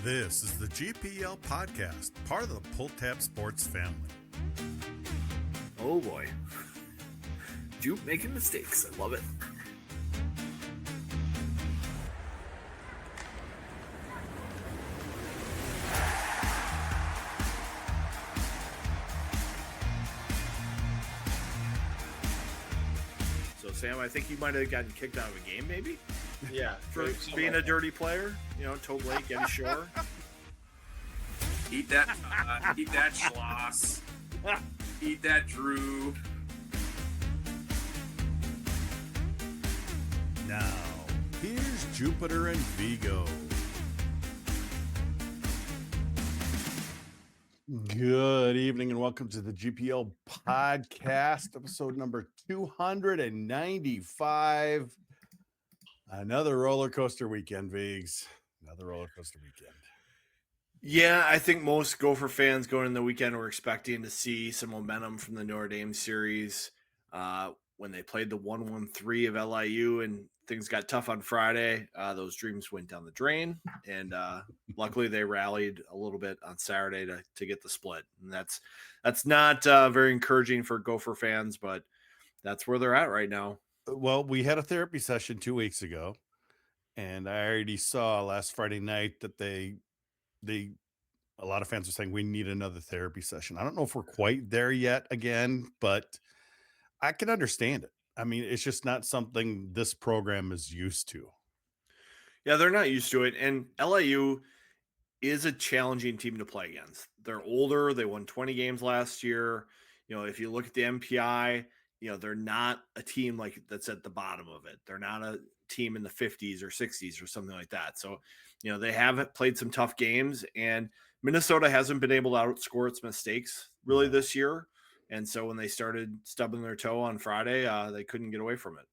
This is the GPL podcast, part of the Pull Tab Sports family. Oh boy. Jupe making mistakes. I love it. So, Sam, I think you might have gotten kicked out of a game, maybe? Yeah. For being a dirty player, toe Blake, Eddie Shore. Eat that Schloss. Eat that Drew. Now, here's Jupiter and Vigo. Good evening and welcome to the GPL podcast, episode number 295. Another roller coaster weekend, Vigs. Another roller coaster weekend. Yeah, I think most Gopher fans going in the weekend were expecting to see some momentum from the Notre Dame series when they played the 1-1-3 of LIU and things got tough on Friday. Those dreams went down the drain, and luckily they rallied a little bit on Saturday to get the split. And that's not very encouraging for Gopher fans, but that's where they're at right now. Well, we had a therapy session 2 weeks ago, and I already saw last Friday night that a lot of fans are saying we need another therapy session. I don't know if we're quite there yet again, but I can understand it. I mean, it's just not something this program is used to. Yeah, they're not used to it. And LIU is a challenging team to play against. They're older. They won 20 games last year. If you look at the MPI, they're not a team like that's at the bottom of it. They're not a team in the 50s or 60s or something like that. So, they have played some tough games, and Minnesota hasn't been able to outscore its mistakes really this year. And so when they started stubbing their toe on Friday, they couldn't get away from it.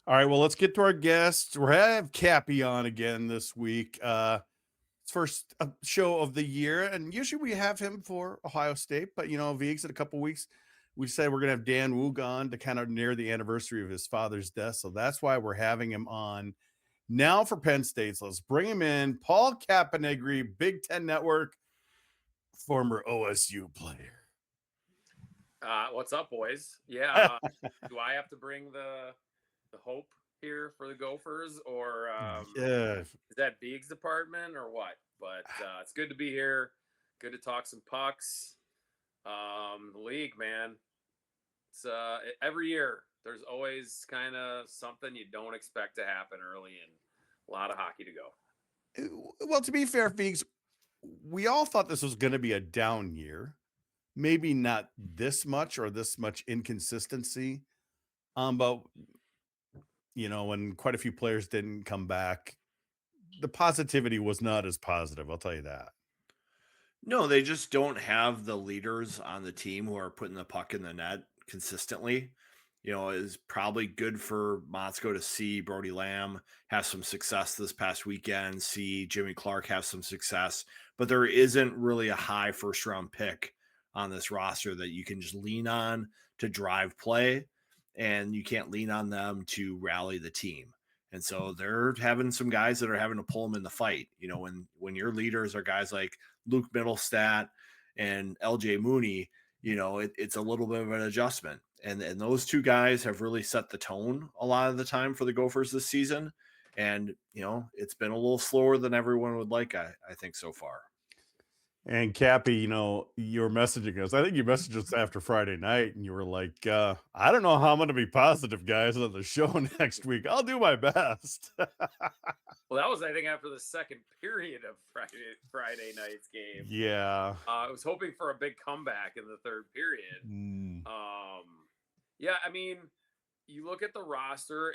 All right, well, let's get to our guests. We have Cappy on again this week. It's first show of the year, and usually we have him for Ohio State, but Viggs in a couple weeks, we said we're gonna have Dan Woog on to kind of near the anniversary of his father's death, so that's why we're having him on now for Penn State. So let's bring him in. Paul Caponigri, Big Ten Network, former OSU player. What's up, boys? Yeah. Do I have to bring the hope here for the Gophers, or is that Biggs' department, or what? But it's good to be here. Good to talk some pucks. The league, man. It's every year there's always kind of something you don't expect to happen early, and a lot of hockey to go. Well, to be fair, Viggs, we all thought this was going to be a down year. Maybe not this much inconsistency. But when quite a few players didn't come back, the positivity was not as positive. I'll tell you that. No, they just don't have the leaders on the team who are putting the puck in the net consistently. Is probably good for Motzko to see Brody Lamb have some success this past weekend, see Jimmy Clark have some success, but there isn't really a high first round pick on this roster that you can just lean on to drive play, and you can't lean on them to rally the team. And so they're having some guys that are having to pull them in the fight. When your leaders are guys like Luke Middlestat and LJ Mooney, it's a little bit of an adjustment. And those two guys have really set the tone a lot of the time for the Gophers this season. And, it's been a little slower than everyone would like, I think, so far. And Cappy, you were messaging us. I think you messaged us after Friday night, and you were like, I don't know how I'm going to be positive, guys, on the show next week. I'll do my best. Well, that was, I think, after the second period of Friday night's game. Yeah. I was hoping for a big comeback in the third period. Yeah, I mean, you look at the roster,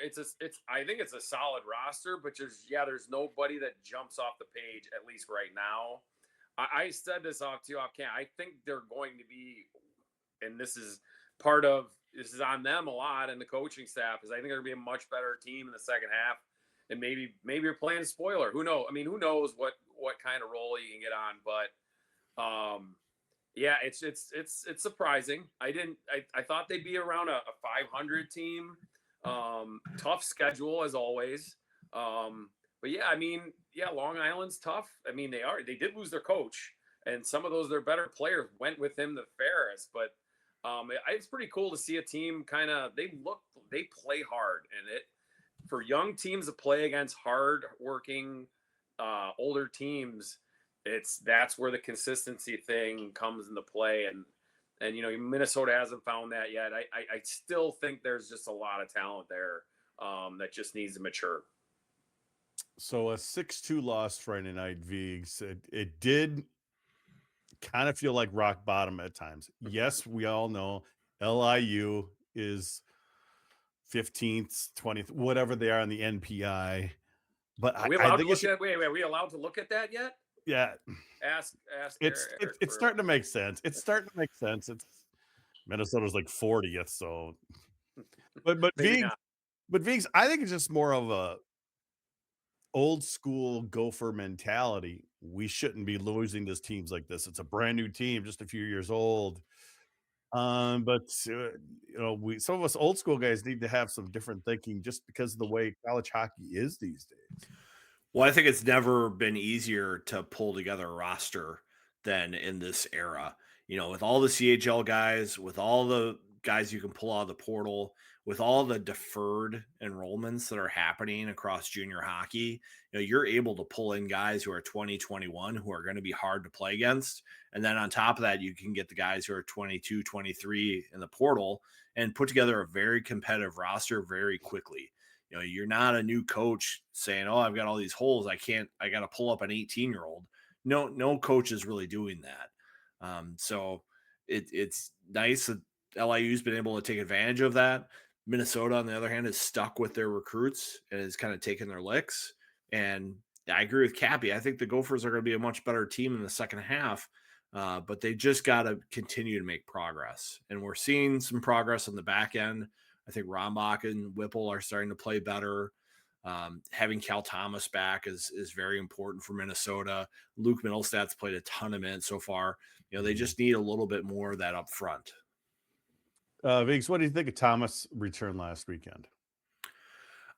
I think it's a solid roster, but there's nobody that jumps off the page, at least right now. I said this off camera. I think they're going to be, and this is on them a lot, and the coaching staff, is I think they're going to be a much better team in the second half. And maybe you're playing a spoiler. Who knows? I mean, who knows what kind of role you can get on? But yeah, it's surprising. I thought they'd be around a 500 team. Tough schedule as always. But yeah, I mean, yeah, Long Island's tough. I mean, they did lose their coach, and some of those their better players went with him to Ferris. But it's pretty cool to see a team kind of they play hard, and it for young teams to play against hard working older teams, that's where the consistency thing comes into play. And Minnesota hasn't found that yet. I still think there's just a lot of talent there that just needs to mature. So a 6-2 loss Friday night, Vigs. It did kind of feel like rock bottom at times. Yes, we all know LIU is 15th, 20th, whatever they are on the NPI. But Are we allowed to look at? Wait, are we allowed to look at that yet? Yeah. Ask. It's starting to make sense. It's starting to make sense. It's Minnesota's like 40th, so. But Vigs, I think it's just more of a old school Gopher mentality. We shouldn't be losing to teams like this. It's a brand new team, just a few years old. But some of us old school guys need to have some different thinking just because of the way college hockey is these days. Well, I think it's never been easier to pull together a roster than in this era. With all the CHL guys, with all the guys you can pull out of the portal, with all the deferred enrollments that are happening across junior hockey, you're able to pull in guys who are 2021 who are going to be hard to play against. And then on top of that, you can get the guys who are 22, 23 in the portal and put together a very competitive roster very quickly. You're not a new coach saying, "Oh, I've got all these holes. I got to pull up an 18-year-old." No coach is really doing that. So it's nice that LIU's been able to take advantage of that. Minnesota, on the other hand, is stuck with their recruits and is kind of taking their licks. And I agree with Cappy. I think the Gophers are going to be a much better team in the second half, but they just got to continue to make progress. And we're seeing some progress on the back end. I think Rombach and Whipple are starting to play better. Having Cal Thomas back is very important for Minnesota. Luke Middlestad's played a ton of minutes so far. They just need a little bit more of that up front. Viggs, what do you think of Thomas' return last weekend?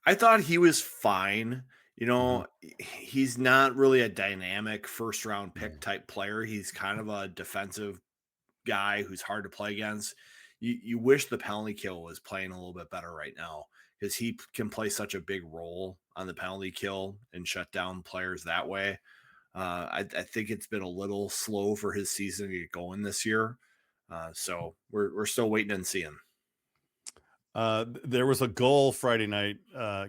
I thought he was fine. He's not really a dynamic first round pick type player. He's kind of a defensive guy who's hard to play against. You wish the penalty kill was playing a little bit better right now because he can play such a big role on the penalty kill and shut down players that way. I think it's been a little slow for his season to get going this year. So we're still waiting and seeing. There was a goal Friday night,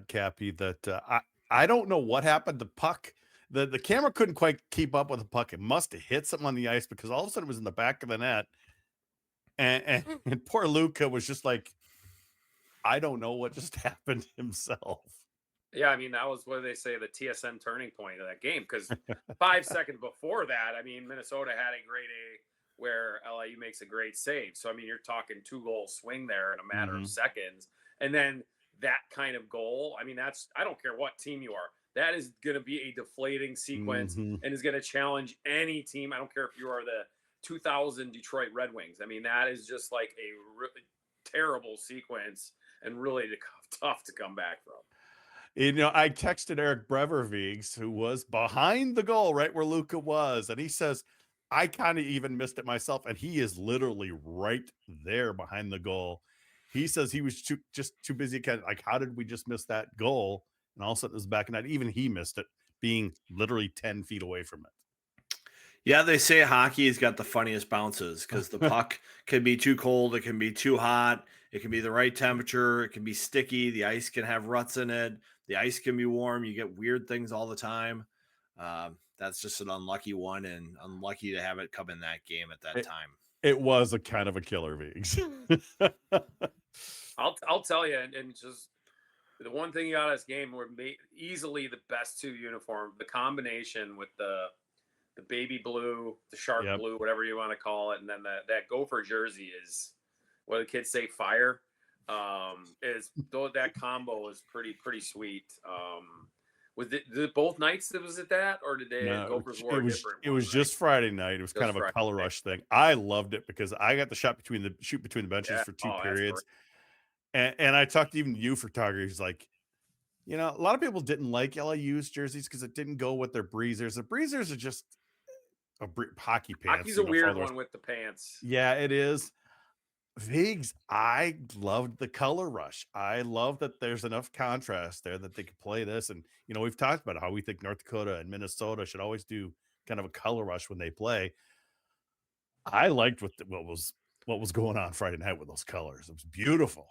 Cappy, that I don't know what happened. The puck, the camera couldn't quite keep up with the puck. It must have hit something on the ice because all of a sudden it was in the back of the net. And poor Luca was just like, I don't know what just happened himself. Yeah, I mean, that was what they say the TSN turning point of that game because 5 seconds before that, I mean, Minnesota had a great A where LIU makes a great save. So, I mean, you're talking 2-goal swing there in a matter of seconds. And then that kind of goal, I mean, I don't care what team you are. That is going to be a deflating sequence and is going to challenge any team. I don't care if you are the 2000 Detroit Red Wings. I mean, that is just like a really terrible sequence and really tough to come back from. I texted Eric Brevervigs, who was behind the goal, right where Luca was, and he says, I kind of even missed it myself, and he is literally right there behind the goal. He says he was too busy. Like, how did we just miss that goal? And all of a sudden it was back in that. Even he missed it, being literally 10 feet away from it. Yeah, they say hockey's got the funniest bounces because the puck can be too cold, it can be too hot, it can be the right temperature, it can be sticky, the ice can have ruts in it, the ice can be warm, you get weird things all the time. That's just an unlucky one and unlucky to have it come in that game at that time. It was a kind of a killer, Viggs. I'll tell you, and just the one thing out of this game were easily the best two uniform, the combination with the baby blue, the shark blue, whatever you want to call it, and then that Gopher jersey is what the kids say fire. That combo is pretty sweet. Was it both nights that was it that, or did they Gophers wore different? It was just Friday night. It was kind of a color rush thing. I loved it because I got the shoot between the benches for 2 periods. And I talked to even you, photographer. He's like, You know, a lot of people didn't like LIU's jerseys because it didn't go with their breezers. The breezers are just hockey pants. Hockey's a weird one with the pants. Yeah, it is. Vigs, I loved the color rush. I love that there's enough contrast there that they could play this. And, you know, we've talked about how we think North Dakota and Minnesota should always do kind of a color rush when they play. I liked what was going on Friday night with those colors. It was beautiful.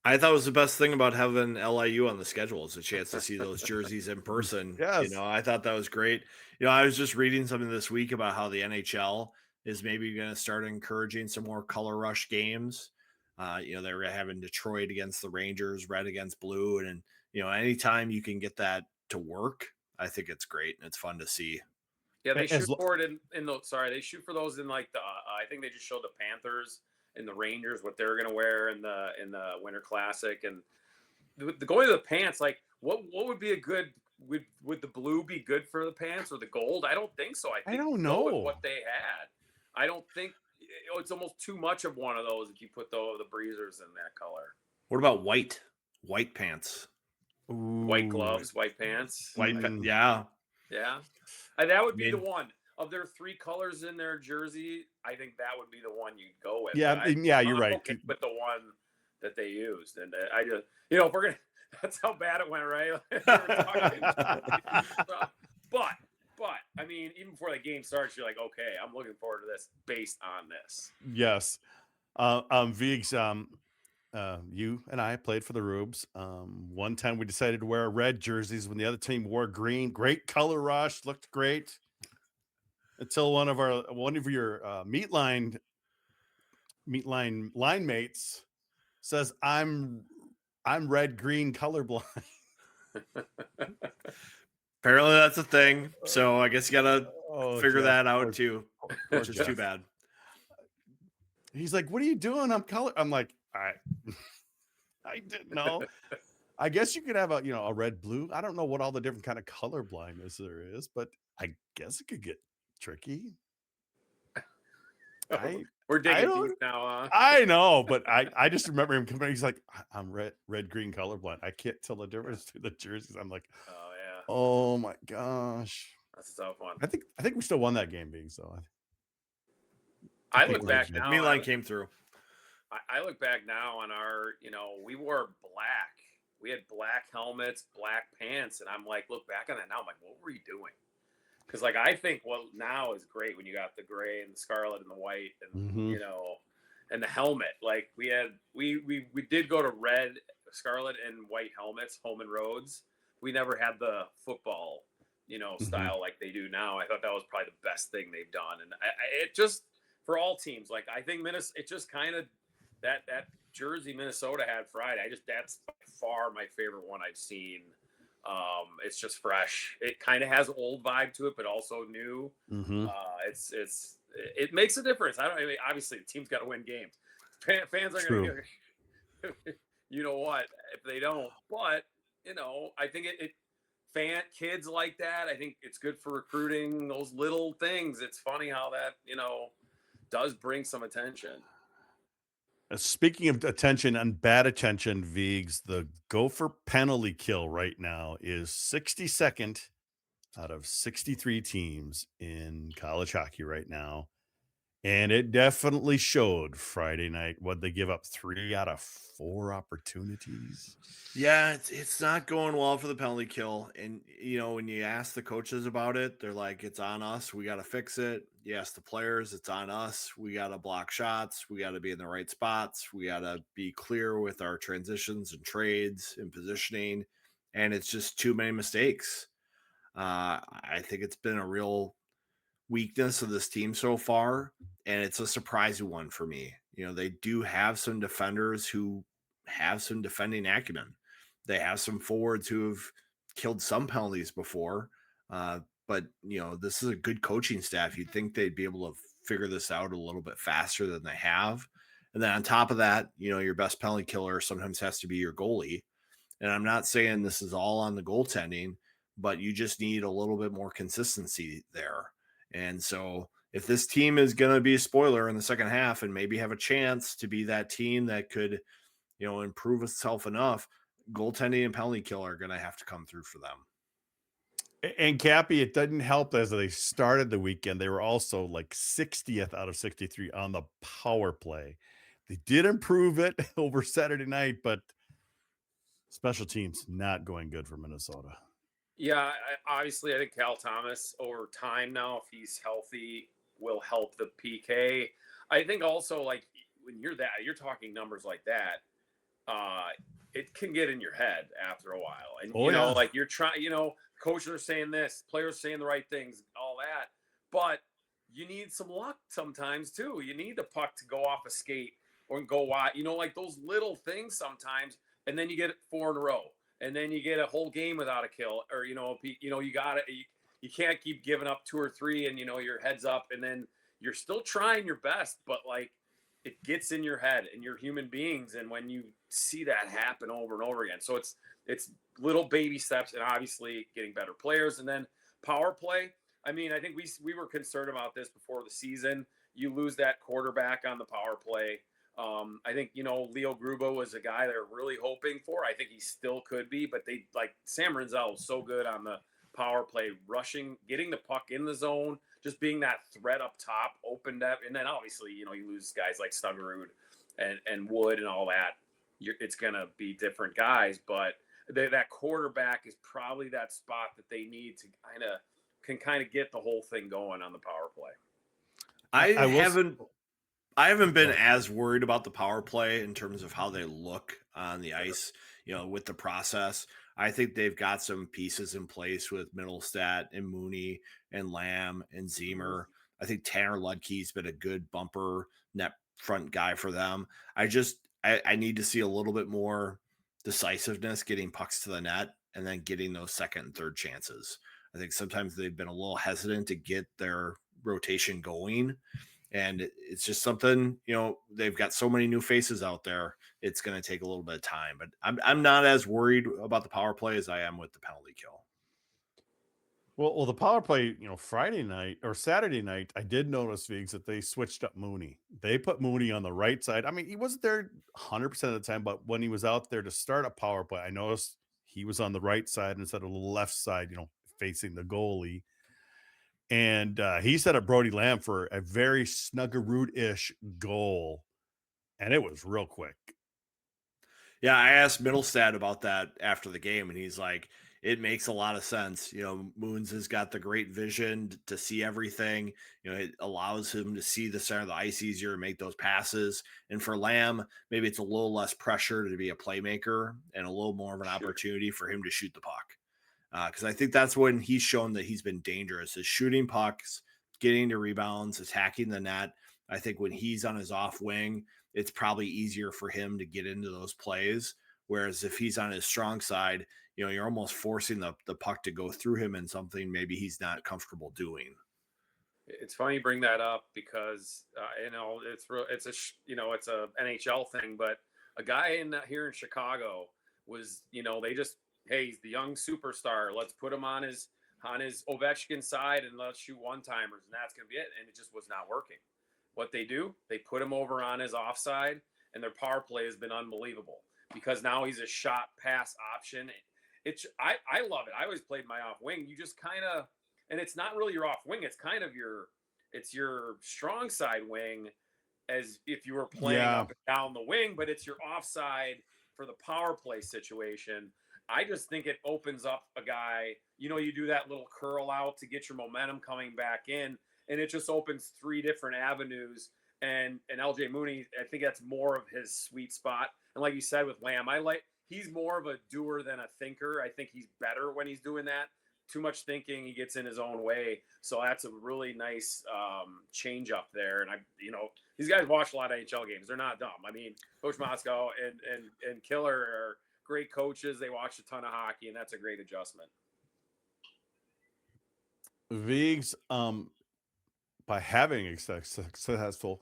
I thought it was the best thing about having LIU on the schedule is a chance to see those jerseys in person. Yes. You know, I thought that was great. You know, I was just reading something this week about how the NHL is maybe going to start encouraging some more color rush games. You know, they were having Detroit against the Rangers, red against blue. And, you know, anytime you can get that to work, I think it's great and it's fun to see. Yeah, they shoot for it in those. Sorry, they shoot for those in like the. I think they just showed the Panthers and the Rangers what they're gonna wear in the Winter Classic, and the going to the pants. Like, what would be a good? Would the blue be good for the pants or the gold? I don't think so. I don't know what they had. I don't think it's almost too much of one of those if you put the breezers in that color. What about white pants? Ooh. White gloves, white pants, yeah. That would be the one of their three colors in their jersey. I think that would be the one you'd go with. Yeah, you're right. With the one that they used, and I just, you know, if we're gonna, that's how bad it went, right? But I mean, even before the game starts, you're like, okay, I'm looking forward to this based on this. Yes, Vigs, you and I played for the Rubes. One time we decided to wear red jerseys when the other team wore green. Great color rush, looked great. Until one of your meat line line mates says I'm red green colorblind. Apparently that's a thing. So I guess you gotta figure that out too, which is too bad. He's like, "What are you doing? I'm like, I didn't know. I guess you could have a red blue. I don't know what all the different kind of color blindness there is, but I guess it could get tricky. We're digging deep now. I know, but I just remember him coming. He's like, I'm red green colorblind. I can't tell the difference between the jerseys. I'm like, oh yeah. Oh my gosh, that's a tough one. I think we still won that game, being so. I look back now. Milan came through. I look back now on our, we wore black. We had black helmets, black pants, and I'm like, look back on that now. I'm like, what were you doing? Because I think what now is great when you got the gray and the scarlet and the white and and the helmet. Like we did go to red, scarlet, and white helmets, home and roads. We never had the football, style like they do now. I thought that was probably the best thing they've done, and it just for all teams. Like I think it just kind of that jersey Minnesota had Friday. That's by far my favorite one I've seen. It's just fresh. It kind of has old vibe to it, but also new. Mm-hmm. It makes a difference. Obviously the team's got to win games. Fans aren't going to get, you know what, if they don't, but I think kids like that. I think it's good for recruiting, those little things. It's funny how that, does bring some attention. Speaking of attention and bad attention, Vigs, the Gopher penalty kill right now is 62nd out of 63 teams in college hockey right now. And it definitely showed Friday night. What they give up 3 out of 4 opportunities. Yeah, it's not going well for the penalty kill. And, when you ask the coaches about it, they're like, it's on us. We got to fix it. You ask the players, it's on us. We got to block shots. We got to be in the right spots. We got to be clear with our transitions and trades and positioning. And it's just too many mistakes. I think it's been a real weakness of this team so far, and it's a surprising one for me. They do have some defenders who have some defending acumen. They have some forwards who have killed some penalties before, but this is a good coaching staff. You'd think they'd be able to figure this out a little bit faster than they have. And then on top of that, your best penalty killer sometimes has to be your goalie. And I'm not saying this is all on the goaltending, but you just need a little bit more consistency there. And so if this team is going to be a spoiler in the second half and maybe have a chance to be that team that could, improve itself enough, goaltending and penalty kill are going to have to come through for them. And Cappy, it didn't help as they started the weekend. They were also like 60th out of 63 on the power play. They did improve it over Saturday night, but special teams not going good for Minnesota. Yeah, obviously, I think Cal Thomas over time now, if he's healthy, will help the PK. I think also, like, when you're talking numbers like that, it can get in your head after a while. And, like you're trying, coaches are saying this, players saying the right things, all that. But you need some luck sometimes too. You need the puck to go off a skate or go wide, like those little things sometimes. And then you get 4 in a row. And then you get a whole game without a kill, or you got it. You can't keep giving up 2 or 3, and your head's up, and then you're still trying your best, but like it gets in your head, and you're human beings, and when you see that happen over and over again, so it's little baby steps, and obviously getting better players, and then power play. I mean, I think we were concerned about this before the season. You lose that quarterback on the power play. I think, Leo Gruba was a guy they're really hoping for. I think he still could be, but Sam Renzel was so good on the power play, rushing, getting the puck in the zone, just being that threat up top, opened up. And then obviously, you lose guys like Stuggerud and Wood and all that. It's going to be different guys, but that quarterback is probably that spot that they need to kind of get the whole thing going on the power play. I haven't been as worried about the power play in terms of how they look on the ice, with the process. I think they've got some pieces in place with Middlestat and Mooney and Lamb and Zemer. I think Tanner Ludke's been a good bumper net front guy for them. I need to see a little bit more decisiveness, getting pucks to the net and then getting those second and third chances. I think sometimes they've been a little hesitant to get their rotation going. And it's just something, they've got so many new faces out there. It's going to take a little bit of time, but I'm not as worried about the power play as I am with the penalty kill. Well, the power play, Friday night or Saturday night, I did notice, Viggs, that they switched up Mooney. They put Mooney on the right side. I mean, he wasn't there 100% of the time, but when he was out there to start a power play, I noticed he was on the right side instead of the left side, facing the goalie. And he set up Brody Lamb for a very Snuggerud-ish goal, and it was real quick. Yeah, I asked Middlestat about that after the game, and he's like, it makes a lot of sense. Moons has got the great vision to see everything. It allows him to see the center of the ice easier and make those passes. And for Lamb, maybe it's a little less pressure to be a playmaker and a little more of an opportunity for him to shoot the puck. Because I think that's when he's shown that he's been dangerous, is shooting pucks, getting to rebounds, attacking the net. I think when he's on his off wing, it's probably easier for him to get into those plays. Whereas if he's on his strong side, you're almost forcing the puck to go through him in something maybe he's not comfortable doing. It's funny you bring that up because, it's a NHL thing, but a guy here in Chicago was, they just, hey, he's the young superstar. Let's put him on his Ovechkin side and let's shoot one-timers, and that's going to be it. And it just was not working. What they do, they put him over on his offside, and their power play has been unbelievable because now he's a shot pass option. I love it. I always played my off wing. You just kind of, and it's not really your off wing. It's kind of your strong side wing, as if you were playing up and down the wing, but it's your offside for the power play situation. I just think it opens up a guy, you do that little curl out to get your momentum coming back in, and it just opens 3 different avenues. And LJ Mooney, I think that's more of his sweet spot. And like you said with Lamb, he's more of a doer than a thinker. I think he's better when he's doing that. Too much thinking, he gets in his own way. So that's a really nice change up there. And these guys watch a lot of NHL games. They're not dumb. I mean, Coach Moskow and Killer are great coaches. They watch a ton of hockey, and that's a great adjustment. Viggs, by having a successful,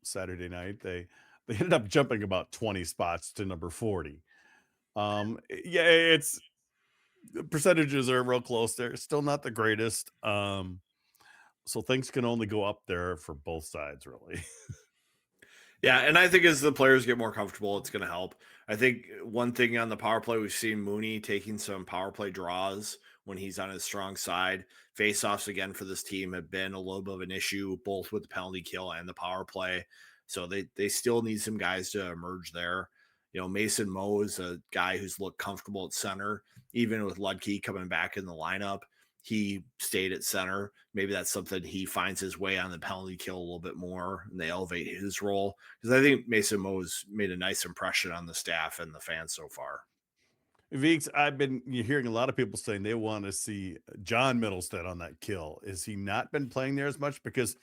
Saturday night, they ended up jumping about 20 spots to number 40. It's the percentages are real close. They're still not the greatest. So things can only go up there for both sides, really. Yeah, and I think as the players get more comfortable, it's going to help. I think one thing on the power play, we've seen Mooney taking some power play draws when he's on his strong side. Face-offs again for this team have been a little bit of an issue, both with the penalty kill and the power play. So they still need some guys to emerge there. Mason Moe is a guy who's looked comfortable at center, even with Ludke coming back in the lineup. He stayed at center. Maybe that's something he finds his way on the penalty kill a little bit more, and they elevate his role, because I think Mason Moe's made a nice impression on the staff and the fans so far. Veeks, I've been hearing a lot of people saying they want to see John Middlestead on that kill. Is he not been playing there as much? Because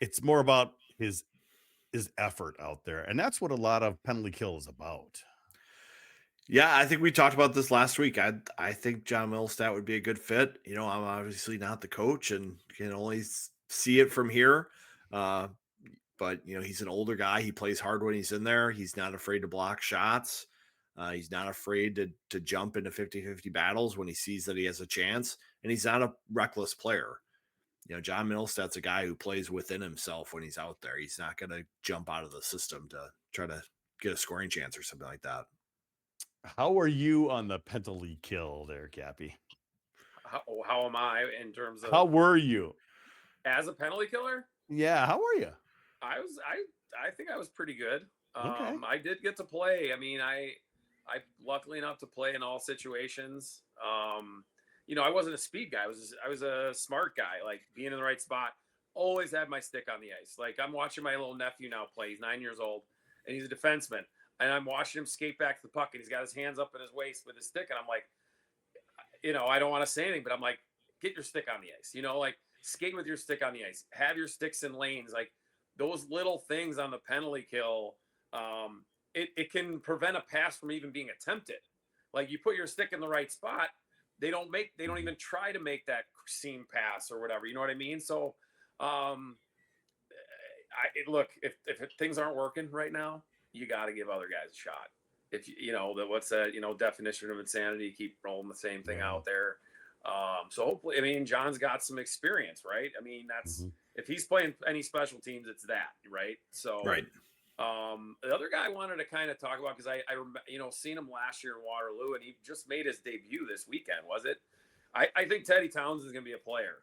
it's more about his effort out there, and that's what a lot of penalty kill is about. Yeah, I think we talked about this last week. I think John Middlestead would be a good fit. I'm obviously not the coach and can only see it from here. But he's an older guy. He plays hard when he's in there. He's not afraid to block shots. He's not afraid to jump into 50-50 battles when he sees that he has a chance. And he's not a reckless player. John Middlestead's a guy who plays within himself when he's out there. He's not going to jump out of the system to try to get a scoring chance or something like that. How are you on the penalty kill there, Cappy? How am I in terms of how were you as a penalty killer? Yeah, how were you? I think I was pretty good. Okay. I did get to play. I mean, I luckily enough to play in all situations. I wasn't a speed guy. I was a smart guy, like being in the right spot. Always had my stick on the ice. Like I'm watching my little nephew now play. He's 9 years old and he's a defenseman. And I'm watching him skate back to the puck and he's got his hands up in his waist with his stick. And I'm like, I don't want to say anything, but I'm like, get your stick on the ice, like skate with your stick on the ice, have your sticks in lanes. Like those little things on the penalty kill, it can prevent a pass from even being attempted. Like you put your stick in the right spot, they don't even try to make that seam pass or whatever. You know what I mean? So, look, if things aren't working right now, you got to give other guys a shot. If what's that, definition of insanity, keep rolling the same thing out there. So hopefully, I mean, John's got some experience, right? I mean, that's if he's playing any special teams, it's that, right? So, right. The other guy I wanted to kind of talk about, because I seen him last year in Waterloo, and he just made his debut this weekend. Was it? I think Teddy Townsend is going to be a player,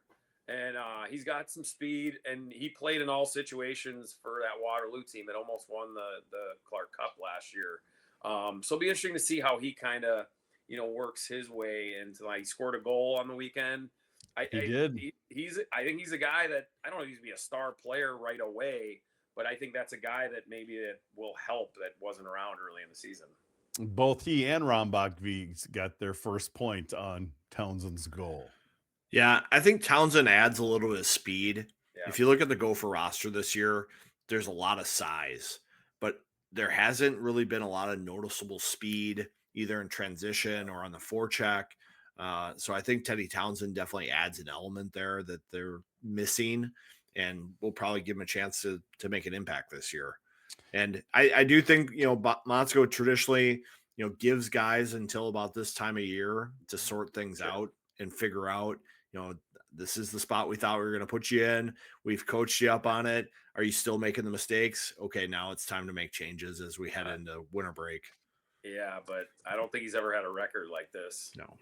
and he's got some speed, and he played in all situations for that Waterloo team that almost won the Clark Cup last year. So it'll be interesting to see how he kind of works his way into. Like, he scored a goal on the weekend. He did. I think he's a guy that I don't know if he's going to be a star player right away, but I think that's a guy that maybe that will help that wasn't around early in the season. Both he and Rombach got their first point on Townsend's goal. Yeah, I think Townsend adds a little bit of speed. Yeah. If you look at the Gopher roster this year, there's a lot of size, but there hasn't really been a lot of noticeable speed either in transition or on the forecheck. So I think Teddy Townsend definitely adds an element there that they're missing, and we'll probably give him a chance to make an impact this year. And I do think, Motzko traditionally, gives guys until about this time of year to sort things out and figure out, this is the spot we thought we were going to put you in. We've coached you up on it. Are you still making the mistakes? Okay, now it's time to make changes as we head into winter break. Yeah, but I don't think he's ever had a record like this. No.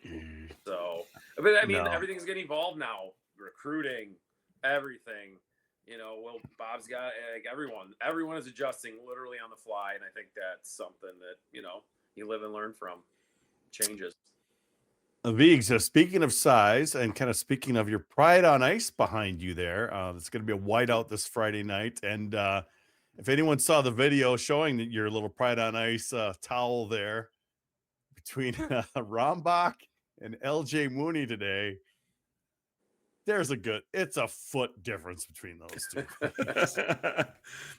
So, but I mean, everything's getting involved now. Recruiting, everything. Bob's got everyone is adjusting literally on the fly, and I think that's something that you live and learn from. Changes. Viggs, so speaking of size and kind of speaking of your Pride on Ice behind you there, it's going to be a whiteout this Friday night. And if anyone saw the video showing that your little Pride on Ice towel there between Rombach and LJ Mooney today, it's a foot difference between those two.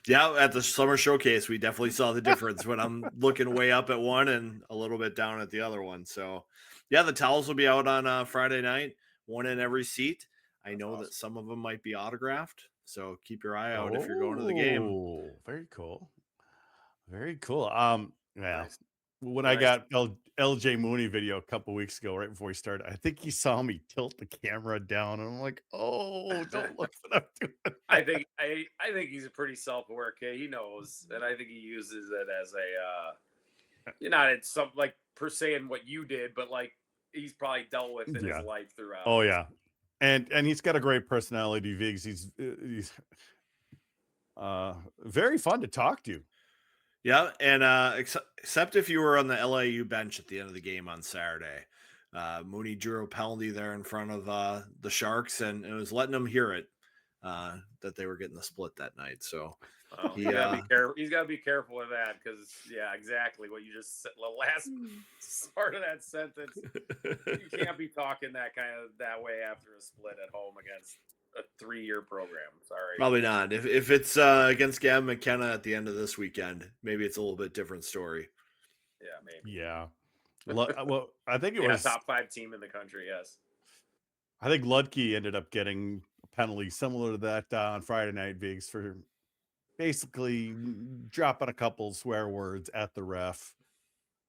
Yeah, at the summer showcase, we definitely saw the difference when I'm looking way up at one and a little bit down at the other one. So, yeah, the towels will be out on Friday night, one in every seat. I know that some of them might be autographed, so keep your eye out if you're going to the game. Very cool. Very cool. Yeah. Nice. when I Nice. got LJ Mooney video a couple weeks ago, right before he started, I think he saw me tilt the camera down, and I'm like, "Oh, don't look what I'm doing." I think he's a pretty self-aware kid. He knows, and I think he uses it as a you're not it's something like per se in what you did, but like he's probably dealt with in his Yeah. life throughout. Oh yeah, and he's got a great personality, Viggs. He's very fun to talk to. Yeah, and except if you were on the LAU bench at the end of the game on Saturday, Mooney drew a penalty there in front of the Sharks, and it was letting them hear it that they were getting the split that night. So Well, he's got to be careful. He's got to be careful with that because, yeah, exactly what you just said. The last part of that sentence, you can't be talking that way after a split at home against a 3-year program. Sorry, probably not. If it's against Gavin McKenna at the end of this weekend, maybe it's a little bit different story. Yeah, maybe. Yeah. Well, I think it was top 5 team in the country. Yes. I think Ludke ended up getting a penalty similar to that on Friday night, Viggs, for basically dropping a couple swear words at the ref,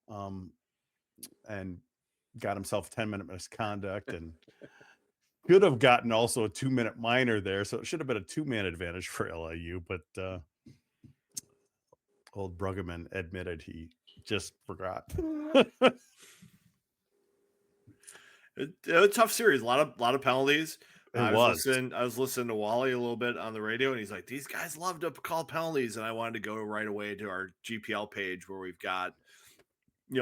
and got himself 10-minute misconduct, and could have gotten also a 2-minute minor there, so it should have been a 2-man advantage for LIU, but old Bruggeman admitted he just forgot. It was a tough series, a lot of penalties. I was listening to Wally a little bit on the radio, and he's like, "These guys love to call penalties," and I wanted to go right away to our GPL page where we've got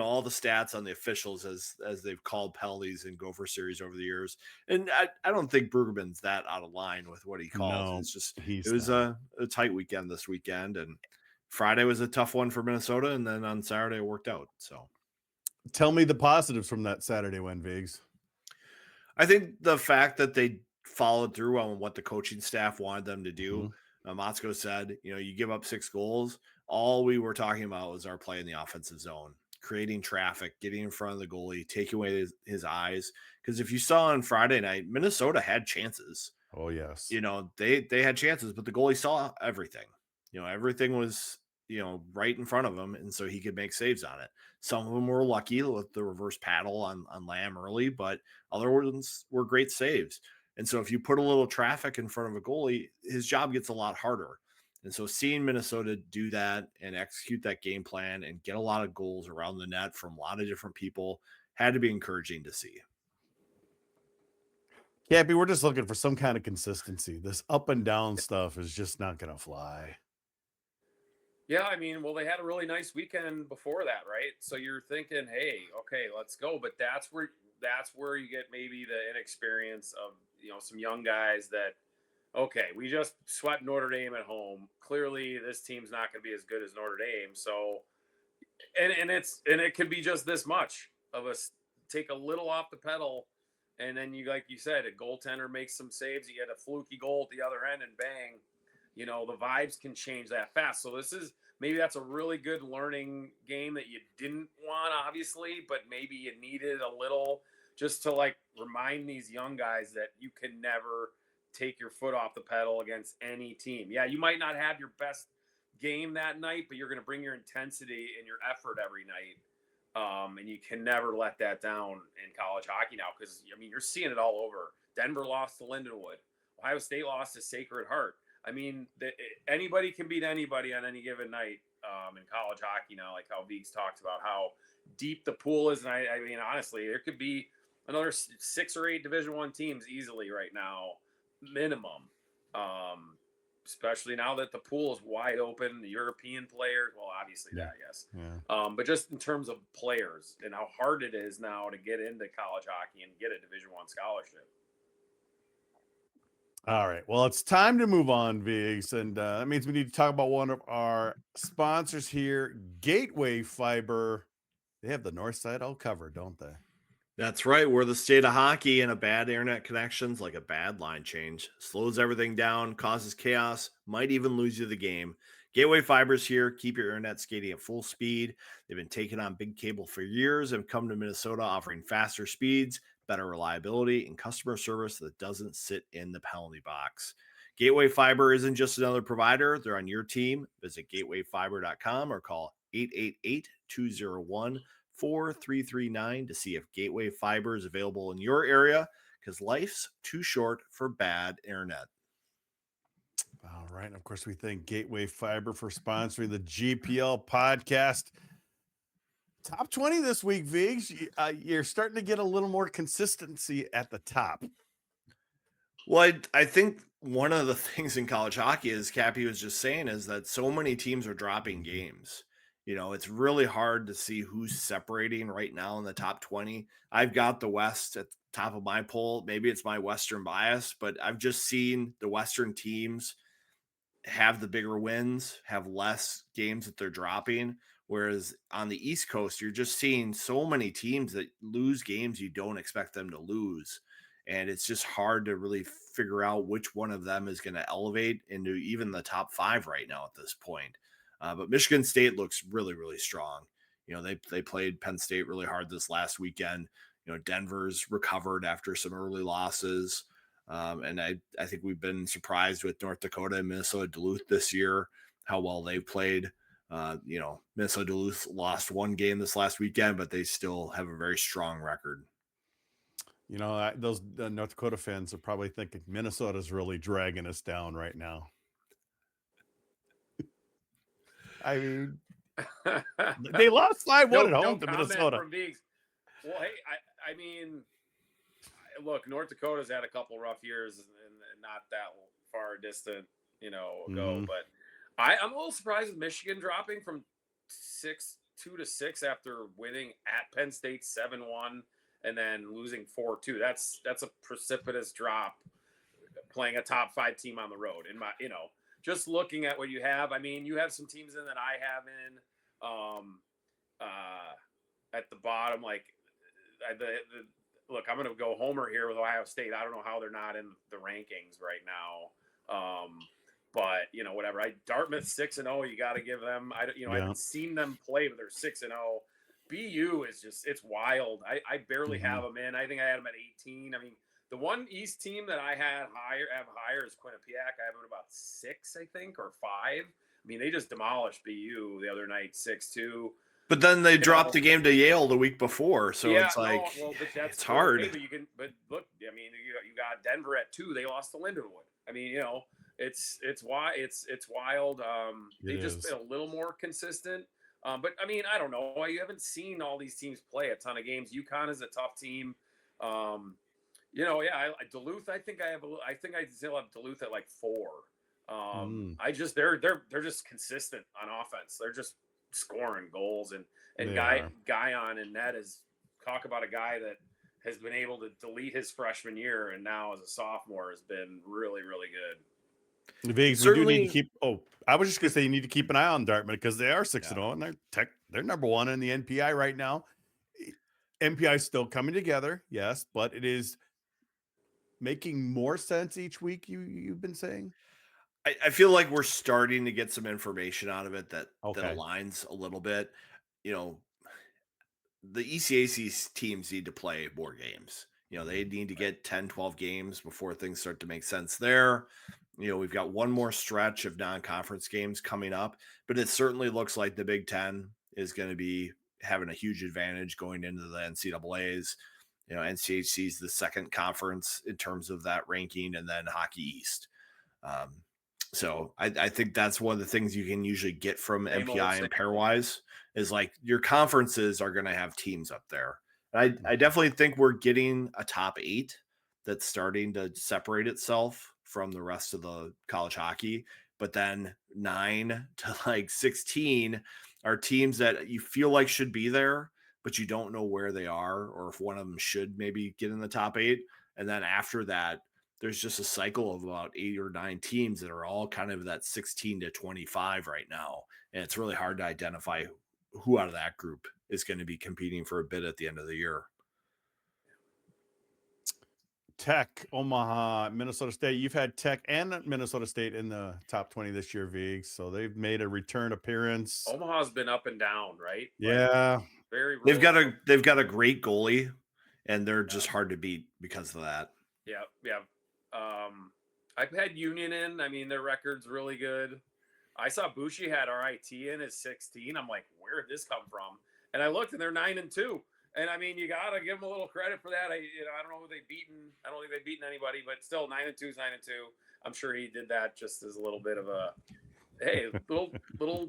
all the stats on the officials as they've called penalties in Gopher series over the years. And I don't think Brueggemann's that out of line with what he calls. No, it's just it was a tight weekend this weekend, and Friday was a tough one for Minnesota, and then on Saturday it worked out. So tell me the positives from that Saturday win, Viggs. I think the fact that they followed through on what the coaching staff wanted them to do. Motzko said, you give up 6 goals. All we were talking about was our play in the offensive zone, creating traffic, getting in front of the goalie, taking away his eyes. Because if you saw on Friday night, Minnesota had chances. Oh, yes. They had chances, but the goalie saw everything. Everything was, right in front of him, and so he could make saves on it. Some of them were lucky with the reverse paddle on Lamb early, but other ones were great saves. And so if you put a little traffic in front of a goalie, his job gets a lot harder. And so seeing Minnesota do that and execute that game plan and get a lot of goals around the net from a lot of different people had to be encouraging to see. Cappy, we're just looking for some kind of consistency. This up and down stuff is just not going to fly. Yeah, I mean, well, they had a really nice weekend before that, right? So you're thinking, hey, okay, let's go. But that's where you get maybe the inexperience of some young guys that, okay, we just swept Notre Dame at home. Clearly, this team's not going to be as good as Notre Dame. So, and it can be just this much of us take a little off the pedal, and then like you said, a goaltender makes some saves. You get a fluky goal at the other end, and bang, the vibes can change that fast. So maybe that's a really good learning game that you didn't want, obviously, but maybe you needed a little just to like remind these young guys that you can never take your foot off the pedal against any team. Yeah, you might not have your best game that night, but you're going to bring your intensity and your effort every night. And you can never let that down in college hockey now because, I mean, you're seeing it all over. Denver lost to Lindenwood. Ohio State lost to Sacred Heart. I mean, anybody can beat anybody on any given night in college hockey now, like how Viggs talked about how deep the pool is. And I mean, honestly, there could be another 6 or 8 Division I teams easily right now, minimum. Especially now that the pool is wide open, the European players, well, obviously that, yes. Yeah. But just in terms of players and how hard it is now to get into college hockey and get a Division I scholarship. All right. Well, it's time to move on, Viggs. And that means we need to talk about one of our sponsors here, Gateway Fiber. They have the north side all covered, don't they? That's right. We're the state of hockey, and a bad internet connection's like a bad line change. Slows everything down, causes chaos, might even lose you the game. Gateway Fiber's here. Keep your internet skating at full speed. They've been taking on big cable for years and have come to Minnesota offering faster speeds, better reliability, and customer service that doesn't sit in the penalty box. Gateway Fiber isn't just another provider. They're on your team. Visit gatewayfiber.com or call 888-201-4339 to see if Gateway Fiber is available in your area, because life's too short for bad internet. All right. And of course, we thank Gateway Fiber for sponsoring the GPL podcast. Top 20 this week, Vigs. You're starting to get a little more consistency at the top. Well, I think one of the things in college hockey, as Cappy was just saying, is that so many teams are dropping games. It's really hard to see who's separating right now in the top 20. I've got the West at the top of my poll. Maybe it's my Western bias, but I've just seen the Western teams have the bigger wins, have less games that they're dropping. Whereas on the East Coast, you're just seeing so many teams that lose games you don't expect them to lose. And it's just hard to really figure out which one of them is going to elevate into even the top 5 right now at this point. But Michigan State looks really, really strong. They played Penn State really hard this last weekend. Denver's recovered after some early losses. And I think we've been surprised with North Dakota and Minnesota Duluth this year, how well they've played. Minnesota Duluth lost one game this last weekend, but they still have a very strong record. Those North Dakota fans are probably thinking Minnesota's really dragging us down right now. I mean, they lost 5-1 at home to Minnesota. From well, hey, I mean, look, North Dakota's had a couple rough years and not that far distant, ago. But I'm a little surprised with Michigan dropping from 6-2 to 6 after winning at Penn State 7-1 and then losing 4-2. That's a precipitous drop playing a top 5 team on the road. Just looking at what you have, I mean, you have some teams in that I have in at the bottom, like look, I'm going to go homer here with Ohio State. I don't know how they're not in the rankings right now. But whatever. Dartmouth 6-0. You got to give them. I haven't seen them play, but they're 6-0. BU is it's wild. I barely have them in. I think I had them at 18. I mean, the one East team that I have higher is Quinnipiac. I have them at about 6, I think, or 5. I mean, they just demolished BU the other night, 6-2. But then they dropped the game to Yale the week before, so it's like it's hard. Okay, but look, I mean, you got Denver at 2. They lost to Lindenwood. I mean, it's wild. They just been a little more consistent. But I mean, I don't know. You haven't seen all these teams play a ton of games. UConn is a tough team. Duluth. I think I still have Duluth at like 4. They're just consistent on offense. They're just scoring goals and Guyon and net is talk about a guy that has been able to delete his freshman year and now as a sophomore has been really, really good. Vigs, we do need to keep. I was just gonna say you need to keep an eye on Dartmouth because they are 6-0 and they're number 1 in the NPI right now. NPI is still coming together, yes, but it is making more sense each week. You've been saying. I feel like we're starting to get some information out of it that aligns a little bit. The ECAC teams need to play more games. They need to get 10, 12 games before things start to make sense there. We've got one more stretch of non-conference games coming up, but it certainly looks like the Big Ten is going to be having a huge advantage going into the NCAAs. NCHC is the second conference in terms of that ranking, and then Hockey East. So I think that's one of the things you can usually get from MPI and Pairwise is like your conferences are going to have teams up there. And I definitely think we're getting a top 8 that's starting to separate itself from the rest of the college hockey. But then 9 to like 16 are teams that you feel like should be there, but you don't know where they are or if one of them should maybe get in the top 8. And then after that, there's just a cycle of about 8 or 9 teams that are all kind of that 16 to 25 right now. And it's really hard to identify who out of that group is going to be competing for a bid at the end of the year. Tech, Omaha, Minnesota State. You've had Tech and Minnesota State in the top 20 this year, Vigs. So they've made a return appearance. Omaha's been up and down, right? Yeah. Like, very. They've got a great goalie, and they're just hard to beat because of that. Yeah. I've had Union in. I mean, their record's really good. I saw Bushi had RIT in his 16. I'm like, where did this come from? And I looked, and they're 9-2. And I mean, you gotta give them a little credit for that. I don't know who they've beaten. I don't think they've beaten anybody, but still 9-2 is 9-2. I'm sure he did that just as a little bit of a, hey, little.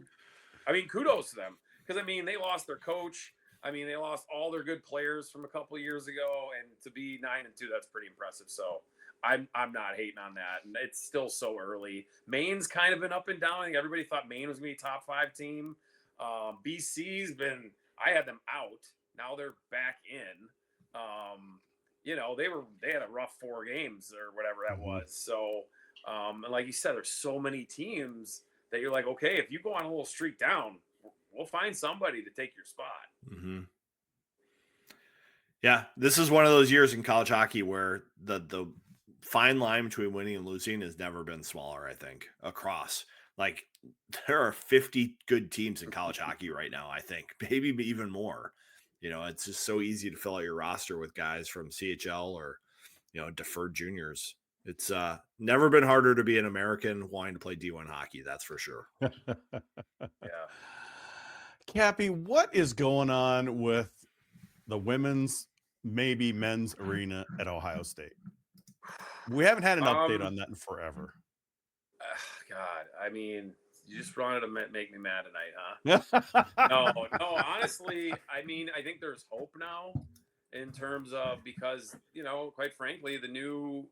I mean, kudos to them, because I mean, they lost their coach. I mean, they lost all their good players from a couple of years ago, and to be 9-2, that's pretty impressive. So I'm not hating on that, and it's still so early. Maine's kind of been up and down. I think everybody thought Maine was gonna be a top 5 team. BC's been. I had them out. Now they're back in. They had a rough 4 games or whatever that was. So, and like you said, there's so many teams that you're like, okay, if you go on a little streak down, we'll find somebody to take your spot. Mm-hmm. Yeah, this is one of those years in college hockey where the fine line between winning and losing has never been smaller, I think, across. Like, there are 50 good teams in college hockey right now, I think, maybe even more. It's just so easy to fill out your roster with guys from CHL or, deferred juniors. It's never been harder to be an American wanting to play D1 hockey. That's for sure. Yeah. Cappy, what is going on with the women's, maybe men's arena at Ohio State? We haven't had an update on that in forever. God, I mean, you just wanted to make me mad tonight, huh? No, honestly, I mean, I think there's hope now in terms of, because, quite frankly, the new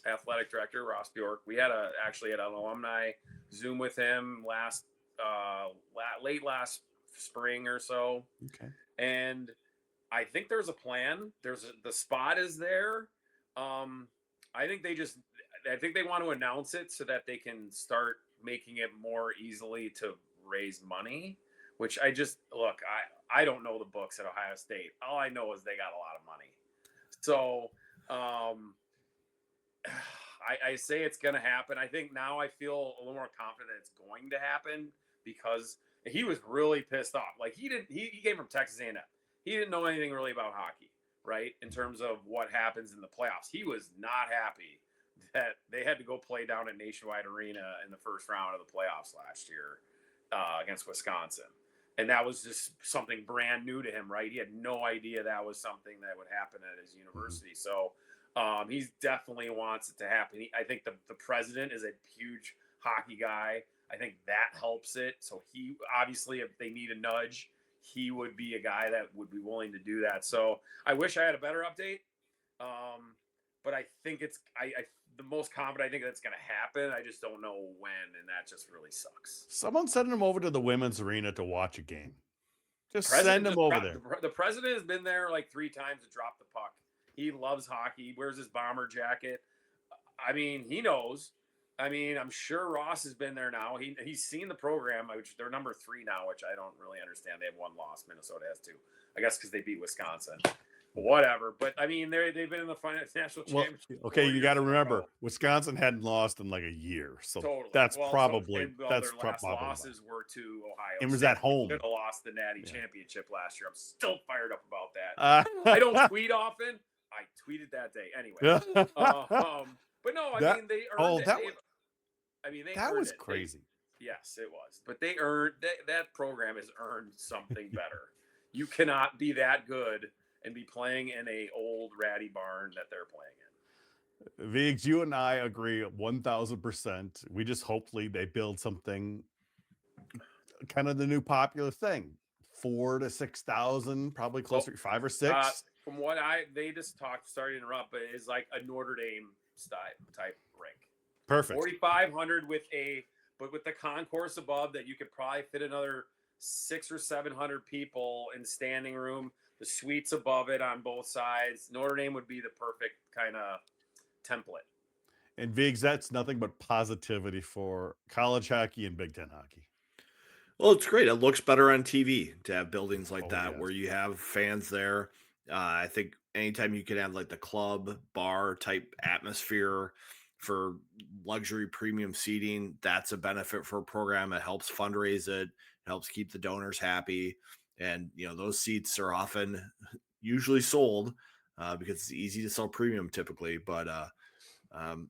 athletic director, Ross Bjork, we actually had an alumni Zoom with him late last spring or so. Okay. And I think there's a plan. The spot is there. I think they want to announce it so that they can start making it more easily to raise money, which I don't know the books at Ohio State. All I know is they got a lot of money. So I say it's going to happen. I think now I feel a little more confident it's going to happen, because he was really pissed off. Like, he came from Texas A&M. He didn't know anything really about hockey, right? In terms of what happens in the playoffs. He was not happy that they had to go play down at Nationwide Arena in the first round of the playoffs last year against Wisconsin. And that was just something brand new to him, right? He had no idea that was something that would happen at his university. So he definitely wants it to happen. I think the president is a huge hockey guy. I think that helps it. So he, obviously, if they need a nudge, he would be a guy that would be willing to do that. So I wish I had a better update. But I think the most confident I think that's going to happen. I just don't know when, and that just really sucks. Someone send him over to the women's arena to watch a game. Send him over there. The president has been there like 3 times to drop the puck. He loves hockey. He wears his bomber jacket. I mean, he knows. I mean, I'm sure Ross has been there now. He's seen the program, which they're number 3 now, which I don't really understand. They have 1 loss. Minnesota has 2. I guess because they beat Wisconsin. Whatever. But I mean, they've been in the national championship. Okay, you got to remember, Wisconsin hadn't lost in like a year, so totally. That's their last losses were to Ohio. It was State. at home. They could have lost the Natty Championship last year. I'm still fired up about that. I don't tweet often. I tweeted that day anyway. But no, I mean, they earned it. That was crazy. Yes, it was. But they earned that program has earned something better. You cannot be that good and be playing in a old ratty barn that they're playing in. Viggs, you and I agree 1,000%. We just hopefully they build something, kind of the new popular thing, 4,000 to 6,000, probably closer to 5 or 6. From what they just talked, sorry to interrupt, but it's like a Notre Dame style type rink. Perfect. 4,500 with the concourse above that you could probably fit another 600 or 700 people in standing room. The suites above it on both sides. Notre Dame would be the perfect kind of template. And Viggs, that's nothing but positivity for college hockey and Big Ten hockey. Well, it's great. It looks better on TV to have buildings like that where you have fans there. I think anytime you can have like the club bar type atmosphere for luxury premium seating, that's a benefit for a program. It helps fundraise it. It helps keep the donors happy. And, those seats are often usually sold because it's easy to sell premium typically. But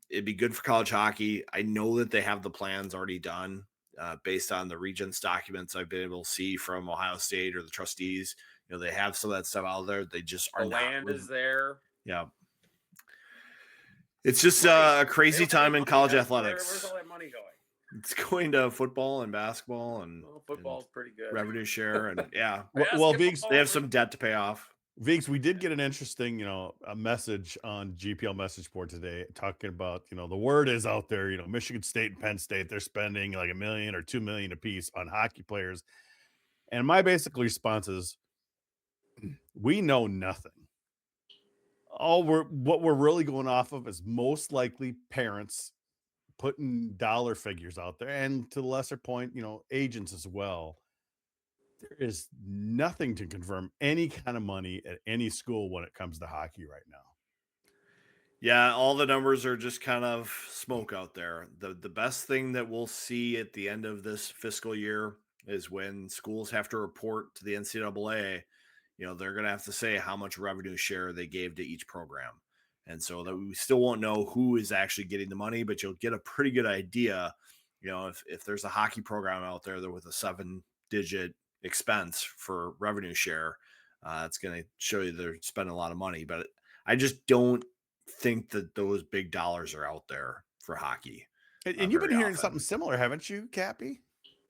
It'd be good for college hockey. I know that they have the plans already done based on the regents documents I've been able to see from Ohio State or the trustees. They have some of that stuff out there. They just are The land is there. Yeah. It's just Money. a crazy time in college athletics. Where's all that money going? It's going to football and basketball and football's pretty good. Revenue share and Well, Viggs, they have some debt to pay off. Viggs, we did get an interesting, a message on GPL message board today talking about, the word is out there, Michigan State and Penn State, they're spending like $1 million or $2 million a piece on hockey players. And my basic response is, we know nothing. What we're really going off of is most likely parents putting dollar figures out there, and to the lesser point, agents as well. There is nothing to confirm any kind of money at any school when it comes to hockey right now. Yeah, all the numbers are just kind of smoke out there. The best thing that we'll see at the end of this fiscal year is when schools have to report to the NCAA. They're going to have to say how much revenue share they gave to each program. And so that we still won't know who is actually getting the money, but you'll get a pretty good idea. If there's a hockey program out there that with a 7-digit expense for revenue share, it's going to show you they're spending a lot of money. But I just don't think that those big dollars are out there for hockey. And you've been hearing something similar, haven't you, Cappy?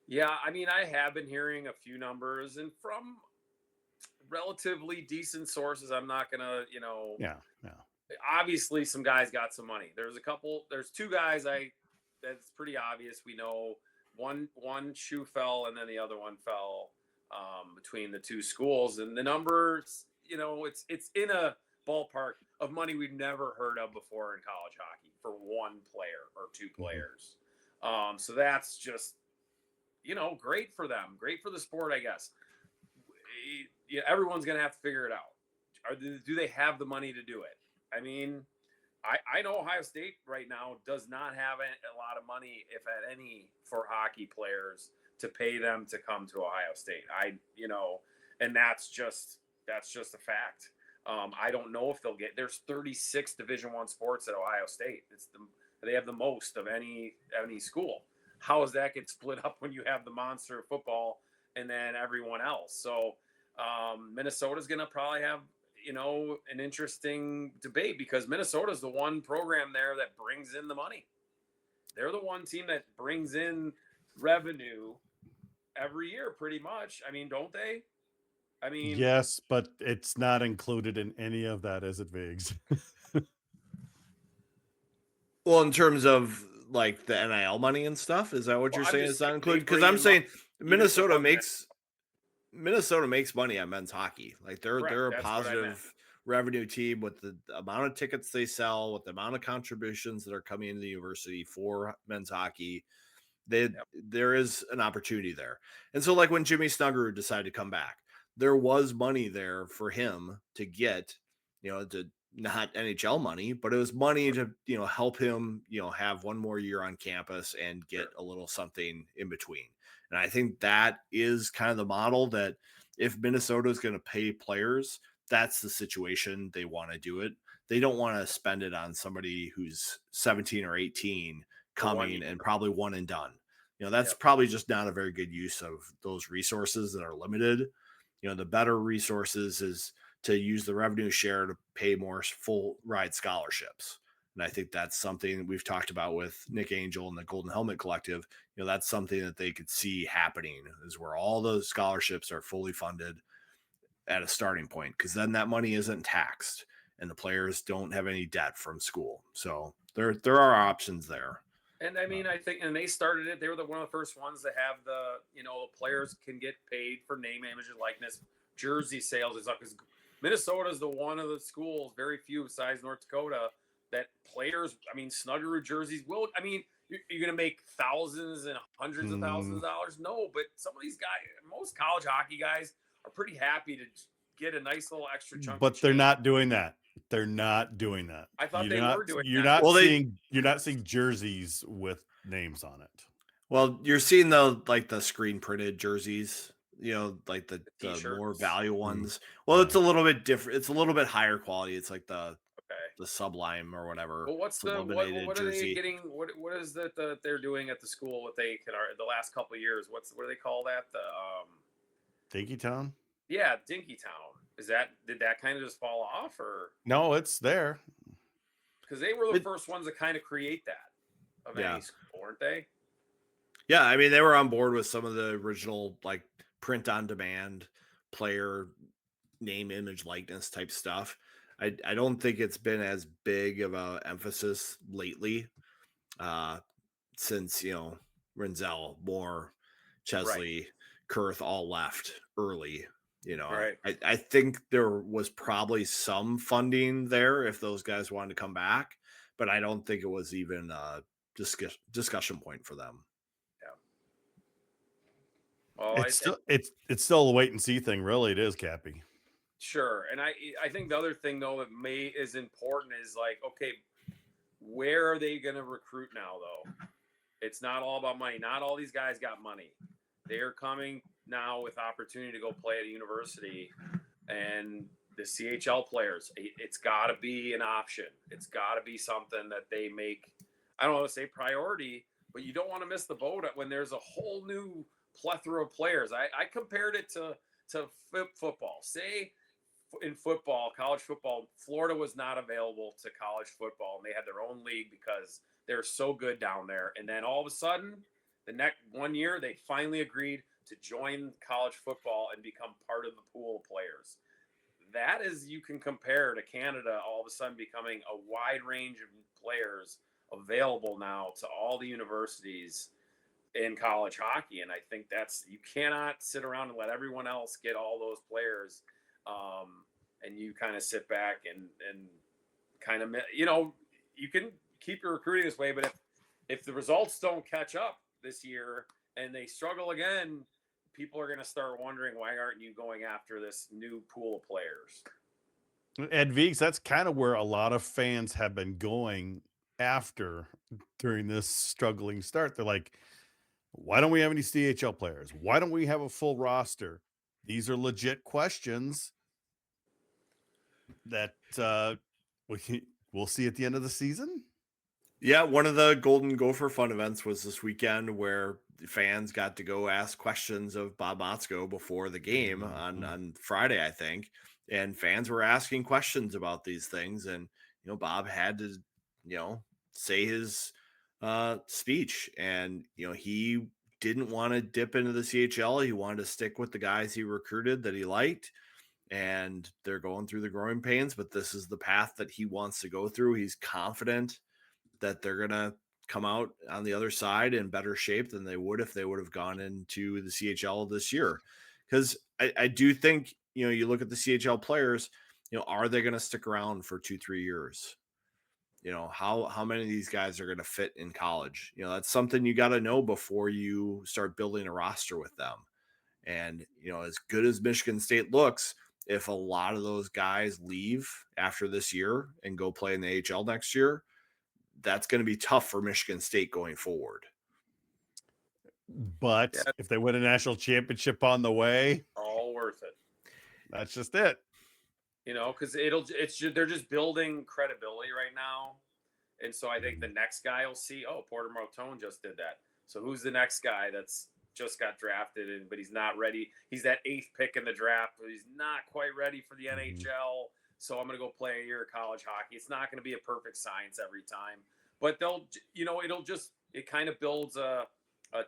Yeah, I mean, I have been hearing a few numbers, and from relatively decent sources. I'm not gonna, Yeah. Obviously, some guys got some money. There's two guys that's pretty obvious. We know one shoe fell, and then the other one fell between the two schools, and the numbers, it's in a ballpark of money we've never heard of before in college hockey for one player or two players. So that's just, great for them, great for the sport, I guess. Everyone's going to have to figure it out. Do they have the money to do it? I mean, I know Ohio State right now does not have a lot of money, if at any, for hockey players to pay them to come to Ohio State. And that's just a fact. I don't know if they'll get. There's 36 Division I sports at Ohio State. They have the most of any school. How does that get split up when you have the monster of football and then everyone else? So Minnesota's going to probably have an interesting debate, because Minnesota's the one program there that brings in the money. They're the one team that brings in revenue every year, pretty much. I mean, don't they? I mean, yes, but it's not included in any of that, is it, Viggs? Well, in terms of like the NIL money and stuff, is that what you're saying? It's not included? Because I'm saying Minnesota makes money on men's hockey. Like they're a positive revenue team with the amount of tickets they sell, with the amount of contributions that are coming into the university for men's hockey. There is an opportunity there. And so like when Jimmy Snuggerud decided to come back, there was money there for him to get, to not NHL money, but it was money to, help him, have one more year on campus and get a little something in between. And I think that is kind of the model that if Minnesota is going to pay players, that's the situation they want to do it. They don't want to spend it on somebody who's 17 or 18 coming and probably one and done. That's probably just not a very good use of those resources that are limited. The better resources is to use the revenue share to pay more full ride scholarships. And I think that's something we've talked about with Nick Angel and the Golden Helmet Collective. That's something that they could see happening, is where all those scholarships are fully funded at a starting point, because then that money isn't taxed and the players don't have any debt from school. So there are options there. And I mean, I think, and they started it. They were one of the first ones to have the players can get paid for name, image, and likeness, jersey sales and stuff. Because Minnesota is one of the schools, very few besides North Dakota, that players. I mean, Snuggerud jerseys will. I mean, you're going to make thousands and hundreds of thousands of dollars. No, but some of these guys, most college hockey guys, are pretty happy to get a nice little extra chunk. But they're not doing that. They're not doing that. I thought they were doing you're that. You're not seeing jerseys with names on it. Well, you're seeing the screen printed jerseys, like the more value ones. Well, it's a little bit different. It's a little bit higher quality. It's like the the sublime or whatever. Well, what's the what are they getting? What is that they're doing at the school? What they can the last couple of years? What do they call that? The Dinky Town? Yeah, Dinky Town. Did that kind of just fall off, or no? It's there because they were the first ones to kind of create that of any school, weren't they? Yeah, I mean they were on board with some of the original like print on demand player name, image, likeness type stuff. I don't think it's been as big of a emphasis lately, since Renzel, Moore, Chesley, Kurth all left early. Right. I think there was probably some funding there if those guys wanted to come back, but I don't think it was even a discussion point for them. Yeah. Well, it's still a wait and see thing. Really, it is, Cappy. Sure, and I think the other thing though that is important is like, okay, where are they going to recruit now though? It's not all about money. Not all these guys got money. They're coming now with opportunity to go play at a university, and the CHL players, it's got to be an option. It's got to be something that they make, I don't want to say priority, but you don't want to miss the boat when there's a whole new plethora of players. I compared it to football. Say in football, college football, Florida was not available to college football, and they had their own league because they're so good down there. And then all of a sudden, the next 1 year, they finally agreed to join college football and become part of the pool of players. That is, you can compare to Canada all of a sudden becoming a wide range of players available now to all the universities in college hockey. And I think you cannot sit around and let everyone else get all those players. And you kind of sit back and kind of, you can keep your recruiting this way, but if the results don't catch up this year and they struggle again, people are going to start wondering, why aren't you going after this new pool of players? Ed Vigs, that's kind of where a lot of fans have been going after during this struggling start. They're like, why don't we have any CHL players? Why don't we have a full roster? These are legit questions that we'll see at the end of the season. Yeah, one of the Golden Gopher Fun events was this weekend where fans got to go ask questions of Bob Motzko before the game on Friday, I think. And fans were asking questions about these things. And, Bob had to, say his speech. And, he didn't want to dip into the CHL. He wanted to stick with the guys he recruited that he liked. And they're going through the growing pains, but this is the path that he wants to go through. He's confident that they're going to come out on the other side in better shape than they would if they would have gone into the CHL this year. Because I do think, you look at the CHL players, are they going to stick around for 2-3 years? How many of these guys are going to fit in college? That's something you got to know before you start building a roster with them. And, as good as Michigan State looks, if a lot of those guys leave after this year and go play in the AHL next year, that's going to be tough for Michigan State going forward. But if they win a national championship on the way, all worth it. That's just it. Because they're just building credibility right now. And so I think the next guy will see, Porter Martone just did that. So who's the next guy that's just got drafted, but he's not ready? He's that 8th pick in the draft, but he's not quite ready for the NHL. So I'm going to go play a year of college hockey. It's not going to be a perfect science every time, but it kind of builds a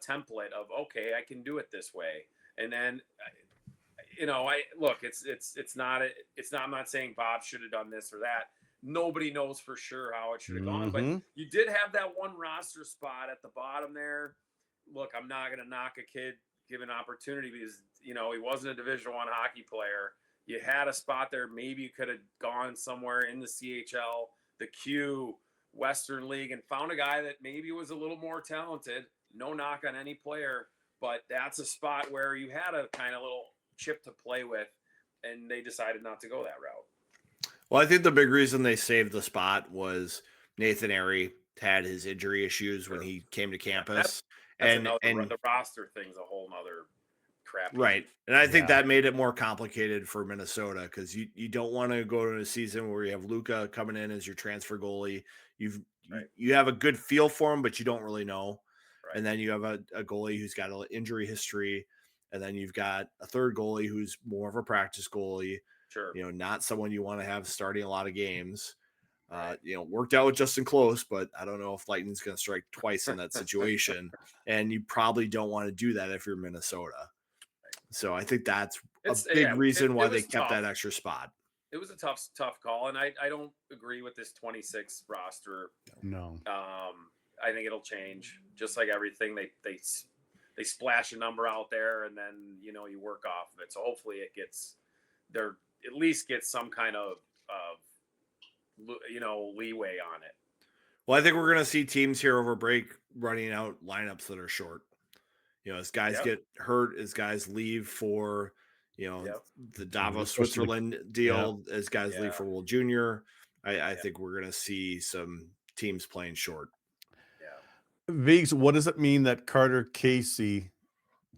template of, okay, I can do it this way. And then, I'm not saying Bob should have done this or that. Nobody knows for sure how it should have gone, but you did have that one roster spot at the bottom there. Look, I'm not going to knock a kid given opportunity because, he wasn't a Division I hockey player. You had a spot there. Maybe you could have gone somewhere in the CHL, the Q, Western League, and found a guy that maybe was a little more talented. No knock on any player, but that's a spot where you had a kind of little chip to play with, and they decided not to go that route. Well, I think the big reason they saved the spot was Nathan Airy had his injury issues when he came to campus. That's the roster thing's a whole nother crappy. Right. And I think that made it more complicated for Minnesota because you don't want to go to a season where you have Luka coming in as your transfer goalie. You have a good feel for him, but you don't really know. Right. And then you have a goalie who's got an injury history. And then you've got a third goalie who's more of a practice goalie. Sure. Not someone you want to have starting a lot of games. Worked out with Justin Close, but I don't know if Lightning's going to strike twice in that situation. And you probably don't want to do that if you're Minnesota. So I think that's a big reason why they kept that extra spot. It was a tough call, and I don't agree with this 26 roster. No. I think it'll change, just like everything. They splash a number out there, and then you work off of it. So hopefully it gets there, at least get some kind of leeway on it. Well, I think we're going to see teams here over break running out lineups that are short. As guys get hurt, as guys leave for, the Davos, Switzerland deal, as guys leave for World Junior, I think we're going to see some teams playing short. Yeah. Viggs, what does it mean that Carter Casey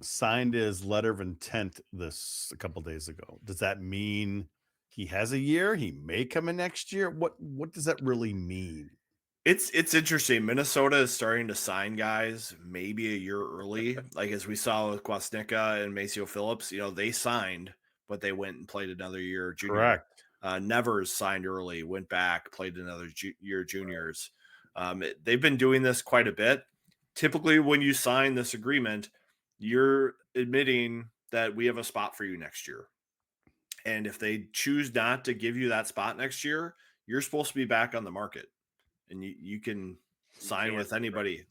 signed his letter of intent a couple days ago? Does that mean he has a year? He may come in next year? What does that really mean? It's interesting. Minnesota is starting to sign guys maybe a year early, like as we saw with Kwasnicka and Maceo Phillips. They signed, but they went and played another year junior. Correct. Nevers signed early, went back, played another year juniors. They've been doing this quite a bit. Typically, when you sign this agreement, you're admitting that we have a spot for you next year. And if they choose not to give you that spot next year, you're supposed to be back on the market. And you can sign with anybody.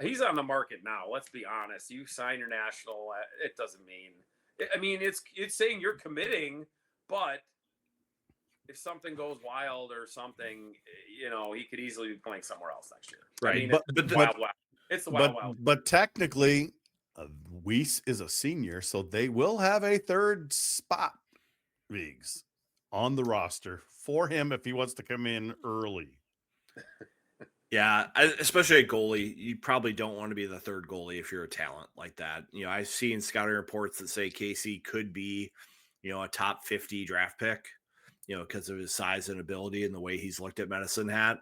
He's on the market now. Let's be honest. You sign your national. It doesn't mean. I mean, it's saying you're committing, but if something goes wild or something, he could easily be playing somewhere else next year. Right. I mean, it's the wild. But technically, Weiss is a senior, so they will have a third spot, Viggs, on the roster for him if he wants to come in early. Yeah, especially a goalie. You probably don't want to be the third goalie if you're a talent like that. I've seen scouting reports that say Casey could be, a top 50 draft pick, because of his size and ability and the way he's looked at Medicine Hat.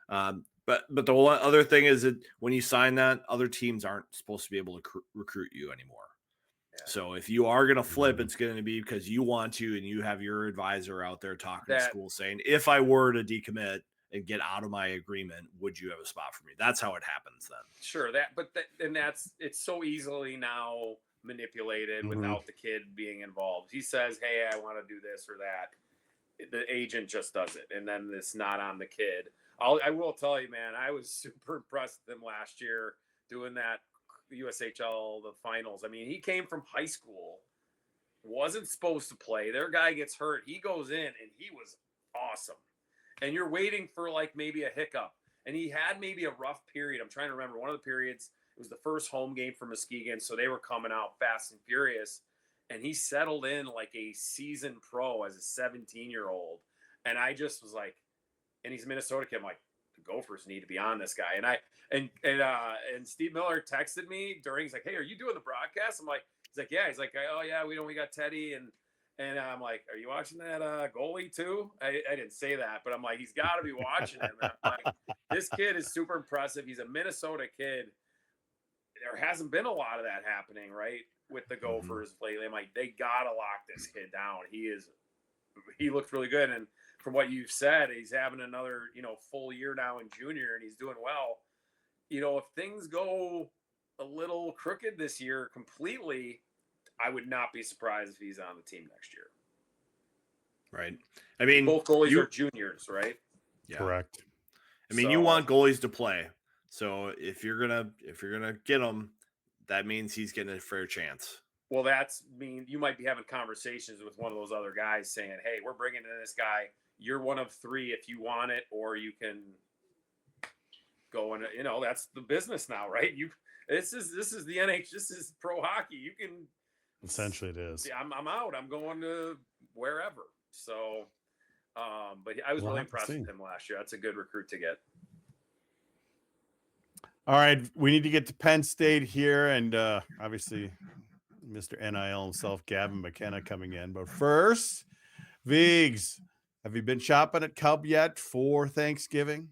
But the other thing is that when you sign that, other teams aren't supposed to be able to recruit you anymore. Yeah. So if you are going to flip, it's going to be because you want to, and you have your advisor out there talking to school saying, if I were to decommit and get out of my agreement, would you have a spot for me? That's how it happens then. Sure. It's so easily now manipulated without the kid being involved. He says, hey, I want to do this or that. The agent just does it. And then it's not on the kid. I will tell you, man, I was super impressed with him last year doing that USHL, the finals. I mean, he came from high school, wasn't supposed to play. Their guy gets hurt. He goes in and he was awesome. And you're waiting for like maybe a hiccup. And he had maybe a rough period. I'm trying to remember one of the periods. It was the first home game for Muskegon. So they were coming out fast and furious. And he settled in like a seasoned pro as a 17-year-old. And I just was like, and he's a Minnesota kid. I'm like, the Gophers need to be on this guy. And Steve Miller texted me during, he's like, hey, are you doing the broadcast? I'm like, he's like, yeah. He's like, oh yeah, we got Teddy. And I'm like, are you watching that goalie too? I didn't say that, but I'm like, he's got to be watching him. And I'm like, this kid is super impressive. He's a Minnesota kid. There hasn't been a lot of that happening, right, with the Gophers lately. I'm like, they got to lock this kid down. He looks really good. And from what you've said, he's having another, full year now in junior, and he's doing well. If things go a little crooked this year completely, I would not be surprised if he's on the team next year. Right. I mean, both goalies are juniors, right? Yeah. Correct. I mean, you want goalies to play. So if you're gonna get him, that means he's getting a fair chance. Well, you might be having conversations with one of those other guys saying, "Hey, we're bringing in this guy. You're one of three if you want it, or you can go and that's the business now, right? This is the NH. This is pro hockey. You can." Essentially, it is. Yeah, I'm out. I'm going to wherever. So, but I was really impressed with him last year. That's a good recruit to get. All right, we need to get to Penn State here, and obviously Mr. NIL himself, Gavin McKenna, coming in. But first, Viggs, have you been shopping at Cub yet for Thanksgiving?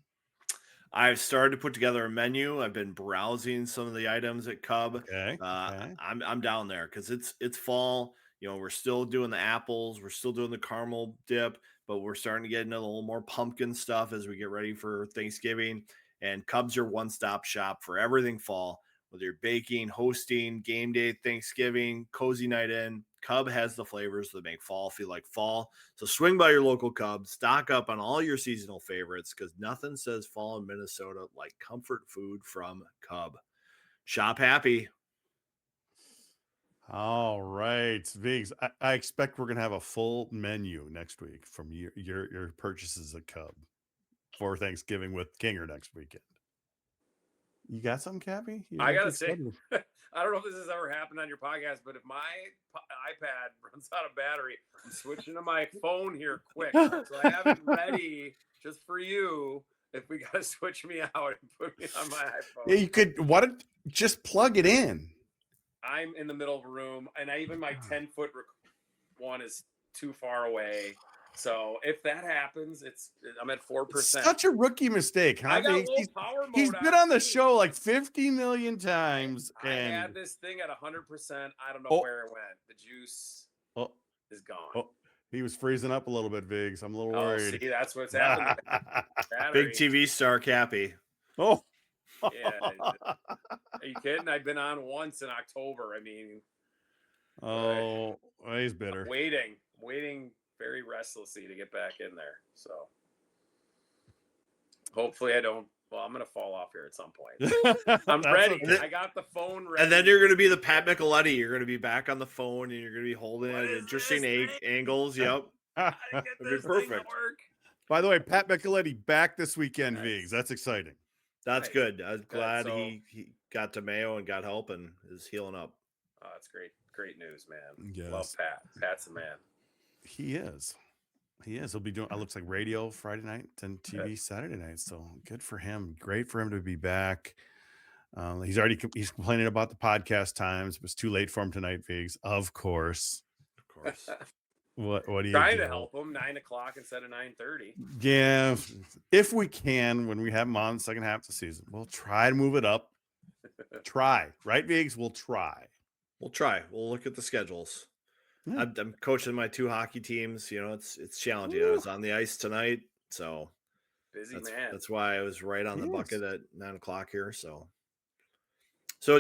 I've started to put together a menu. I've been browsing some of the items at Cub. Okay. I'm down there because it's fall. We're still doing the apples, we're still doing the caramel dip, but we're starting to get into a little more pumpkin stuff as we get ready for Thanksgiving. And Cub's your one-stop shop for everything fall. Whether you're baking, hosting, game day, Thanksgiving, cozy night in, Cub has the flavors that make fall feel like fall. So swing by your local Cub, stock up on all your seasonal favorites because nothing says fall in Minnesota like comfort food from Cub. Shop happy. All right, Viggs. I expect we're gonna have a full menu next week from your purchases at Cub for Thanksgiving with Kinger next weekend. You got something, Cappy? I gotta say, I don't know if this has ever happened on your podcast, but if my iPad runs out of battery, I'm switching to my phone here quick. So I have it ready just for you. If we gotta switch me out and put me on my iPhone, yeah, you could. Just plug it in. I'm in the middle of a room, and my 10-foot one is too far away. So if that happens, I'm at 4%. Such a rookie mistake, huh? I got low power mode. He's been on the show like 50 million times. I had this thing at 100%. I don't know where it went. The juice is gone. He was freezing up a little bit, Viggs. I'm a little worried. See, that's what's happening. Big TV star Cappy. Oh. Yeah. Are you kidding? I've been on once in October. I mean. He's bitter. I'm waiting very restlessly to get back in there. So hopefully I don't. Well, I'm going to fall off here at some point. I'm ready. I got the phone ready. And then you're going to be the Pat Micheletti. You're going to be back on the phone and you're going to be holding it at interesting angles. Yep. It'd be perfect. By the way, Pat Micheletti back this weekend, Viggs. That's exciting. That's good. I'm glad he got to Mayo and got help and is healing up. Oh, that's great. Great news, man. Yes. Love Pat. Pat's a man. He is. He'll be doing, it looks like radio Friday night and TV Saturday night. So good for him. Great for him to be back. He's complaining about the podcast times. It was too late for him tonight, Viggs. Of course. What are you trying to help him? 9:00 instead of 9:30. Yeah, if we can, when we have him on the second half of the season, we'll try to move it up. Try, right, Viggs? We'll try. We'll look at the schedules. Yeah. I'm coaching my 2 hockey teams. It's challenging. I was on the ice tonight, so busy man. That's why I was right on the bucket at 9:00 here. So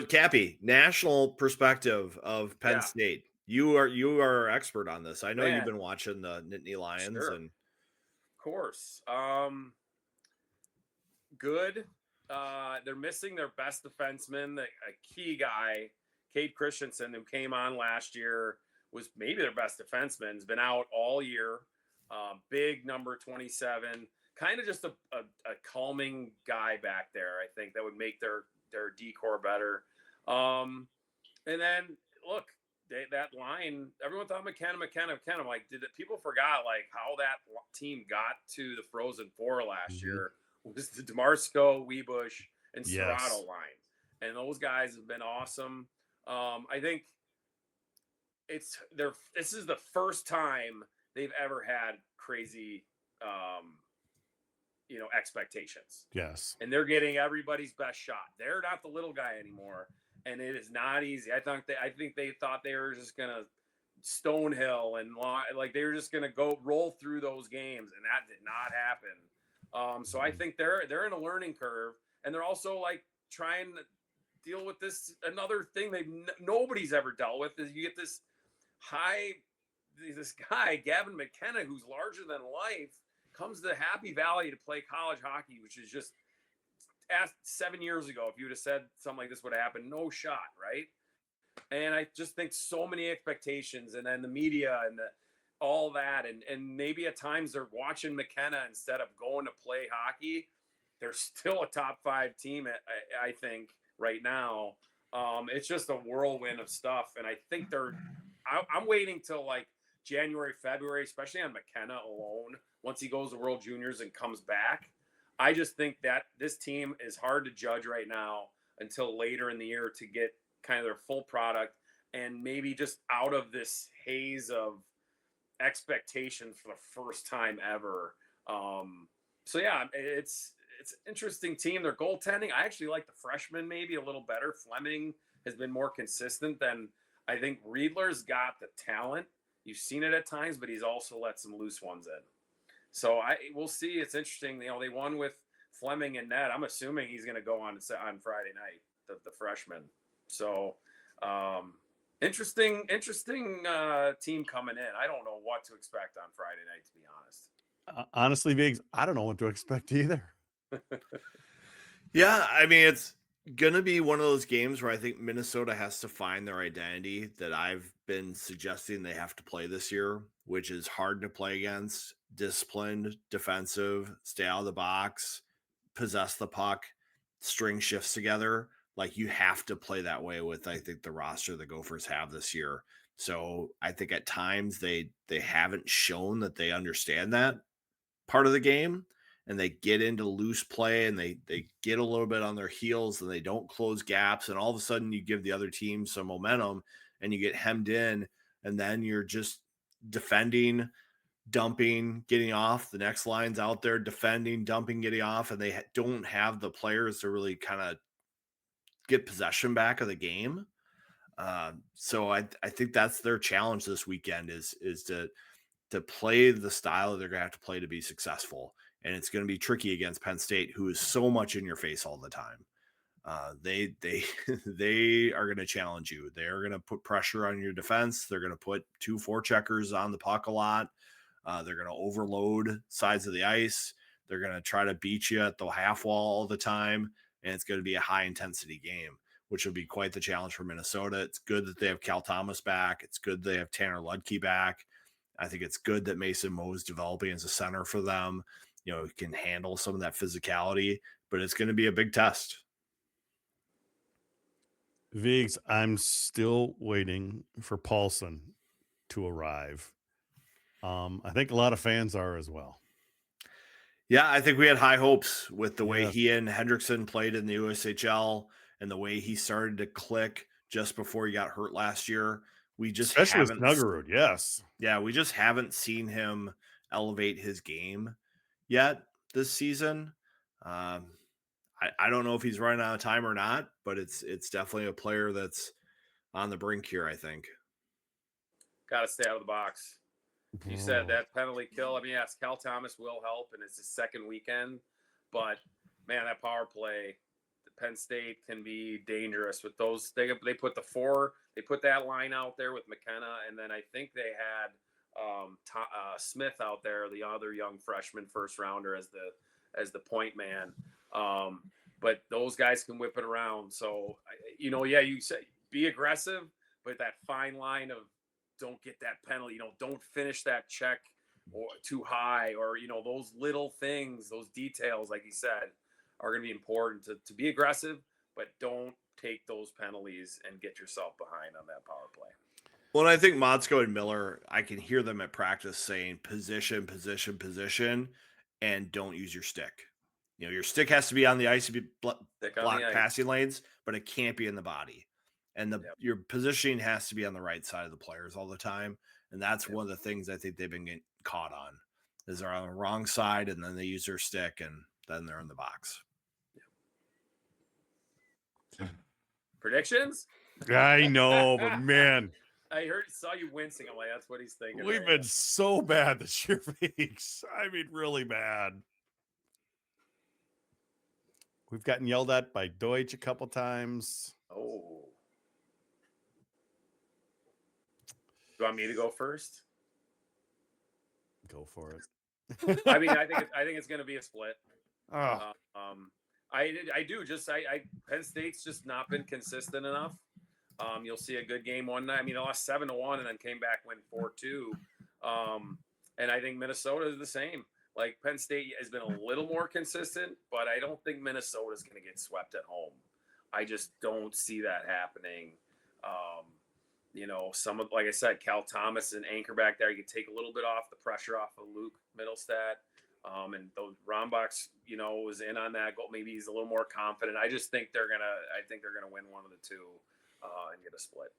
Cappy, national perspective of Penn State. You are an expert on this. I know you've been watching the Nittany Lions, and of course, good. They're missing their best defenseman, a key guy, Cade Christensen, who came on last year, was maybe their best defenseman. Has been out all year. Big number 27, kind of just a calming guy back there. I think that would make their decor better. And then look. That line, everyone thought McKenna. Like, people forgot like how that team got to the Frozen Four last year? It was the DeMarco, Webush, and Serrato line, and those guys have been awesome. I think this is the first time they've ever had crazy, expectations. Yes, and they're getting everybody's best shot. They're not the little guy anymore. And it is not easy. I think they thought they were just gonna Stonehill and like they were just gonna go roll through those games, and that did not happen. So I think they're in a learning curve, and they're also like trying to deal with this another thing nobody's ever dealt with. Is you get this guy Gavin McKenna, who's larger than life, comes to Happy Valley to play college hockey, which is just. Asked 7 years ago, if you would have said something like this would have happened, no shot, right? And I just think so many expectations, and then the media and all that, and maybe at times they're watching McKenna instead of going to play hockey. They're still a top 5 team, I think, right now. It's just a whirlwind of stuff, and I think I'm waiting till like January, February, especially on McKenna alone, once he goes to World Juniors and comes back. I just think that this team is hard to judge right now until later in the year to get kind of their full product. and maybe just out of this haze of expectations for the first time ever. So yeah, it's an interesting team. Their goaltending, I actually like the freshman maybe a little better. Fleming has been more consistent than I think Riedler's got the talent. You've seen it at times, but he's also let some loose ones in. So we'll see. It's interesting. They won with Fleming and net. I'm assuming he's going to go on Friday night, the freshman. So interesting team coming in. I don't know what to expect on Friday night, to be honest. Honestly, Viggs, I don't know what to expect either. Yeah, I mean, it's going to be one of those games where I think Minnesota has to find their identity that I've been suggesting they have to play this year, which is hard to play against, disciplined, defensive, stay out of the box, possess the puck, string shifts together. Like, you have to play that way with, I think, the roster the Gophers have this year. So I think at times they haven't shown that they understand that part of the game, and they get into loose play and they get a little bit on their heels and they don't close gaps, and all of a sudden you give the other team some momentum and you get hemmed in, and then you're just defending, dumping, getting off. The next line's out there defending, dumping, getting off, and they don't have the players to really kind of get possession back of the game. So I think that's their challenge this weekend is to play the style that they're going to have to play to be successful. And it's going to be tricky against Penn State, who is so much in your face all the time. They they are going to challenge you. They're going to put pressure on your defense. They're going to put 2 forecheckers on the puck a lot. They're going to overload sides of the ice. They're going to try to beat you at the half wall all the time. And it's going to be a high intensity game, which will be quite the challenge for Minnesota. It's good that they have Cal Thomas back. It's good they have Tanner Ludke back. I think it's good that Mason Moe is developing as a center for them. Can handle some of that physicality, but it's going to be a big test. Viggs, I'm still waiting for Paulson to arrive. I think a lot of fans are as well. Yeah, I think we had high hopes with the way he and Hendrickson played in the USHL and the way he started to click just before he got hurt last year. We just especially with haven't Snuggerud, yes. Yeah, we just haven't seen him elevate his game yet this season. I don't know if he's running out of time or not, but it's definitely a player that's on the brink here, I think. Got to stay out of the box. You said that penalty kill. I mean, yes, Cal Thomas will help, and it's his second weekend. But, man, that power play, Penn State can be dangerous with those. They put they put that line out there with McKenna, and then I think they had Smith out there, the other young freshman first rounder, as the point man. But those guys can whip it around. So, you say be aggressive, but that fine line of don't get that penalty, don't finish that check or too high, or, those little things, those details, like you said, are going to be important to be aggressive, but don't take those penalties and get yourself behind on that power play. Well, and I think Motzko and Miller, I can hear them at practice saying position, position, position, and don't use your stick. Your stick has to be on the ice to be block passing lanes, but it can't be in the body. And your positioning has to be on the right side of the players all the time. And that's one of the things I think they've been getting caught on, is they're on the wrong side and then they use their stick and then they're in the box. Predictions? I know, but man. I saw you wincing. I'm like, that's what he's thinking. We've been so bad this year, Viggs. I mean, really bad. We've gotten yelled at by Deutsch a couple times. Oh. Do you want me to go first? Go for it. I mean, I think it's going to be a split. Oh. I do. Penn State's just not been consistent enough. You'll see a good game one night. I mean, they lost 7-1 and then came back, win 4-2. And I think Minnesota is the same. Like, Penn State has been a little more consistent, but I don't think Minnesota's going to get swept at home. I just don't see that happening. Like I said, Cal Thomas and anchor back there, you can take a little bit off the pressure off of Luke Middlestat. And those Rombach's, was in on that goal. Maybe he's a little more confident. I just think they're gonna win one of the two and get a split.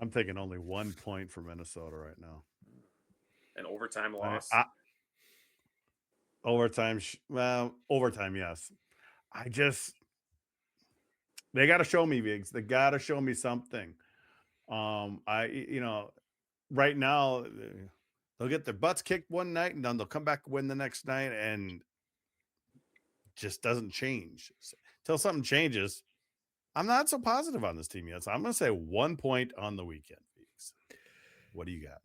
I'm taking only 1 point for Minnesota right now. An overtime loss. Overtime, overtime, yes. They got to show me, Viggs. They got to show me something. Right now they'll get their butts kicked one night and then they'll come back win the next night and just doesn't change until something changes. I'm not so positive on this team yet, so I'm going to say 1 point on the weekend. Viggs. What do you got?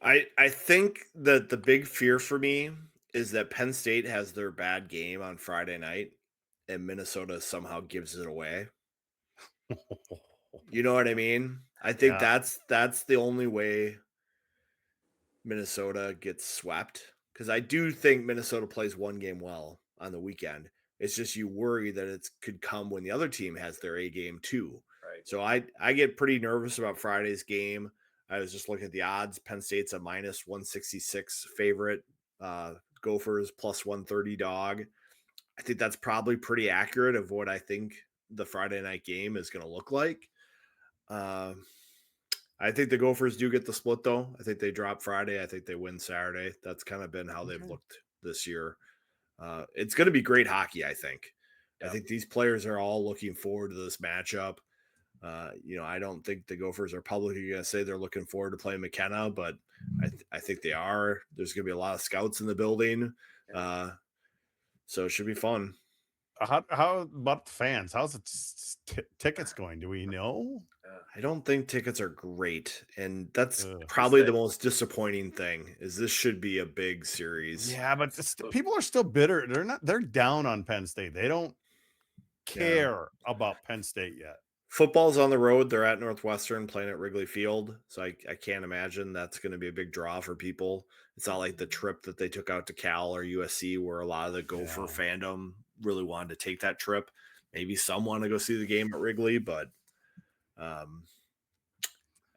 I think that the big fear for me is that Penn State has their bad game on Friday night and Minnesota somehow gives it away. You know what I mean? I think that's the only way Minnesota gets swept, because I do think Minnesota plays one game well on the weekend. It's just you worry that it could come when the other team has their A game too. Right. So I get pretty nervous about Friday's game. I was just looking at the odds. Penn State's a minus 166 favorite. Gophers plus 130 dog. I think that's probably pretty accurate of what I think the Friday night game is going to look like. I think the Gophers do get the split, though. I think they drop Friday. I think they win Saturday. That's kind of been how they've looked this year. It's going to be great hockey, I think. Yep. I think these players are all looking forward to this matchup. I don't think the Gophers are publicly going to say they're looking forward to playing McKenna, but I think they are. There's going to be a lot of scouts in the building. So it should be fun. How about the fans? How's the tickets going? Do we know? I don't think tickets are great, and that's probably the most disappointing thing. Is this should be a big series? Yeah, but people are still bitter. They're down on Penn State. They don't care about Penn State yet. Football's on the road. They're at Northwestern playing at Wrigley Field, so I can't imagine that's going to be a big draw for people. It's not like the trip that they took out to Cal or USC, where a lot of the Gopher fandom really wanted to take that trip. Maybe some want to go see the game at Wrigley, but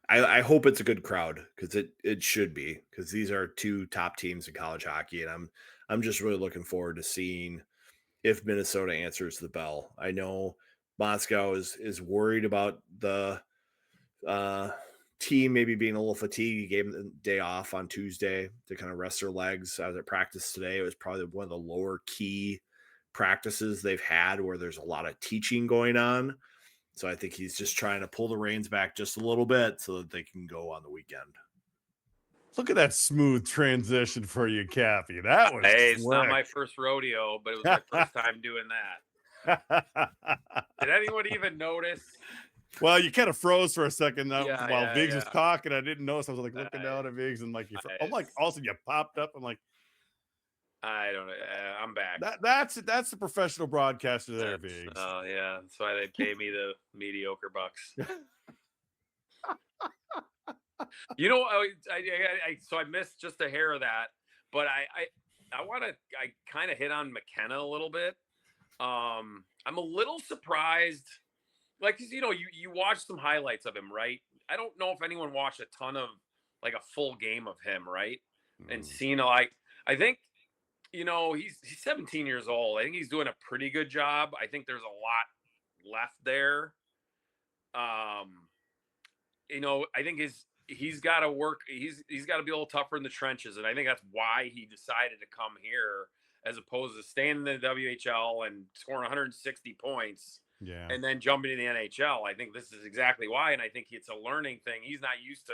I hope it's a good crowd, because it should be, because these are two top teams in college hockey, and I'm just really looking forward to seeing if Minnesota answers the bell. I know Moscow is worried about the team maybe being a little fatigued. He gave them the day off on Tuesday to kind of rest their legs. I was at practice today. It was probably one of the lower key practices they've had, where there's a lot of teaching going on. So I think he's just trying to pull the reins back just a little bit so that they can go on the weekend. Look at that smooth transition for you, Cappy. That was it's not my first rodeo, but it was my first time doing that. Did anyone even notice? Well, you kind of froze for a second while Viggs was talking. I didn't notice. I was like looking down at Viggs and I'm like, also you popped up. I'm like, I don't know. I'm back. That's the professional broadcaster there, Viggs. Oh yeah, that's why they pay me the mediocre bucks. So I missed just a hair of that, but I kind of hit on McKenna a little bit. I'm a little surprised, cause you watch some highlights of him, right? I don't know if anyone watched a ton of a full game of him, right? And seen I think. He's 17 years old. I think he's doing a pretty good job. I think there's a lot left there. I think he's got to work. He's got to be a little tougher in the trenches, and I think that's why he decided to come here as opposed to staying in the WHL and scoring 160 points, and then jumping to the NHL. I think this is exactly why, and I think it's a learning thing. He's not used to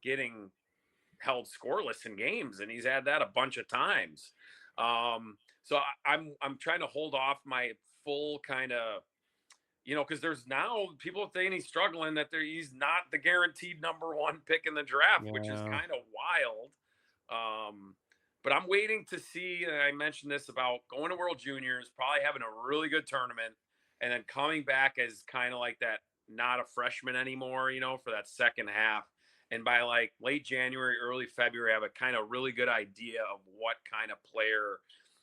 getting held scoreless in games, and he's had that a bunch of times. So I'm trying to hold off my full kind of, because there's now people saying he's struggling, that he's not the guaranteed number one pick in the draft, which is kind of wild. But I'm waiting to see, and I mentioned this about going to World Juniors, probably having a really good tournament, and then coming back as kind of like that, not a freshman anymore, for that second half. And by late January, early February, I have a kind of really good idea of what kind of player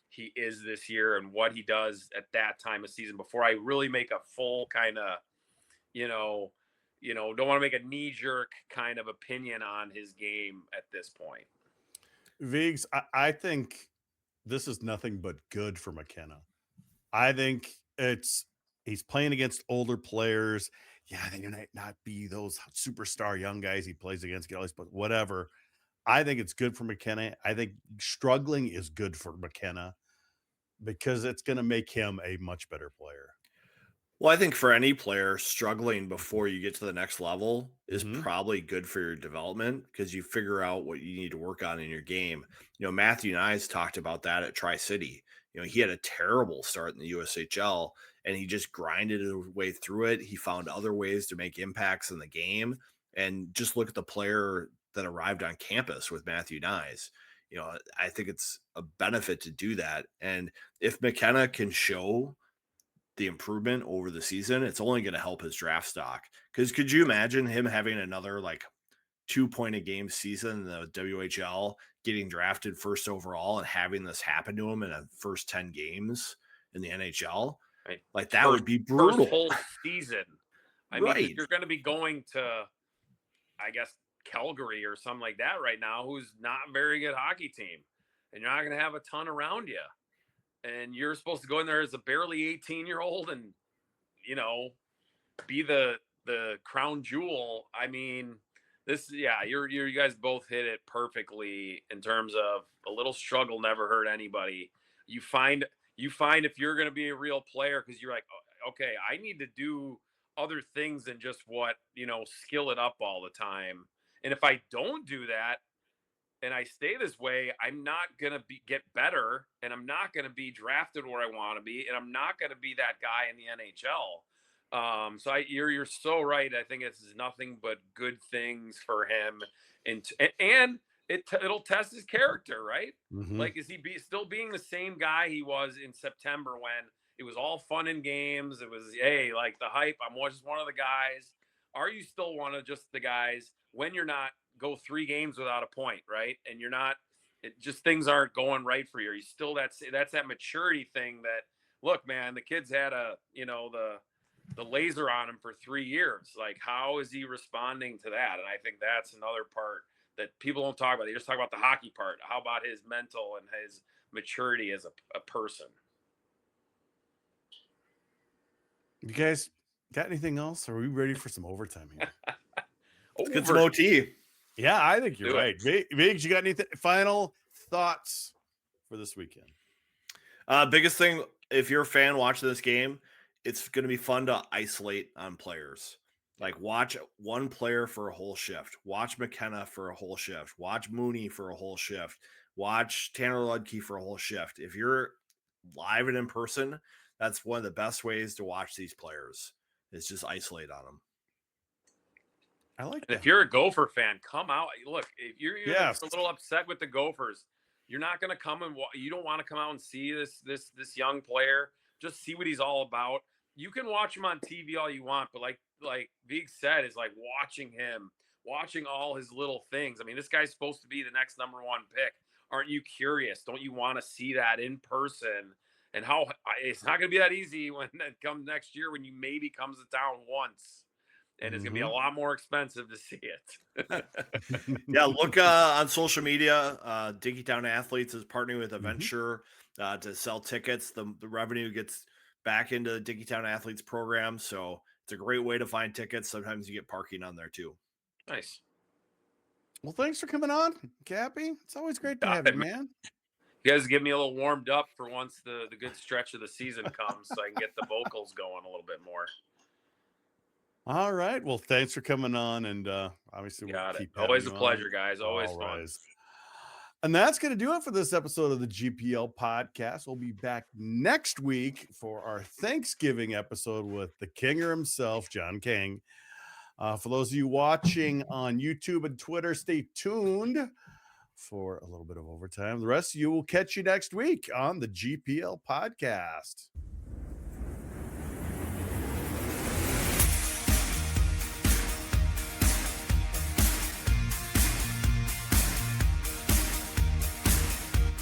he is this year and what he does at that time of season before I really make a full kind of, don't want to make a knee-jerk kind of opinion on his game at this point. Viggs, I think this is nothing but good for McKenna. I think he's playing against older players. yeah, they might not be those superstar young guys he plays against, get all these, but whatever. I think it's good for McKenna. I think struggling is good for McKenna because it's going to make him a much better player. Well, I think for any player, struggling before you get to the next level is Mhm. probably good for your development because you figure out what you need to work on in your game. Matthew Nyes talked about that at Tri-City. He had a terrible start in the USHL and he just grinded his way through it. He found other ways to make impacts in the game. And just look at the player that arrived on campus with Matthew Nyes. I think it's a benefit to do that. And if McKenna can show the improvement over the season, it's only going to help his draft stock. Because could you imagine him having another like 2 point a game season in the WHL, getting drafted first overall and having this happen to him in the first 10 games in the NHL? Right. Like that would be brutal. First whole season. I mean, Right. you're going to be going to, I guess, Calgary or something like that right now, who's not a very good hockey team. And you're not going to have a ton around you. And you're supposed to go in there as a barely 18-year-old and, be the crown jewel. I mean, you guys both hit it perfectly in terms of a little struggle never hurt anybody. You find if you're going to be a real player, because you're like, okay, I need to do other things than just skill it up all the time. And if I don't do that, and I stay this way, I'm not going to get better, and I'm not going to be drafted where I want to be, and I'm not going to be that guy in the NHL. So you're so right. I think it's nothing but good things for him, and it'll test his character, right? Mhm. Like, is he still being the same guy he was in September when it was all fun and games? It was, hey, like the hype. I'm just one of the guys. Are you still one of just the guys when you're not go 3 games without a point, right? And you're not, things aren't going right for you. You still, that's that maturity thing that, look, man, the kid's had the laser on him for 3 years. Like, how is he responding to that? And I think that's another part that people don't talk about. They just talk about the hockey part. How about his mental and his maturity as a person? You guys got anything else? Are we ready for some overtime here? Let's get some OT. Yeah, I think you're Do right. Biggs, you got anything final thoughts for this weekend? Biggest thing, if you're a fan watching this game, it's going to be fun to isolate on players. Like, watch one player for a whole shift. Watch McKenna for a whole shift. Watch Mooney for a whole shift. Watch Tanner Ludke for a whole shift. If you're live and in person, that's one of the best ways to watch these players, is just isolate on them. I like that. that. If you're a Gopher fan, come out. Look, if you're Yes. a little upset with the Gophers, you're not going to come and you don't want to come out and see this young player. Just see what he's all about. You can watch him on TV all you want, but like Vig said, is like watching him, watching all his little things. I mean, this guy's supposed to be the next #1 pick. Aren't you curious? Don't you want to see that in person? And how it's not going to be that easy when it comes next year, when you maybe comes to town once. And it's going to be a lot more expensive to see it. Yeah, look on social media. Dinkytown Athletes is partnering with Adventure to sell tickets. The revenue gets back into the Dinkytown Athletes program. So it's a great way to find tickets. Sometimes you get parking on there too. Nice. Well, thanks for coming on, Cappy. It's always great to have you, man. You guys give me a little warmed up for once the good stretch of the season comes, so I can get the vocals going a little bit more. All right. Well, thanks for coming on, and obviously we'll keep always a pleasure, guys. Always fun. And that's going to do it for this episode of the GPL podcast. We'll be back next week for our Thanksgiving episode with the Kinger himself, John King. For those of you watching on YouTube and Twitter, stay tuned for a little bit of overtime. The rest of you will catch you next week on the GPL podcast.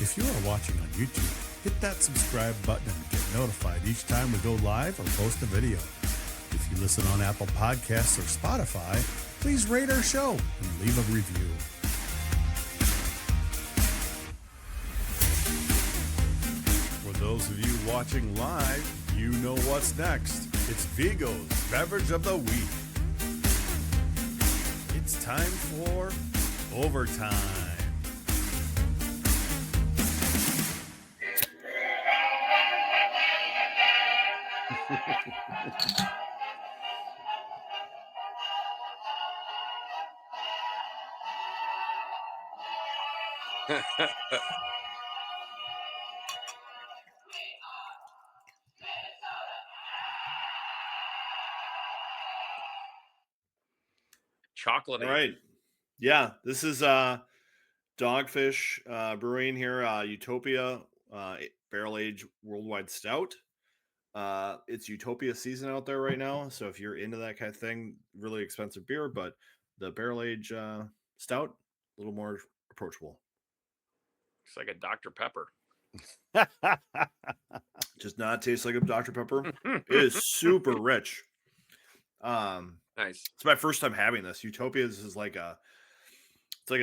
If you are watching on YouTube, hit that subscribe button and get notified each time we go live or post a video. If you listen on Apple Podcasts or Spotify, please rate our show and leave a review. For those of you watching live, you know what's next. It's Vigo's beverage of the week. It's time for overtime. Chocolate. All right. Yeah, this is Dogfish Brewing here, Utopia Barrel Age Worldwide Stout. It's Utopia season out there right now, so if you're into that kind of thing, really expensive beer, but the Barrel Age Stout, a little more approachable. It's like a Dr. Pepper. Does not taste like a Dr. Pepper. It is super rich. Nice. It's my first time having this. Utopia is like a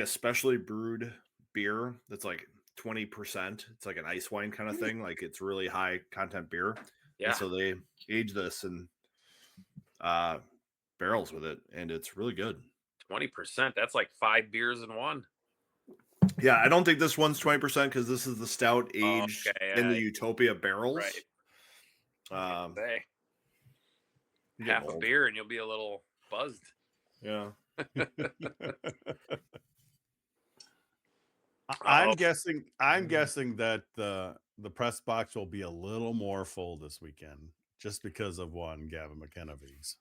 specially brewed beer that's like 20%. It's like an ice wine kind of thing. Like it's really high content beer. Yeah. And so they age this in barrels with it, and it's really good. 20%. That's like 5 beers in one. Yeah, I don't think this one's 20% because this is the stout aged in the Okay. Utopia barrels. Right. You're Half getting a old. beer and you'll be a little buzzed. Yeah. I'm guessing that the press box will be a little more full this weekend just because of one Gavin McKenna's.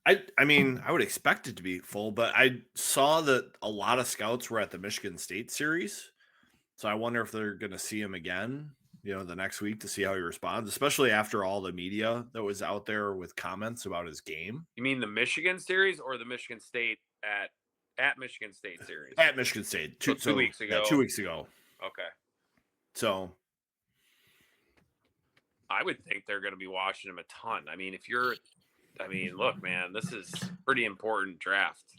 I mean, I would expect it to be full, but I saw that a lot of scouts were at the Michigan State series. So I wonder if they're going to see him again, the next week to see how he responds, especially after all the media that was out there with comments about his game. You mean the Michigan series or the Michigan State at Michigan State series? At Michigan State. 2 weeks ago. Yeah, 2 weeks ago. Okay. So I would think they're going to be watching him a ton. I mean, look, man, this is pretty important draft.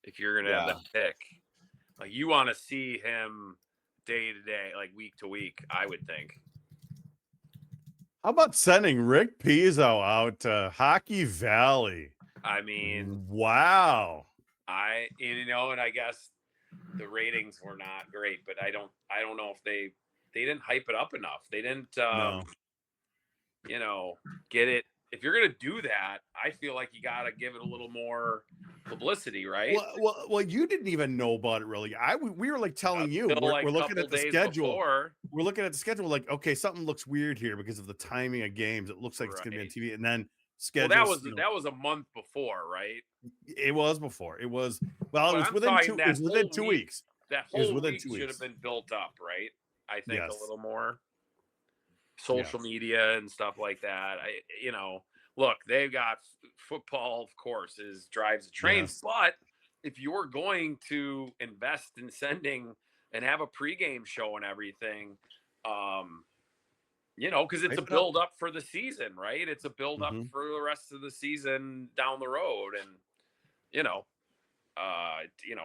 If you're going to have that pick, like you want to see him day to day, like week to week, I would think. How about sending Rick Pizzo out to Hockey Valley? I mean, wow. And I guess the ratings were not great, but I don't know if they didn't hype it up enough. They didn't, get it. If you're going to do that, I feel like you got to give it a little more publicity, right? Well, you didn't even know about it really. We were like telling you, we're looking at the schedule. We're looking at the schedule like, okay, something looks weird here because of the timing of games. It looks like it's going to be on TV, and then schedule. Well, that was a month before, right? It was before. It was it was within 2. It was within 2 weeks. That whole week should have been built up, right? I think a little more social media and stuff like that. Look, they've got football, of course, drives the train. Yes. But if you're going to invest in sending and have a pregame show and everything, because it's a build up for the season, right? It's a build up for the rest of the season down the road, and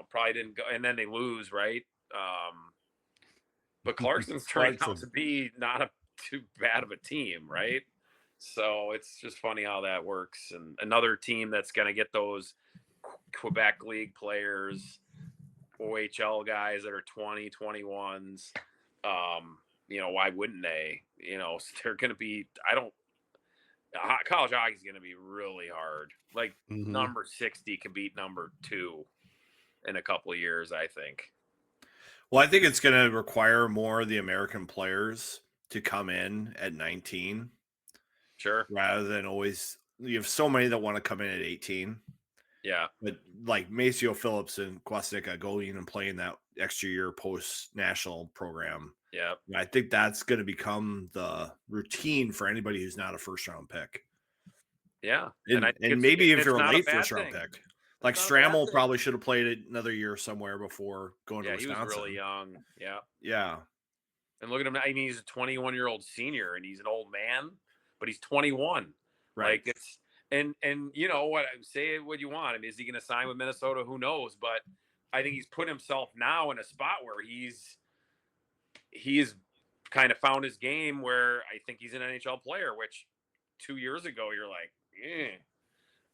probably didn't go, and then they lose, right? But Clarkson's turning out to be not too bad of a team, right? So it's just funny how that works. And another team that's going to get those Quebec League players, OHL guys that are 20, 21s. Why wouldn't they? They're going to be, college hockey is going to be really hard. Like number 60 can beat number 2 in a couple of years, I think. Well, I think it's going to require more of the American players to come in at 19. Sure. Rather than always, you have so many that want to come in at 18. Yeah. But like Maceo Phillips and Kwasnika going and playing that extra year post-national program. Yeah. I think that's going to become the routine for anybody who's not a first-round pick. Yeah. And maybe if you're a late first-round pick. Like Strammel probably should have played another year somewhere before going to Wisconsin. Yeah, he was really young. Yeah. Yeah. And look at him. I mean, he's a 21-year-old senior, and he's an old man, but he's 21. Right. Like it's and what, say what you want. I mean, is he going to sign with Minnesota? Who knows? But I think he's put himself now in a spot where he's kind of found his game where I think he's an NHL player, which 2 years ago you're like,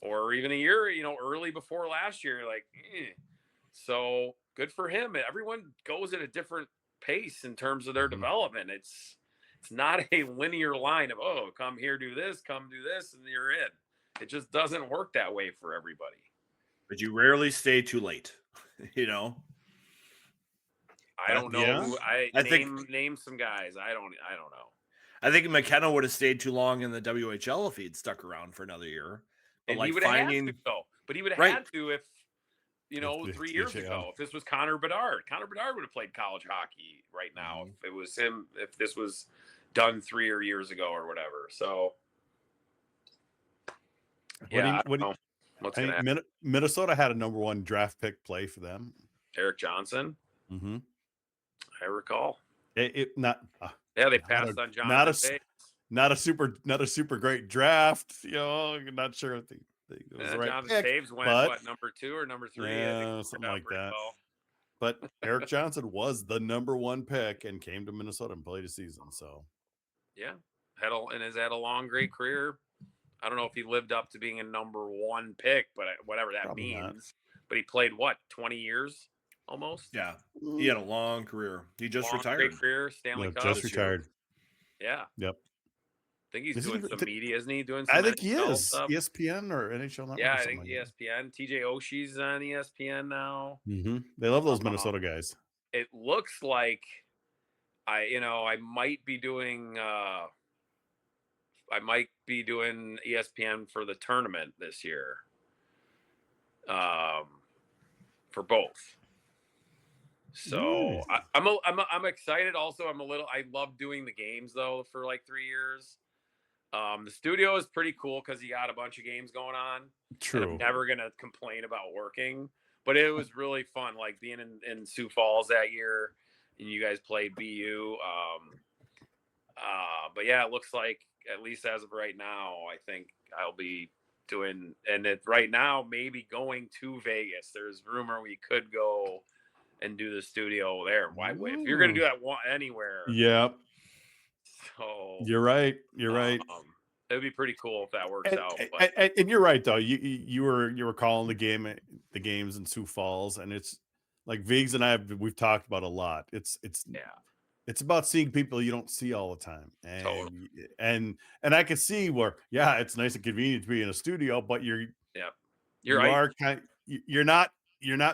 or even a year, early before last year, like, So good for him. Everyone goes at a different pace in terms of their development. It's not a linear line of, oh, come here, do this, come do this, and you're in. It just doesn't work that way for everybody. But you rarely stay too late, I don't know. Yeah. I think name some guys. I don't know. I think McKenna would have stayed too long in the WHL if he'd stuck around for another year. But And like he would have had to go. But he would have had to if 3 years ago, if this was Connor Bedard would have played college hockey right now. If it was him, if this was done 3 years ago or whatever. So, what's going to happen? Minnesota had a number 1 draft pick play for them. Eric Johnson. Mm-hmm. I recall. They passed on Jonathan. Not a super great draft. I'm not sure if it was the right Jonathan pick, Taves went number 2 or number 3. Yeah, something like that. Well. But Eric Johnson was the number 1 pick and came to Minnesota and played a season. So yeah, has had a long, great career. I don't know if he lived up to being a number 1 pick, but whatever that Probably means. not. But he played 20 years almost. Yeah, he had a long career. He just retired. Great career, Stanley Cup. Just retired. Yeah. Yep. I think he's doing some media, isn't he? Doing some I think he NHL is. stuff? ESPN or NHL Network. Yeah, I think ESPN. TJ Oshie's on ESPN now. They love those Minnesota guys. It looks like I might be doing ESPN for the tournament this year. For both. So I'm excited. Also, I love doing the games though for like 3 years. The studio is pretty cool because you got a bunch of games going on. True. I'm never gonna complain about working, but it was really fun, like being in Sioux Falls that year, and you guys played BU. But yeah, it looks like at least as of right now, I think I'll be doing, and right now maybe going to Vegas. There's rumor we could go and do the studio there. Why? If you're gonna do that anywhere, yep. So you're right. It'd be pretty cool if that works out. And you're right though. You were calling the games in Sioux Falls, and it's like Viggs and we've talked about a lot. It's about seeing people you don't see all the time, and I can see where it's nice and convenient to be in a studio, but you're not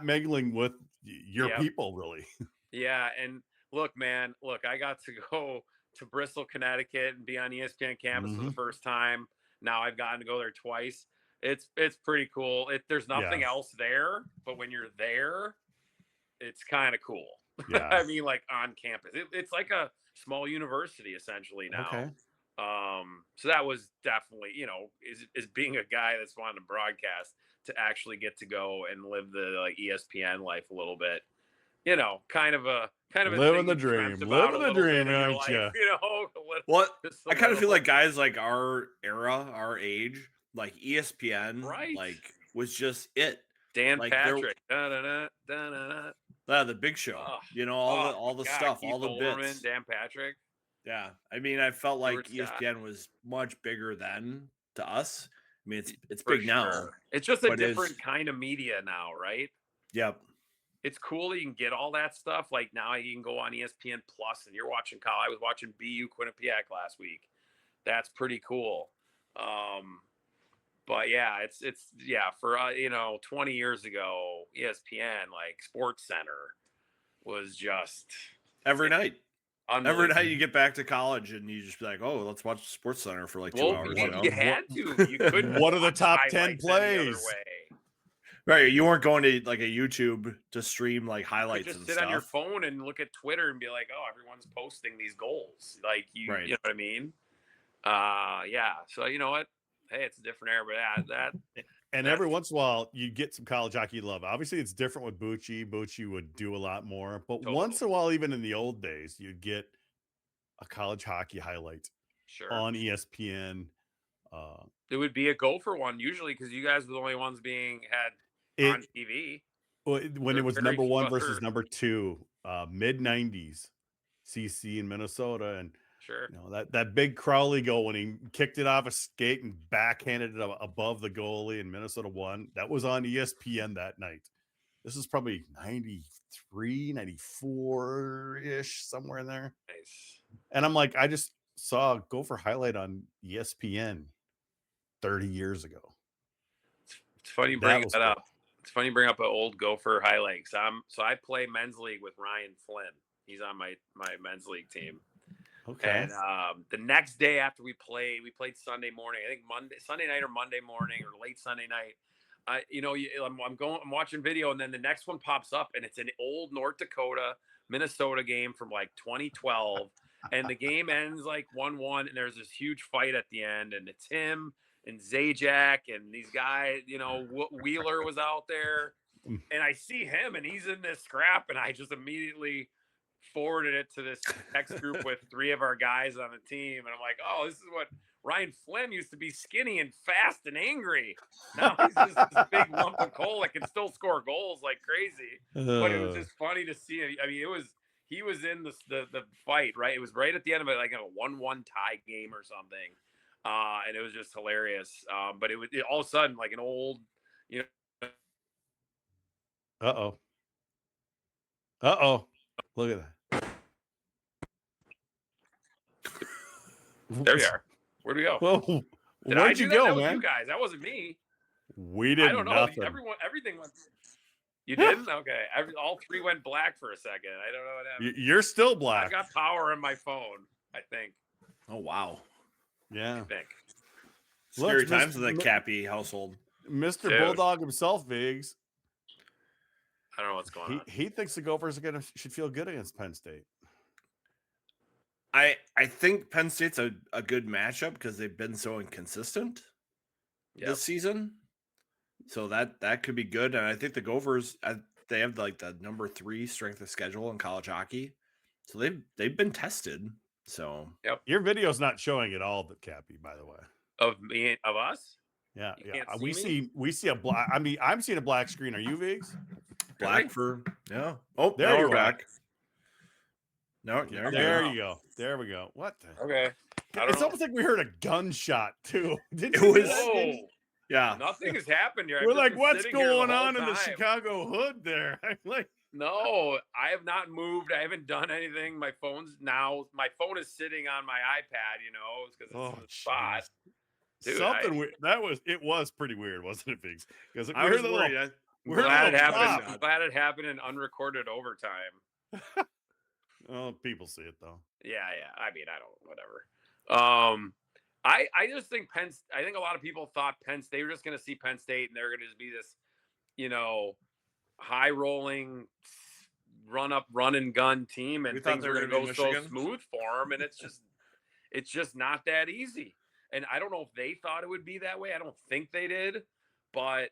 mingling with your people really. Yeah, and look, I got to go to Bristol, Connecticut, and be on ESPN campus for the first time. Now I've gotten to go there twice. It's pretty cool. There's nothing else there, but when you're there, it's kind of cool. Yeah. I mean, like on campus, it's like a small university essentially now. Okay. So that was definitely, is being a guy that's wanting to broadcast to actually get to go and live the like ESPN life a little bit. Kind of a living the dream, aren't you? What? I kind of feel like guys like our era, our age, like ESPN, like was just it. Dan like Patrick, the Big Show, all the stuff, all the bits. Dan Patrick. Yeah, I mean, I felt like ESPN was much bigger then to us. I mean, it's big now. It's just a different kind of media now, right? Yep. It's cool that you can get all that stuff. Like now you can go on ESPN Plus and you're watching college. I was watching BU Quinnipiac last week. That's pretty cool. But yeah, it's for 20 years ago, ESPN, like Sports Center was just every night. Every night you get back to college and you just be like, oh, let's watch Sports Center for like 2 hours. You had to. You couldn't. What are the top 10 plays? Right, you weren't going to like a YouTube to stream like highlights and stuff. Just sit on your phone and look at Twitter and be like, "Oh, everyone's posting these goals." Like you know what I mean? Yeah. So you know what? Hey, it's a different era, but that. And every once in a while, you get some college hockey love. Obviously, it's different with Bucci. Bucci would do a lot more, but once in a while, even in the old days, you'd get a college hockey highlight on ESPN. It would be a Gopher one usually because you guys were the only ones on TV. When it was number 1 versus number 2, mid-90s, CC in Minnesota. And Sure. You know, that big Crowley goal when he kicked it off a skate and backhanded it above the goalie and Minnesota won. That was on ESPN that night. This is probably 93, 94-ish, somewhere in there. Nice. And I'm like, I just saw a Gopher highlight on ESPN 30 years ago. It's funny you bring that up. It's funny you bring up an old Gopher highlight. So I play men's league with Ryan Flynn. He's on my men's league team. Okay. And the next day after we played Sunday morning. I think Sunday night or Monday morning or late Sunday night. I'm watching video, and then the next one pops up, and it's an old North Dakota, Minnesota game from like 2012, and the game ends like 1-1, and there's this huge fight at the end, and it's him and Zajac and these guys. Wheeler was out there, and I see him, and he's in this scrap, and I just immediately forwarded it to this text group with 3 of our guys on the team, and I'm like, oh, this is what Ryan Flynn used to be, skinny and fast and angry. Now he's just this big lump of coal that can still score goals like crazy. But it was just funny to see him. I mean, he was in the fight, right? It was right at the end of it, like a 1-1 tie game or something. And it was just hilarious. But it all of a sudden like an old, Uh-oh. Look at that. There we are. Where'd we go? Whoa. Where'd you go, that man? was you guys. That wasn't me. We did. I don't know. Nothing. Everything went. You didn't? Okay. All 3 went black for a second. I don't know what happened. You're still black. I've got power on my phone, I think. Oh, wow. Yeah. I think. Scary times in the Cappy household. Mr. Bulldog himself, Viggs. I don't know what's going on. He thinks the Gophers should feel good against Penn State. I think Penn State's a good matchup because they've been so inconsistent this season. So that could be good. And I think the Gophers, they have like the number 3 strength of schedule in college hockey. So they've been tested. So your video's not showing at all, Cappy, by the way. Of me, of us? Yeah. We see a black. I mean, I'm seeing a black screen. Are you, Viggs? Black for Oh, there you we're go. back. No, there you go. There we go. What the? Okay. It's almost like we heard a gunshot too. Yeah. Nothing has happened here. We're like, what's going on in the Chicago hood there? I'm like, no, I have not moved. I haven't done anything. My phone is sitting on my iPad, because it's in the spot. Dude, something weird. It was pretty weird, wasn't it, Viggs? Because I was worried. I'm glad it happened in unrecorded overtime. Oh, people see it though. Yeah. I mean, I don't. Whatever. I just think I think a lot of people thought they were just going to see Penn State and they're going to just be this, high rolling, run and gun team, and things are going to go so smooth for them, and it's just not that easy. And I don't know if they thought it would be that way. I don't think they did, but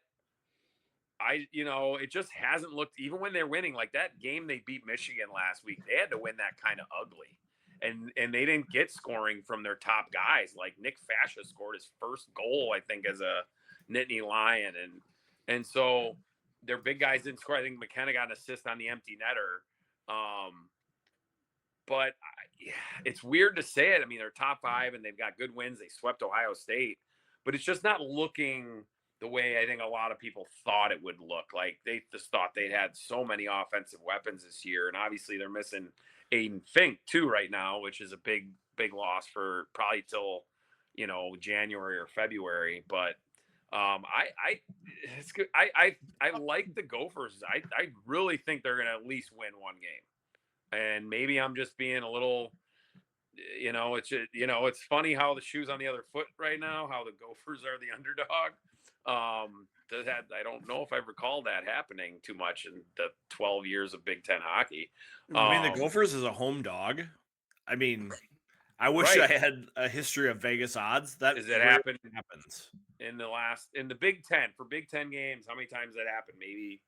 it just hasn't looked, even when they're winning, like that game they beat Michigan last week, they had to win that kind of ugly. And they didn't get scoring from their top guys. Like Nick Fascia scored his first goal, I think, as a Nittany Lion. And so their big guys didn't score. I think McKenna got an assist on the empty netter. But it's weird to say it. I mean, they're top 5 and they've got good wins. They swept Ohio State. But it's just not looking the way I think a lot of people thought it would look. Like they just thought they'd had so many offensive weapons this year. And obviously they're missing Aiden Fink too right now, which is a big loss for probably till January or February. But it's good. I like the Gophers. I really think they're gonna at least win one game, and maybe I'm just being a little, it's funny how the shoe's on the other foot right now. How the Gophers are the underdog. I don't know if I recall that happening too much in the 12 years of Big Ten hockey. I mean, the Gophers is a home dog. I mean, I wish I had a history of Vegas odds. Happens in the Big Ten for Big Ten games. How many times that happened? Maybe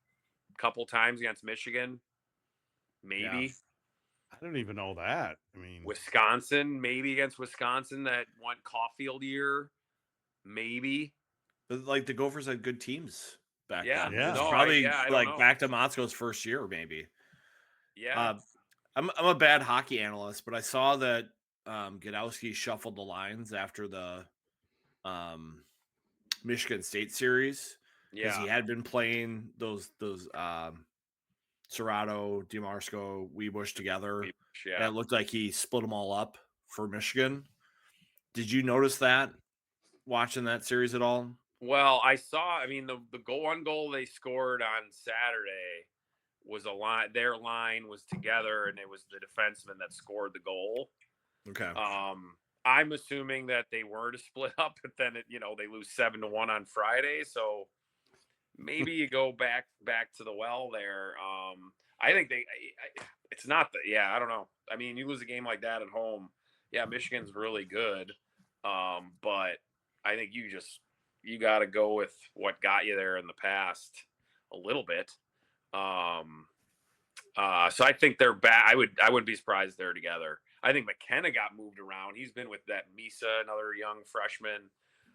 a couple times against Michigan. Maybe. Yeah. I don't even know that. I mean, Wisconsin, maybe against Wisconsin that won Caulfield year. Maybe. Like the Gophers had good teams back then. Yeah. Probably back to Motzko's first year, maybe. Yeah. I'm a bad hockey analyst, but I saw that Godowski shuffled the lines after the Michigan State series because he had been playing those Serrato, DeMarco, Weebush together. And it looked like he split them all up for Michigan. Did you notice that watching that series at all? Well, I saw. I mean, the one goal they scored on Saturday was a line. Their line was together, and it was the defenseman that scored the goal. Okay. I'm assuming that they were to split up, but then they lose 7-1 on Friday, so maybe you go back to the well there. I think it's not I don't know. I mean, you lose a game like that at home. Yeah, Michigan's really good, but I think you got to go with what got you there in the past a little bit. So I think they're back. I wouldn't be surprised they're together. I think McKenna got moved around. He's been with that Misa, another young freshman.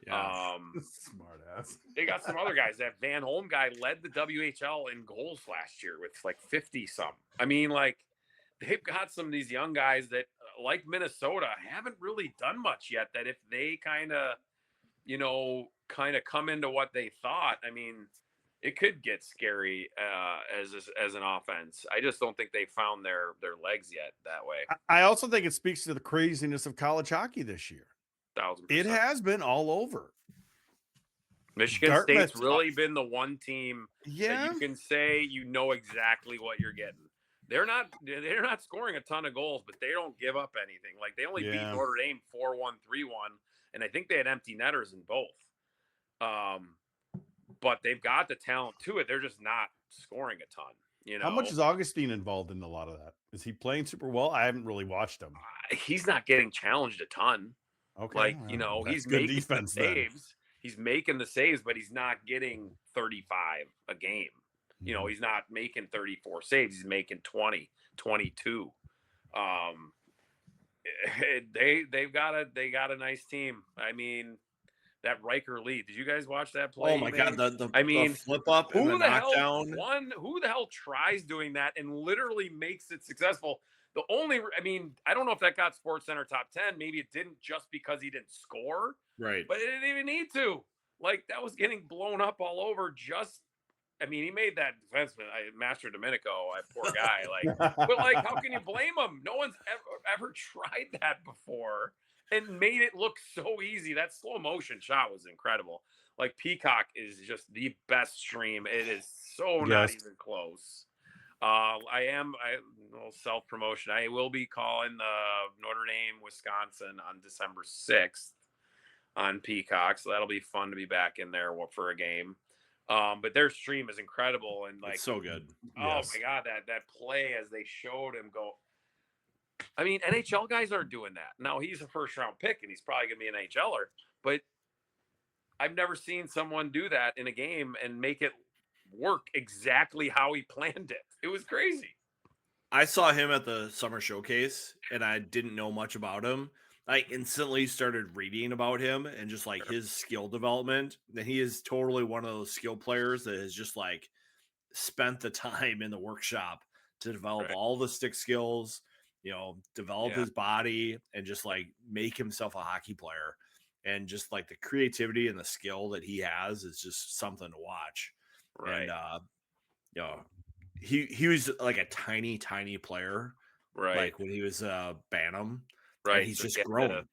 Yeah, smart ass. They got some other guys. That Van Holm guy led the WHL in goals last year with like 50 some. I mean, like they've got some of these young guys that, like Minnesota, haven't really done much yet. That if they kind of come into what they thought, I mean, it could get scary as an offense. I just don't think they found their legs yet that way. I also think it speaks to the craziness of college hockey this year. 1,000%. It has been all over. Michigan Dartmouth, State's really been the one team yeah, that you can say exactly what you're getting. They're not scoring a ton of goals, but they don't give up anything. Like they only beat Notre Dame 4-1, 3-1, and I think they had empty netters in both. But they've got the talent to it. They're just not scoring a ton. How much is Augustine involved in a lot of that? Is he playing super well? I haven't really watched him. He's not getting challenged a ton. Okay, like he's good making defense the saves. He's making the saves, but he's not getting 35 a game. He's not making 34 saves. He's making 20, 22. They got a nice team. I mean, that Riker lead. Did you guys watch that play? Oh my God! The flip up who and the knockdown. knockdown. Who the hell tries doing that and literally makes it successful? I don't know if that got SportsCenter top 10. Maybe it didn't just because he didn't score. Right. But it didn't even need to. Like, that was getting blown up all over. He made that defenseman, Master Domenico, poor guy. But how can you blame him? No one's ever tried that before and made it look so easy. That slow motion shot was incredible. Like, Peacock is just the best stream. It is so not even close. Self-promotion. I will be calling the Notre Dame, Wisconsin on December 6th on Peacock. So that'll be fun to be back in there for a game. But their stream is incredible. And it's so good. Oh my God, that play as they showed him go. I mean, NHL guys aren't doing that. Now he's a first round pick and he's probably going to be an NHLer, but I've never seen someone do that in a game and make it work exactly how he planned it. It was crazy. I saw him at the summer showcase and I didn't know much about him. I instantly started reading about him and just his skill development. And he is totally one of those skill players that has just spent the time in the workshop to develop all the stick skills, develop his body and just make himself a hockey player. And just the creativity and the skill that he has is just something to watch. Right. And, he was a tiny player, right? When he was Bantam, right? He's just grown,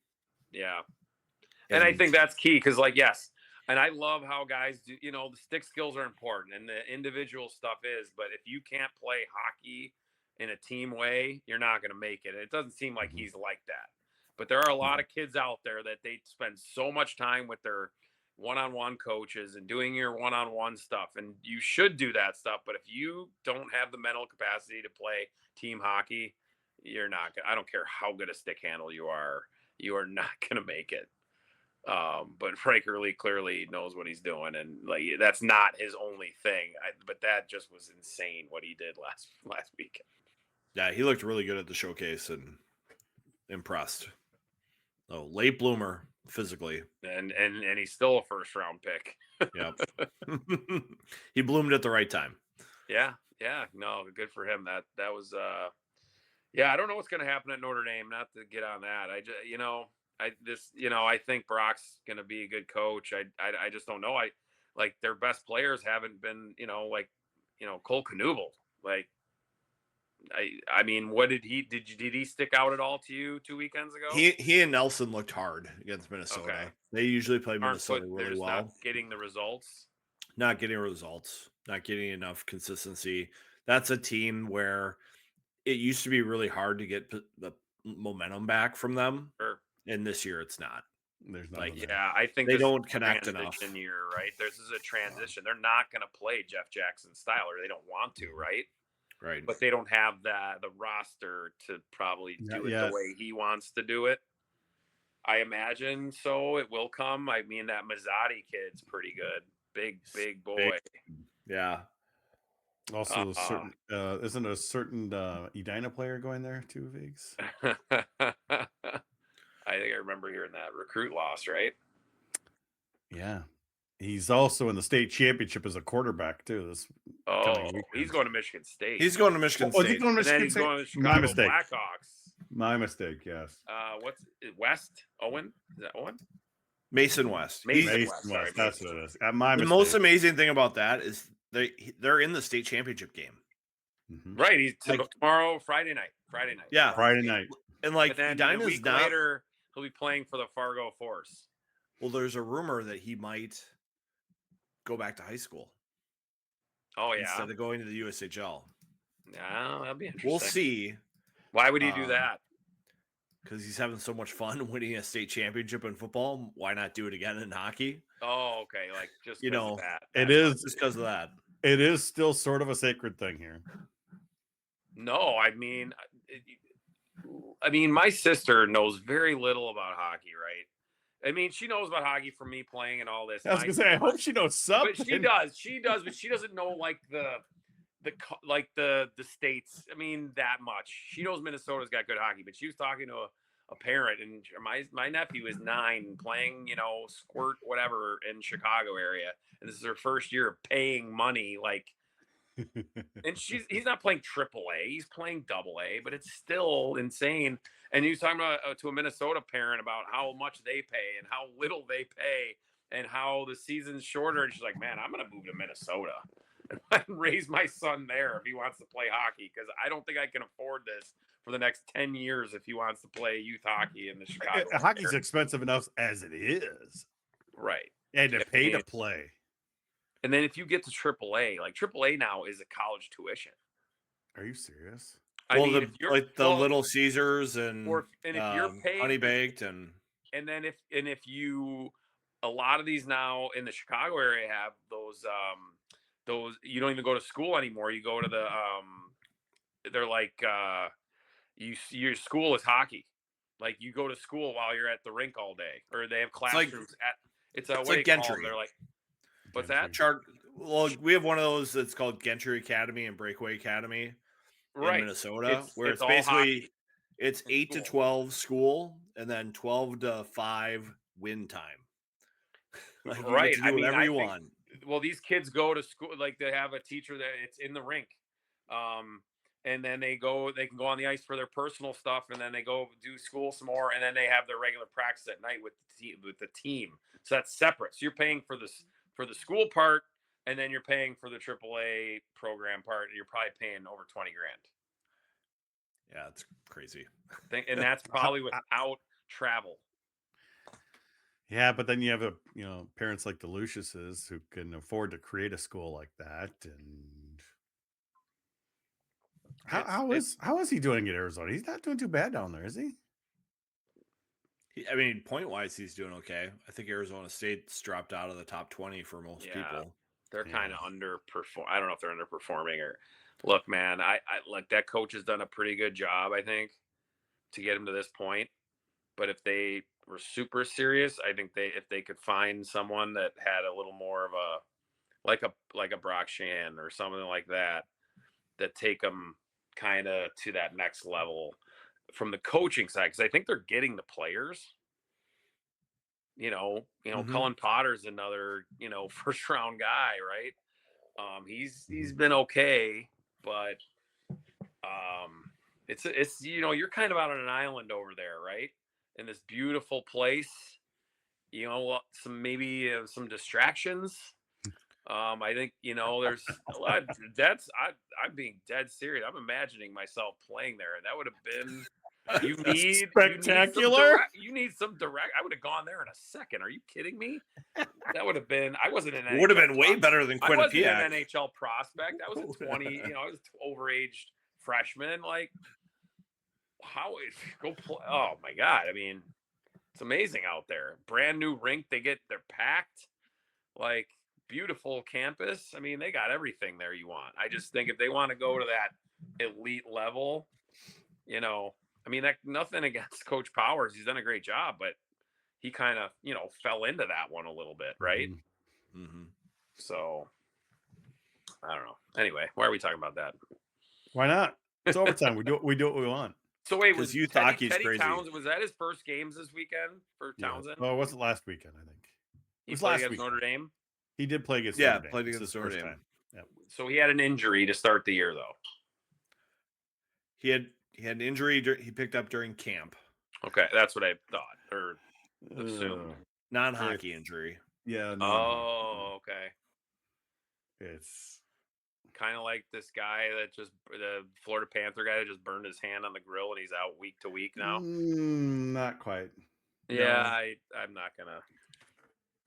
And I think that's key because, yes, and I love how guys do. The stick skills are important and the individual stuff is, but if you can't play hockey in a team way, you're not going to make it. It doesn't seem like he's like that, but there are a lot of kids out there that they spend so much time with their one-on-one coaches and doing your one-on-one stuff, and you should do that stuff, but if you don't have the mental capacity to play team hockey, you're not gonna, I don't care how good a stick handle you are not gonna make it. But Riker Lee clearly knows what he's doing, and that's not his only thing. But that just was insane what he did last weekend. Yeah, he looked really good at the showcase and impressed. Oh, late bloomer physically, and he's still a first round pick. Yep. He bloomed at the right time. Yeah, no, good for him. That was Yeah, I don't know what's going to happen at Notre Dame. Not to get on that. I think Brock's going to be a good coach. I just don't know. Like their best players haven't been, Cole Knuble. Like, I mean, what did he stick out at all to you 2 weekends ago? He and Nelson looked hard against Minnesota. Okay. They usually play Minnesota really well. Not getting the results. Not getting results. Not getting enough consistency. That's a team where it used to be really hard to get the momentum back from them. Sure. And this year it's not. There's not. Like, yeah, I think they this don't is a connect enough. transition year, right? This is a transition. They're not going to play Jeff Jackson style, or they don't want to, right? Right. But they don't have the roster to probably do it the way he wants to do it. I imagine so. It will come. I mean, that Mazzotti kid's pretty good. Big boy. Yeah. Also, isn't a certain Edina player going there too, Viggs? I think I remember hearing that. Recruit loss, right? Yeah. He's also in the state championship as a quarterback too. He's going to Michigan State. He's going to Michigan State. Is he going to Michigan He's State? going to Chicago Blackhawks. My mistake, yes. What's West? Owen? Is that Owen? Mason West. Mason West. That's what it is. The most amazing thing about that is they're in the state championship game. Mm-hmm. Right. He's tomorrow, Friday night. Yeah. Friday night. And like then a week later, he'll be playing for the Fargo Force. Well, there's a rumor that he might go back to high school. Oh, yeah. Instead of going to the USHL. Yeah, that'd be interesting. We'll see. Why would he do that? Because he's having so much fun winning a state championship in football. Why not do it again in hockey? Oh, okay. Like just because of that. It is just because of that. It is still sort of a sacred thing here. No, I mean, my sister knows very little about hockey, right? I mean, she knows about hockey from me playing and all this. I was gonna say, I hope she knows something. But she does, but she doesn't know like the states. I mean, that much. She knows Minnesota's got good hockey, but she was talking to a parent, and my nephew is 9, playing squirt whatever in Chicago area, and this is her first year of paying money, like. And he's not playing AAA, he's playing AA, but it's still insane. And he was talking about to a Minnesota parent about how much they pay and how little they pay and how the season's shorter. And she's like, man, I'm gonna move to Minnesota and raise my son there if he wants to play hockey, because I don't think I can afford this for the next 10 years if he wants to play youth hockey in the Chicago. Hockey's expensive enough as it is, right? And to pay to play. And then if you get to AAA, like AAA now is a college tuition. Are you serious? Little Caesars and if you're paying Honey Baked and then if you, a lot of these now in the Chicago area have those you don't even go to school anymore. You go to the they're like your school is hockey. Like you go to school while you're at the rink all day, or they have classrooms it's like Gentry. They're like. What's that? Well, we have one of those that's called Gentry Academy and Breakaway Academy in Minnesota, where it's basically it's 8 to 12 school and then 12 to 5 win time. Like you get to do whatever you want. Well, these kids go to school, like they have a teacher that it's in the rink. And then they can go on the ice for their personal stuff, and then they go do school some more, and then they have their regular practice at night with the team. So that's separate. So you're paying for this. For the school part, and then you're paying for the AAA program part, and you're probably paying over $20,000. Yeah, it's crazy. And that's probably without travel. Yeah, but then you have parents like the Luciuses who can afford to create a school like that. And how is he doing at Arizona? He's not doing too bad down there, is he? I mean, point-wise, he's doing okay. I think Arizona State's dropped out of the top 20 for most people. They're kind of underperform. I don't know if they're underperforming or. Look, man, I like that coach has done a pretty good job, I think, to get him to this point. But if they were super serious, I think if they could find someone that had a little more of a Brock Shan or something like that take them kind of to that next level. From the coaching side, because I think they're getting the players. Cullen Potter's another, first round guy, right? He's been okay, but it's you're kind of out on an island over there, right? In this beautiful place. Maybe some distractions. I think there's a lot. I'm being dead serious. I'm imagining myself playing there, and that would have been. Spectacular. You need some direct. I would have gone there in a second. Are you kidding me? That would have been. I wasn't an. Would have NHL been way better than I wasn't Quinnipiac. an NHL prospect. I was a 20. I was overaged freshman. Like, how go play? Oh my god! I mean, it's amazing out there. Brand new rink. They're packed. Like, beautiful campus. I mean, they got everything there you want. I just think if they want to go to that elite level, I mean, nothing against Coach Powers. He's done a great job, but he kind of, fell into that one a little bit, right? Mm-hmm. So, I don't know. Anyway, why are we talking about that? Why not? It's overtime. we do what we want. So wait, was you Teddy crazy. Townsend, was that his first games this weekend for Townsend? Well, it wasn't last weekend, I think. He played against Notre Dame? He did play against Notre Dame. Played against Notre Dame. Yep. So he had an injury to start the year, though. He had an injury he picked up during camp. Okay, that's what I thought or assumed. Non-hockey injury. Yeah. Oh, okay. It's kind of like this guy the Florida Panther guy that just burned his hand on the grill and he's out week to week now. Not quite. Yeah, no. I'm not gonna.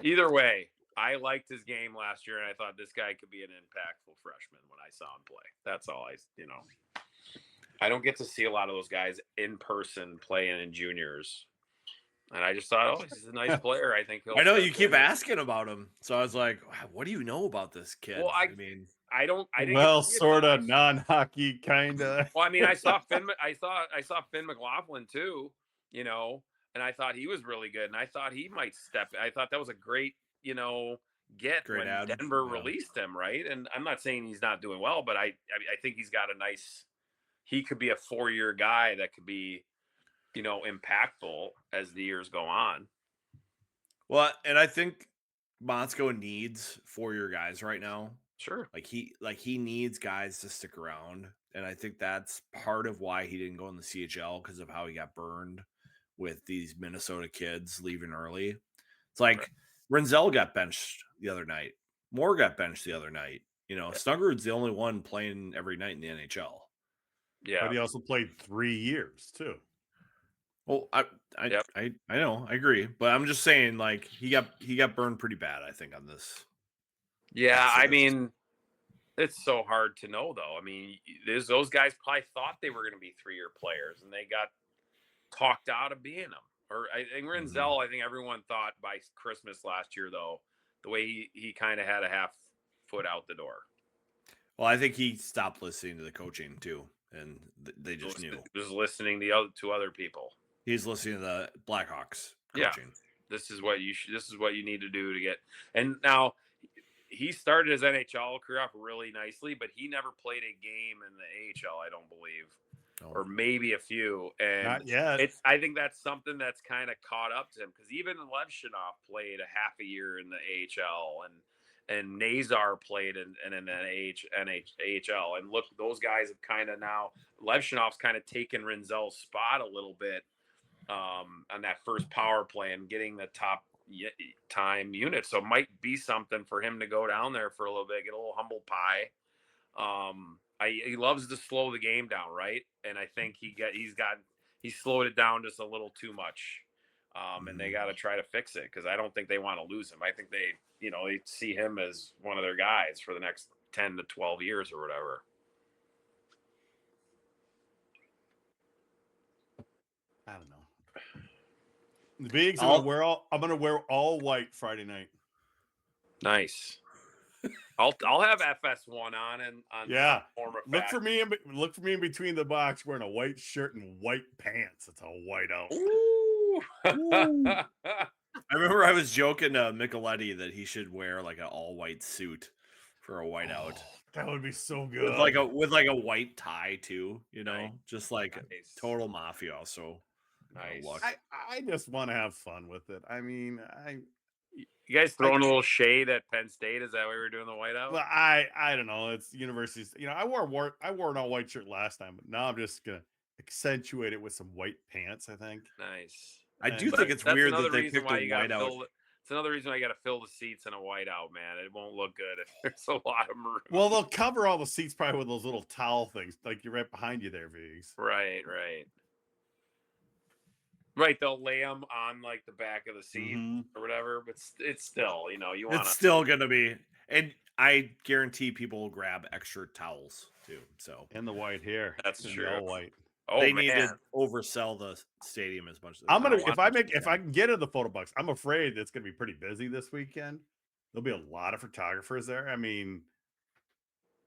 Either way, I liked his game last year, and I thought this guy could be an impactful freshman when I saw him play. That's all I don't get to see a lot of those guys in person playing in juniors. And I just thought, he's a nice player. I think I know you keep asking about him. So I was like, what do you know about this kid? Well, I didn't well, sort of non-hockey kind of. Well, I mean, I saw Finn McLaughlin too, and I thought he was really good, and I thought he might step. I thought that was a great, get great when ad. Denver released him, right? And I'm not saying he's not doing well, but I think he's got he could be a 4-year guy that could be, impactful as the years go on. Well, and I think Motzko needs 4-year guys right now. Sure. Like he needs guys to stick around. And I think that's part of why he didn't go in the CHL, because of how he got burned with these Minnesota kids leaving early. It's like Renzel got benched the other night. Moore got benched the other night. Snuggerud's the only one playing every night in the NHL. Yeah. But he also played 3 years too. Well, I know, I agree, but I'm just saying, like, he got burned pretty bad, I think, on this. Yeah, I mean, it's so hard to know, though. I mean, those guys probably thought they were going to be 3-year players, and they got talked out of being them. Or I think Renzel, I think everyone thought by Christmas last year, though, the way he kind of had a half foot out the door. Well, I think he stopped listening to the coaching too, and they just knew. Just listening to other people. He's listening to the Blackhawks coaching. Yeah, this is what you need to do to get. And now he started his NHL career off really nicely, but he never played a game in the AHL, I don't believe, or maybe a few. And not yet. I think that's something that's kind of caught up to him, because even Levshunov played a half a year in the AHL, and Nazar played in an AHL. And look, those guys have kind of now, Levshunov's kind of taken Renzel's spot a little bit on that first power play and getting the top time unit. So it might be something for him to go down there for a little bit, get a little humble pie. He loves to slow the game down, right? And I think he slowed it down just a little too much. And they got to try to fix it, because I don't think they want to lose him. I think they see him as one of their guys for the next 10 to 12 years or whatever. I don't know. The Bigs, I'm gonna wear all white Friday night. Nice. I'll have FS1 on yeah. Look for me in between the box wearing a white shirt and white pants. It's a white out. Ooh. I remember I was joking to Micheletti that he should wear like an all white suit for a white out. That would be so good. With like a white tie too, Nice. just like total mafioso. Nice. I just want to have fun with it. I mean, you guys throwing a little shade at Penn State? Is that why we were doing the whiteout? Well, I don't know. It's universities. I wore an all white shirt last time, but now I'm just gonna accentuate it with some white pants, I think. Nice. I do And think it's That's weird another that they reason picked why a you gotta whiteout. fill. It's another reason why you gotta fill the seats in a whiteout, man. It won't look good if there's a lot of maroon. Well, they'll cover all the seats probably with those little towel things, like you're right behind you there, Viggs. Right. They'll lay them on like the back of the seat or whatever, but it's still, you want. It's still gonna be, and I guarantee people will grab extra towels too. So And the white hair. That's It's gonna be true. all white. Oh they man, need to oversell the stadium as much as I'm gonna they if I can get in the photo box, I'm afraid it's gonna be pretty busy this weekend. There'll be a lot of photographers there. I mean,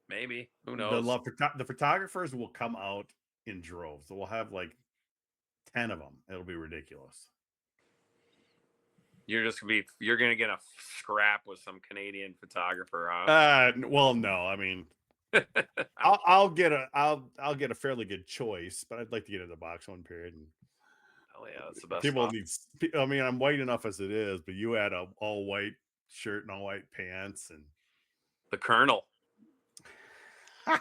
maybe, who knows? the photographers will come out in droves. So we'll have like 10 of them. It'll be ridiculous. You're gonna get a scrap with some Canadian photographer, huh? Well, no, I mean, I'll get a fairly good choice, but I'd like to get in the box one period. And hell yeah, that's the best. people need. I mean, I'm white enough as it is, but you add a all white shirt and all white pants and the Colonel. I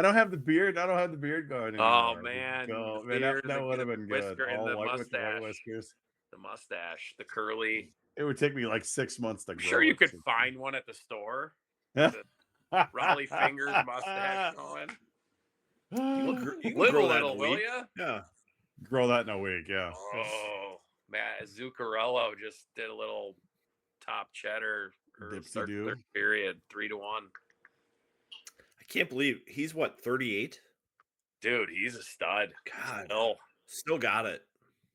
don't have the beard going anymore. Oh man, that would have been good. And the All white with the mustache. white whiskers. The mustache, the curly. It would take me like 6 months to I'm grow. sure you it. could find one at the store. Raleigh fingers mustache going. You can Live grow a that in little, a will week. ya? Yeah. Grow that in a week, yeah. Oh, Matt Zuccarello just did a little top cheddar or third period, 3-1. I can't believe he's 38. Dude, he's a stud. God, still got it.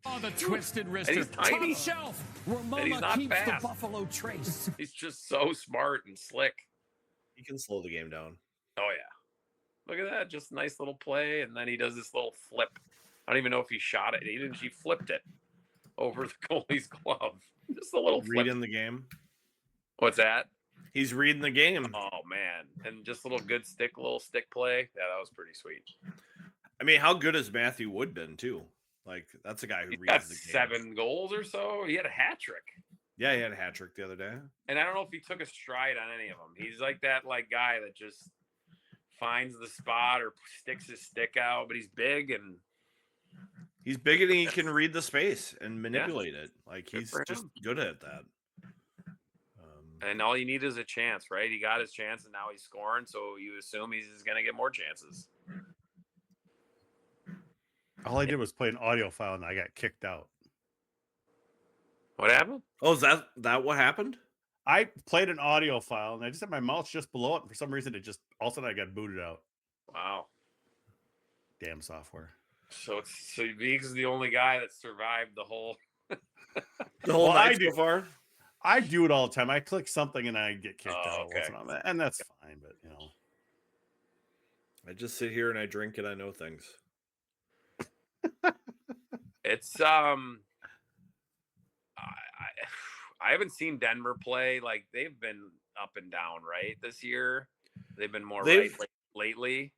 Oh, the twisted wrist. And he's tiny. Top shelf. And he's not keeps fast. the Buffalo trace. He's just so smart and slick. He can slow the game down. Oh yeah. Look at that, just a nice little play, and then he does this little flip. I don't even know if he shot it. He flipped it over the goalie's glove. Just a little flip. Reading the game. What's that? He's reading the game. Oh man, and just a little good little stick play. Yeah, that was pretty sweet. I mean, how good has Matthew Wood been too? Like that's a guy who reads the game. 7 goals or so. He had a hat trick. Yeah, he had a hat trick the other day. And I don't know if he took a stride on any of them. He's like that guy that just finds the spot or sticks his stick out, but he's big and he can read the space and manipulate it. Like he's just good at that. And all you need is a chance, right? He got his chance and now he's scoring, so you assume he's going to get more chances. All I did was play an audio file and I got kicked out. What happened? Oh, is that what happened? I played an audio file and I just had my mouse just below it. And for some reason, all of a sudden I got booted out. Wow. Damn software. So Viggs is the only guy that survived the whole night so far. I do it all the time. I click something and I get kicked out. Okay. And that's fine, but I just sit here and I drink and I know things. It's I haven't seen Denver play. Like they've been up and down, right? This year, they've been more right lately.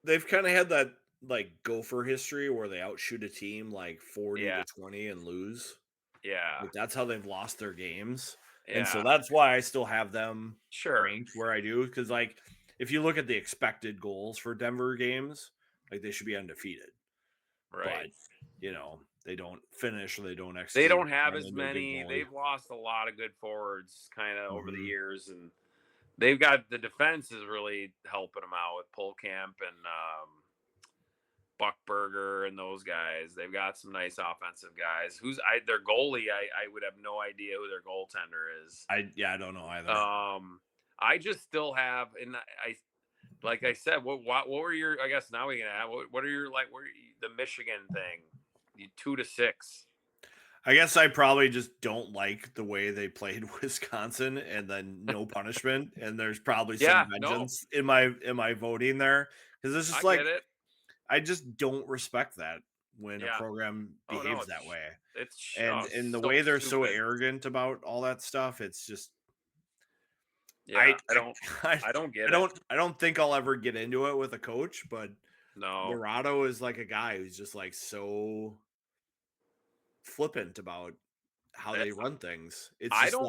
They've kind of had that like Gopher history where they outshoot a team like 40-20 and lose. Yeah, like, that's how they've lost their games, yeah. and so that's why I still have them ranked where I do. Because like if you look at the expected goals for Denver games, like they should be undefeated, right? But, they don't finish or they don't execute. They don't have as many. They've lost a lot of good forwards kind of over the years, and they've got the defense is really helping them out with Polkamp and Buckberger and those guys. They've got some nice offensive guys. Their goalie? I would have no idea who their goaltender is. I don't know either. I just still have, and like I said, what were your? I guess now we can have. What are your the Michigan thing? 2-6. I guess I probably just don't like the way they played Wisconsin, and then no punishment, and there's probably some vengeance in my voting there because it's just I just don't respect that when a program behaves that way. And the way they're so arrogant about all that stuff, it's just I don't get it. I don't think I'll ever get into it with a coach, but no, Dorado is like a guy who's just like so flippant about how they run things. It's I don't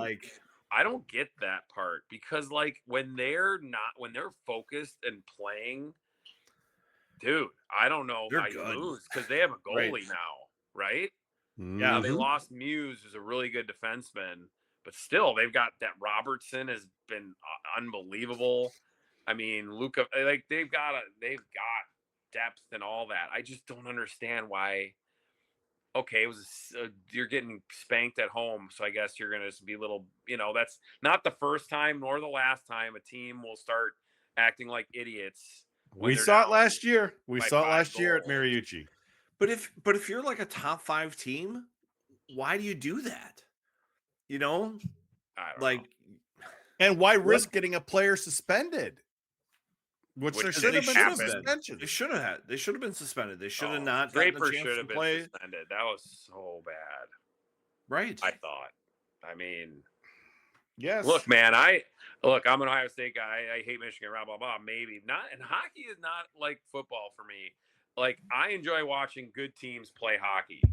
get that part because like when they're focused and playing, dude, I don't know They're how you good. lose because they have a Right. goalie now, right? Now they Mhm. lost Muse, who's a really good defenseman, but still they've got that Robertson has been unbelievable. I mean, Luca, like they've got depth and all that. I just don't understand why. Okay, it was you're getting spanked at home, so I guess you're gonna be a little. That's not the first time nor the last time a team will start acting like idiots when We they're saw it down last year. We by saw it 5 last year at goals. Mariucci. But if you're like a top 5 team, why do you do that? You know, I don't know. like And why what? risk getting a player suspended? Which there Which should They have been should some have been. suspensions. They should have had. They should have been suspended. They should have Oh, not gotten a Draper chance should to have been play. suspended. That was so bad. Right. I thought. I mean, Yes. look, man. I'm an Ohio State guy. I hate Michigan. Blah blah blah. Maybe not. And hockey is not like football for me. Like I enjoy watching good teams play hockey.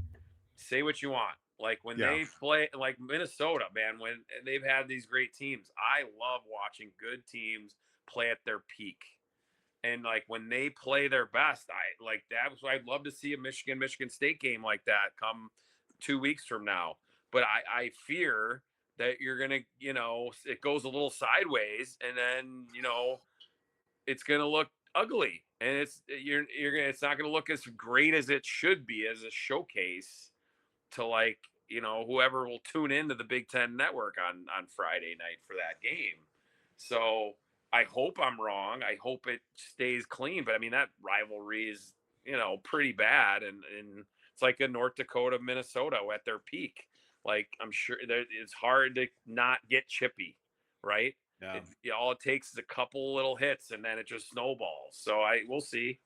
Say what you want. Like when Yeah. they play, like Minnesota, man. When they've had these great teams, I love watching good teams play at their peak. And like when they play their best, I like that was I'd love to see a Michigan State game like that come 2 weeks from now. But I fear that you're gonna, it goes a little sideways, and then it's gonna look ugly, and it's not gonna look as great as it should be as a showcase to like whoever will tune into the Big Ten Network on Friday night for that game. So I hope I'm wrong. I hope it stays clean. But I mean that rivalry is pretty bad, and it's like a North Dakota Minnesota at their peak. Like I'm sure that it's hard to not get chippy, right? Yeah. All it takes is a couple little hits, and then it just snowballs. So we'll see.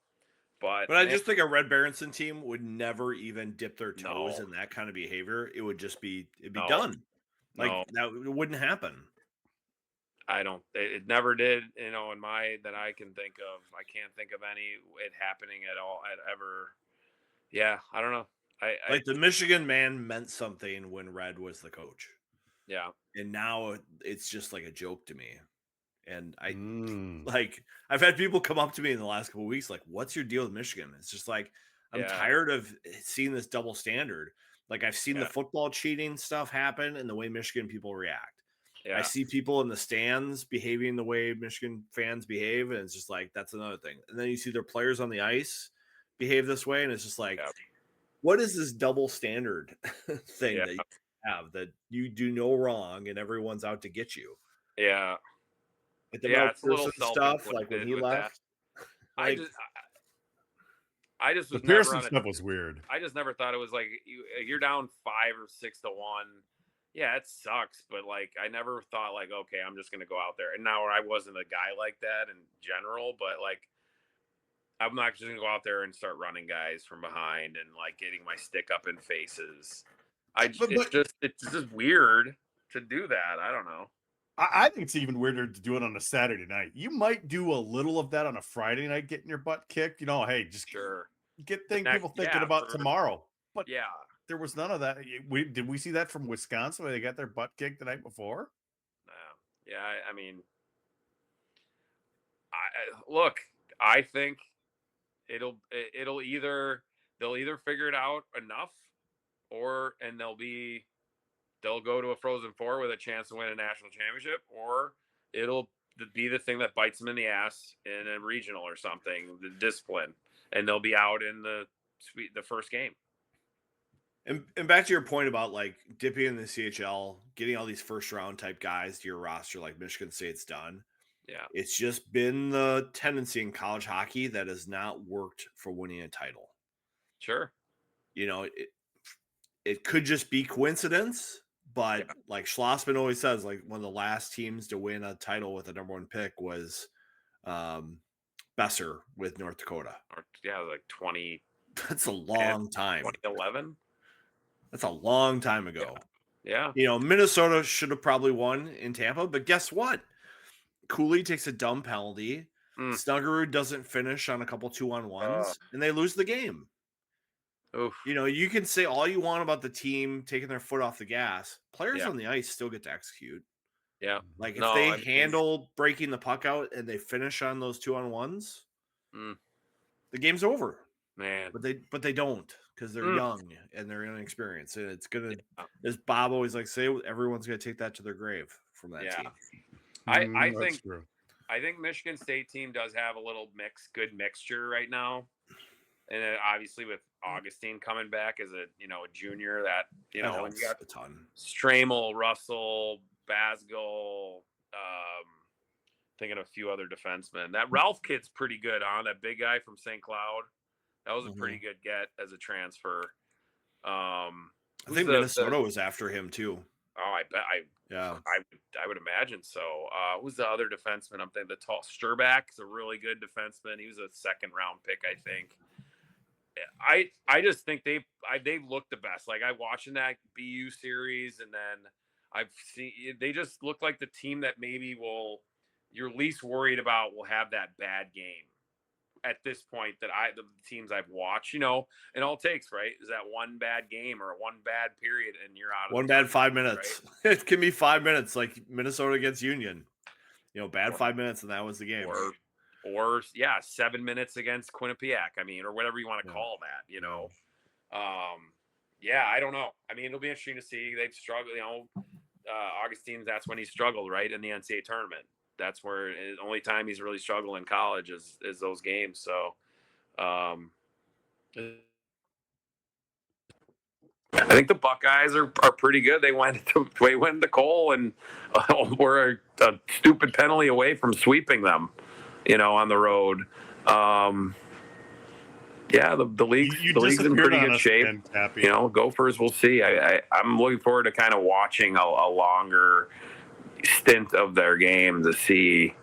But I just think a Red Berenson team would never even dip their toes No. in that kind of behavior. It would just be No. done. Like No. that it wouldn't happen. I don't. It never did. In that I can think of. I can't think of any it happening at all. At ever. Yeah, I don't know. Like the Michigan man meant something when Red was the coach, Yeah. and now it's just like a joke to me. And Mm. like I've had people come up to me in the last couple of weeks, like, "What's your deal with Michigan?" It's just like I'm Yeah. tired of seeing this double standard. Like I've seen the Yeah. football cheating stuff happen, and the way Michigan people react. I Yeah. see people in the stands behaving the way Michigan fans behave, and it's just like that's another thing. And then you see their players on the ice behave this way, and it's just like, Yeah. what is this double standard thing Yeah. that you have that you do no wrong and everyone's out to get you? Yeah. Like the Yeah. Mel It's a little Pearson stuff, like when self-inflicted he with that. left. Like, I just The was never Pearson on a. stuff was weird. I just never thought it was like you're down 5 or 6-1. Yeah, it sucks, but like I never thought like, okay, I'm just gonna go out there. And now I wasn't a guy like that in general, but like I'm not just gonna go out there and start running guys from behind and like getting my stick up in faces. It's just weird to do that. I don't know. I think it's even weirder to do it on a Saturday night. You might do a little of that on a Friday night, getting your butt kicked. Hey, just Sure. get Next- people thinking yeah, about tomorrow. But Yeah. there was none of that. Did we see that from Wisconsin where they got their butt kicked the night before? Yeah. I mean, look. I think they'll either figure it out enough, and they'll go to a Frozen Four with a chance to win a national championship, or it'll be the thing that bites them in the ass in a regional or something, the discipline, and they'll be out in the first game. and back to your point about like dipping in the CHL, getting all these first round type guys to your roster, like Michigan State's done. Yeah. It's just been the tendency in college hockey that has not worked for winning a title. Sure. It could just be coincidence, but like Schlossman always says, like one of the last teams to win a title with a number 1 pick was Besser with North Dakota. Like 20. That's a long time. 2011. That's a long time ago. Yeah. Minnesota should have probably won in Tampa, but guess what? Cooley takes a dumb penalty. Snuggerud doesn't finish on a couple 2-on-1s, and they lose the game. Oof. You can say all you want about the team taking their foot off the gas. Players on the ice still get to execute. Yeah. Like if they handle breaking the puck out and they finish on those 2-on-1s, the game's over. Man. But they don't, because they're young and they're inexperienced. And it's gonna, as Bob always like say, everyone's gonna take that to their grave from that team. I That's think true. I think Michigan State team does have a little good mixture right now. And then obviously with Augustine coming back as a junior, that and you got a ton. Stramel, Russell, Basgall, thinking of a few other defensemen. That Ralph kid's pretty good, that big guy from St. Cloud. That was a pretty good get as a transfer. I think Minnesota was after him too. Oh, I bet. I would imagine so. Who's the other defenseman? I'm thinking the tall Sturback's a really good defenseman. He was a second round pick, I think. I just think they look the best. Like I watching that BU series, and then I've seen they just look like the team that maybe you're least worried about will have that bad game at this point that the teams I've watched, and all it takes, right, is that one bad game or one bad period and you're out of one bad 5 minutes. Right? It can be 5 minutes, like Minnesota against Union. 5 minutes and that was the game. Or 7 minutes against Quinnipiac. I mean, or whatever you want to call that, I don't know. I mean, it'll be interesting to see. They've struggled, Augustine's, that's when he struggled, right, in the NCAA tournament. That's where the only time he's really struggled in college is those games. So, I think the Buckeyes are pretty good. They went to Cole and were a stupid penalty away from sweeping them, on the road. The league's in pretty good shape. Again, Cappy. Gophers, we'll see. I'm looking forward to kind of watching a longer stint of their game to see,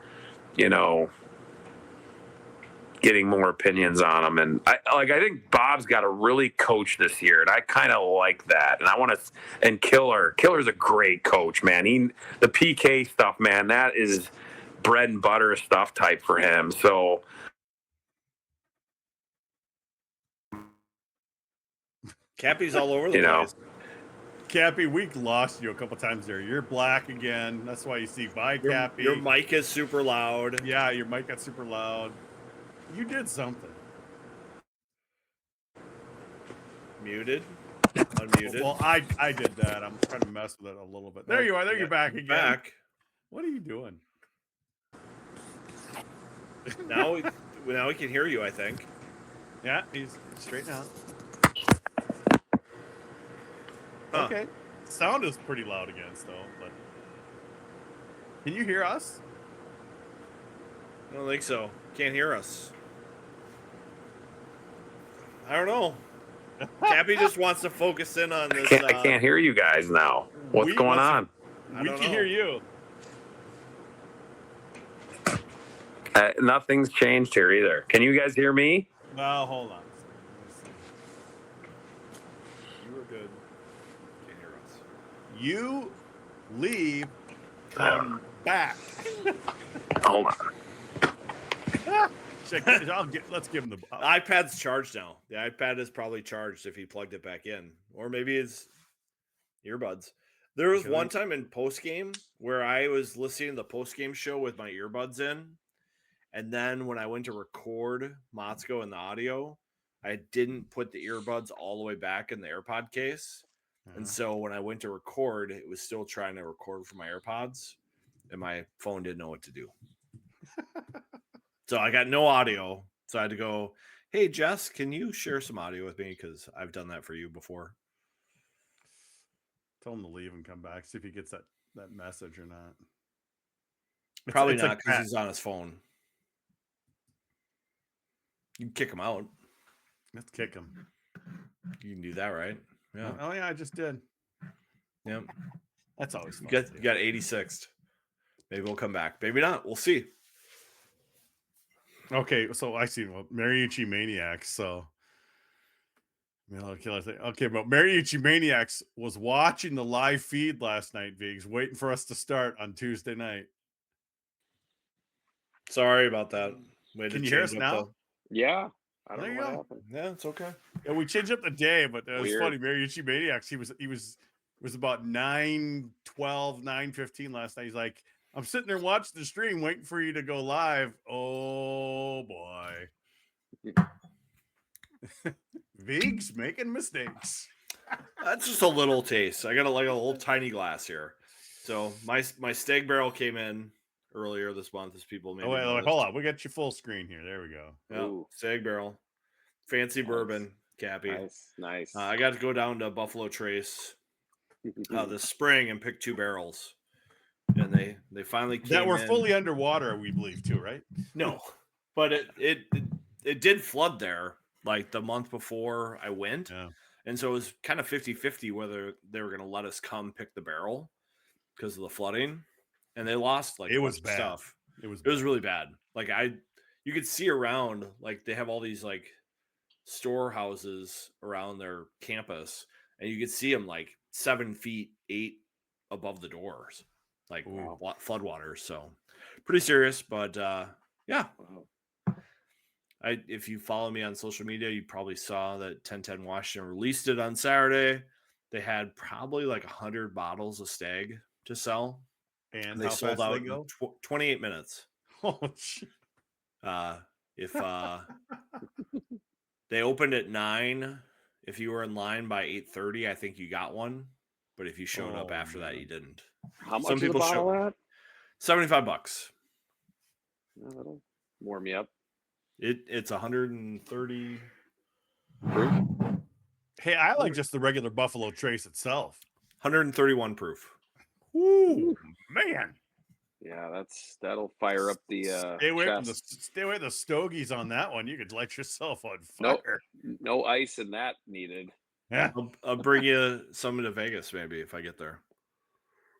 getting more opinions on them. And I think Bob's got to really coach this year, and I kind of like that. And I want to. And Killer's a great coach, man. The PK stuff, man, that is bread and butter stuff type for him. So. Cappy's all over the place. Cappy, we lost you a couple times there. You're black again. That's why you see Cappy. Your mic is super loud. Yeah, your mic got super loud. You did something. Muted? Unmuted? Well, I did that. I'm trying to mess with it a little bit. There you are. There you're back again. Back. What are you doing? Now we can hear you, I think. Yeah, he's straight now. Huh. Okay. Sound is pretty loud again still, but can you hear us? I don't think so. Can't hear us. I don't know. Cappy just wants to focus in on this. I can't hear you guys now. What's going on? We can hear you. Nothing's changed here either. Can you guys hear me? Well, hold on. You were good. Can't hear us. You leave, come back. Hold on. Let's give him the iPad's charged now. The iPad is probably charged if he plugged it back in, or maybe it's earbuds. There was one time in postgame where I was listening to the postgame show with my earbuds in, and then when I went to record Motzko in the audio, I didn't put the earbuds all the way back in the AirPod case, and so when I went to record, it was still trying to record from my AirPods, and my phone didn't know what to do. So I got no audio. So I had to go, hey, Jess, can you share some audio with me? Because I've done that for you before. Tell him to leave and come back. See if he gets that message or not. Probably not, because he's on his phone. You can kick him out. Let's kick him. You can do that, right? Yeah. Oh, yeah, I just did. Yep. That's always fun. You got 86th. Maybe we'll come back. Maybe not. We'll see. Okay, so I see. Well, Mariucci Maniacs. So, okay, but Mariucci Maniacs was watching the live feed last night, Viggs, waiting for us to start on Tuesday night. Sorry about that. Can you hear us now? Yeah. I don't know what happened. Yeah, it's okay. Yeah, we changed up the day, but it was funny. Mariucci Maniacs, he was about 9:12, 9:15 last night. He's like, I'm sitting there watching the stream, waiting for you to go live. Oh boy! Vig's making mistakes. That's just a little taste. I got a little tiny glass here. So my stag barrel came in earlier this month, as people maybe Wait, noticed. hold on. We got you full screen here. There we go. Yeah, Ooh. stag barrel, fancy Nice. bourbon, Cappy. Nice. I got to go down to Buffalo Trace this spring and pick 2 barrels, and they finally came That were in. fully underwater, we believe too, right? No, but it did flood there like the month before I went. Yeah. And so it was kind of 50-50 whether they were going to let us come pick the barrel because of the flooding. And they lost like It a was bunch of bad. stuff. It was really bad. Like you could see around, like they have all these like storehouses around their campus, and you could see them like 7 feet, 8 above the doors, like floodwaters. So pretty serious, but yeah. Wow. If you follow me on social media, you probably saw that 1010 Washington released it on Saturday. They had probably like 100 bottles of stag to sell, and they how sold fast out they go? in 28 minutes. Oh, shit. If they opened at 9, if you were in line by 8:30, I think you got one. But if you showed up after that, you didn't. How much Some is a people bottle at? $75. Oh, that'll warm me up. It's 130 Proof? Hey, I like just the regular Buffalo Trace itself. 131 proof. Ooh, man. Yeah, that'll fire up the Stay away from chest. the stogies on that one. You could light yourself on Nope. fire. No ice in that needed. Yeah. I'll bring you some to Vegas maybe if I get there.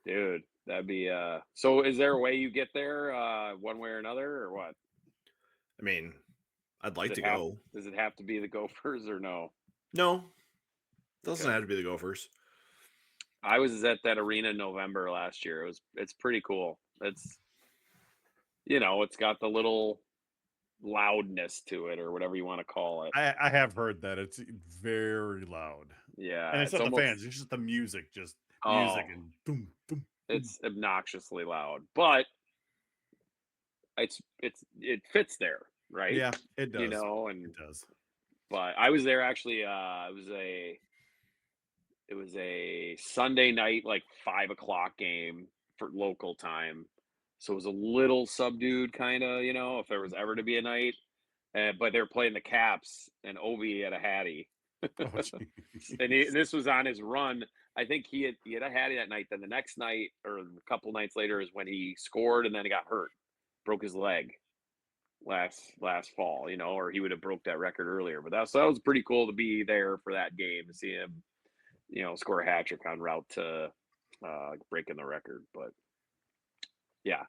Dude, that'd be so is there a way you get there one way or another or what? I mean, I'd like Does to it have- go. Does it have to be the Gophers or no? No, doesn't Okay. have to be the Gophers. I was at that arena in November last year. It's pretty cool. It's it's got the little loudness to it or whatever you want to call it. I have heard that it's very loud. Yeah. And it's not almost, the fans, it's just the music, just Oh. music and boom, boom. It's obnoxiously loud. But it fits there, right? Yeah, it does. And It does. but I was there actually it was a Sunday night, like 5 o'clock game for local time. So it was a little subdued, kind of, if there was ever to be a night. But they were playing the Caps, and Ovi had a Hattie. Oh, And this was on his run. I think he had a Hattie that night. Then the next night, or a couple nights later, is when he scored, and then he got hurt, broke his leg last fall. Or he would have broke that record earlier. But that was pretty cool to be there for that game to see him, score a hat trick en route to breaking the record. But yeah,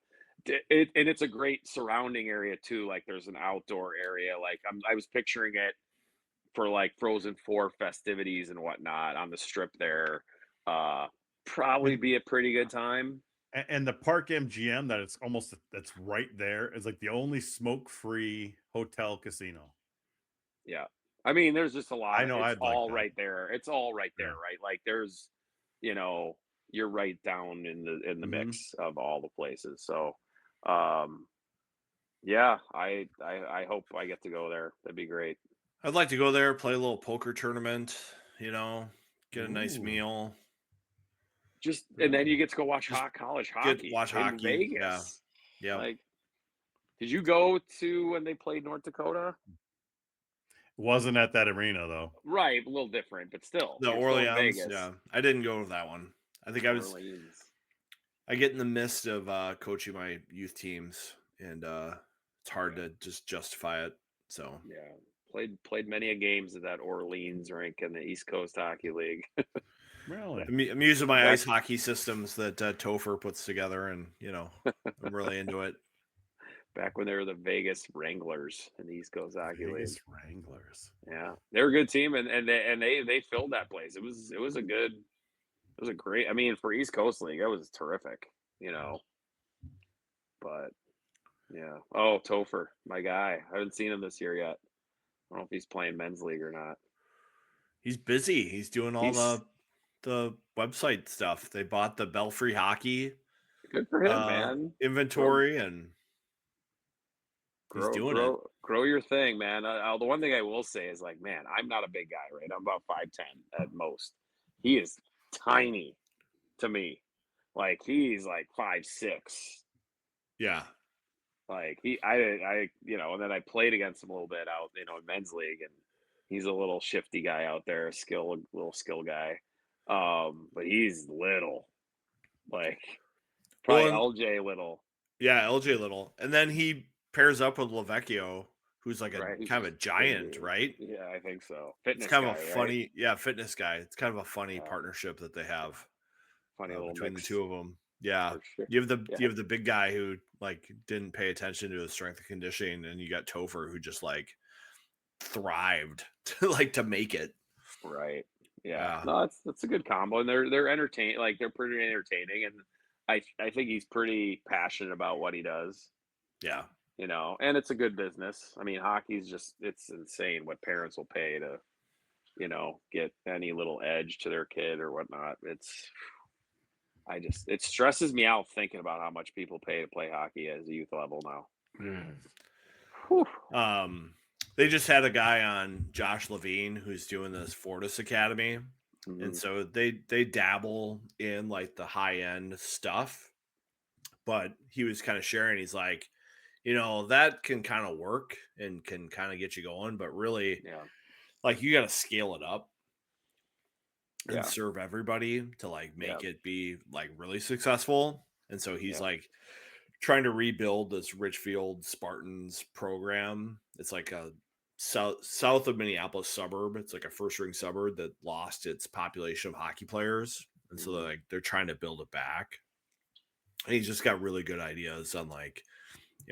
and it's a great surrounding area too. Like there's an outdoor area. Like I was picturing it for like Frozen 4 festivities and whatnot on the strip there. Probably be a pretty good time. And the Park MGM that's right there is like the only smoke-free hotel casino. Yeah. I mean, there's just a lot. I know, It's I'd like all that. right there. It's all right there, Yeah. right? Like there's, you're right down in the mix of all the places. So, yeah, I hope I get to go there. That'd be great. I'd like to go there, play a little poker tournament, get a nice Ooh. meal. And then you get to go watch Just college hockey watch in hockey. Vegas. Yeah. Like, did you go to when they played North Dakota? Wasn't at that arena though. Right, a little different, but still. The you're still in Orleans. Vegas. Yeah. I didn't go to that one. I think Orleans. I get in the midst of coaching my youth teams, and it's hard to just justify it. So yeah, played many a games at that Orleans rink in the East Coast Hockey League. Really? I'm using my ice hockey systems that Topher puts together, and I'm really into it. Back when they were the Vegas Wranglers in the East Coast Hockey League. Vegas Wranglers. Yeah, they're a good team, and they filled that place. It was a great. I mean, for East Coast League, it was terrific. But yeah. Oh, Topher, my guy. I haven't seen him this year yet. I don't know if he's playing men's league or not. He's busy. He's doing all the website stuff. They bought the Belfry Hockey Good for him, man. inventory, and Grow your thing, man. The one thing I will say is like, man, I'm not a big guy, right? I'm about 5'10" at most. He is tiny to me. Like he's like 5'6". Yeah. Like I and then I played against him a little bit out, in men's league, and he's a little shifty guy out there, little skill guy. But he's little, like probably LJ little. Yeah, LJ Little. And then he pairs up with Lavecchio, who's like Right, kind of a giant, big. right? Yeah, I think so. Fitness It's kind guy, of a funny, right? fitness guy. It's kind of a funny partnership that they have Funny little between mix, the two of them. Yeah. for sure. You have the big guy who like didn't pay attention to his strength and conditioning, and you got Topher who just like thrived to make it. Right. Yeah. No, that's a good combo, and they're entertaining. Like they're pretty entertaining, and I think he's pretty passionate about what he does. Yeah. And it's a good business. I mean, hockey's it's insane what parents will pay to, get any little edge to their kid or whatnot. It stresses me out thinking about how much people pay to play hockey as a youth level now. Whew. They just had a guy on, Josh Levine, who's doing this Fortis Academy. Mm-hmm. And so they dabble in like the high end stuff, but he was kind of sharing. He's like, that can kind of work and can kind of get you going, but really, like you got to scale it up and serve everybody to like make it be like really successful. And so he's like trying to rebuild this Richfield Spartans program. It's like a south of Minneapolis suburb. It's like a first ring suburb that lost its population of hockey players. And so they're trying to build it back. And he's just got really good ideas on like,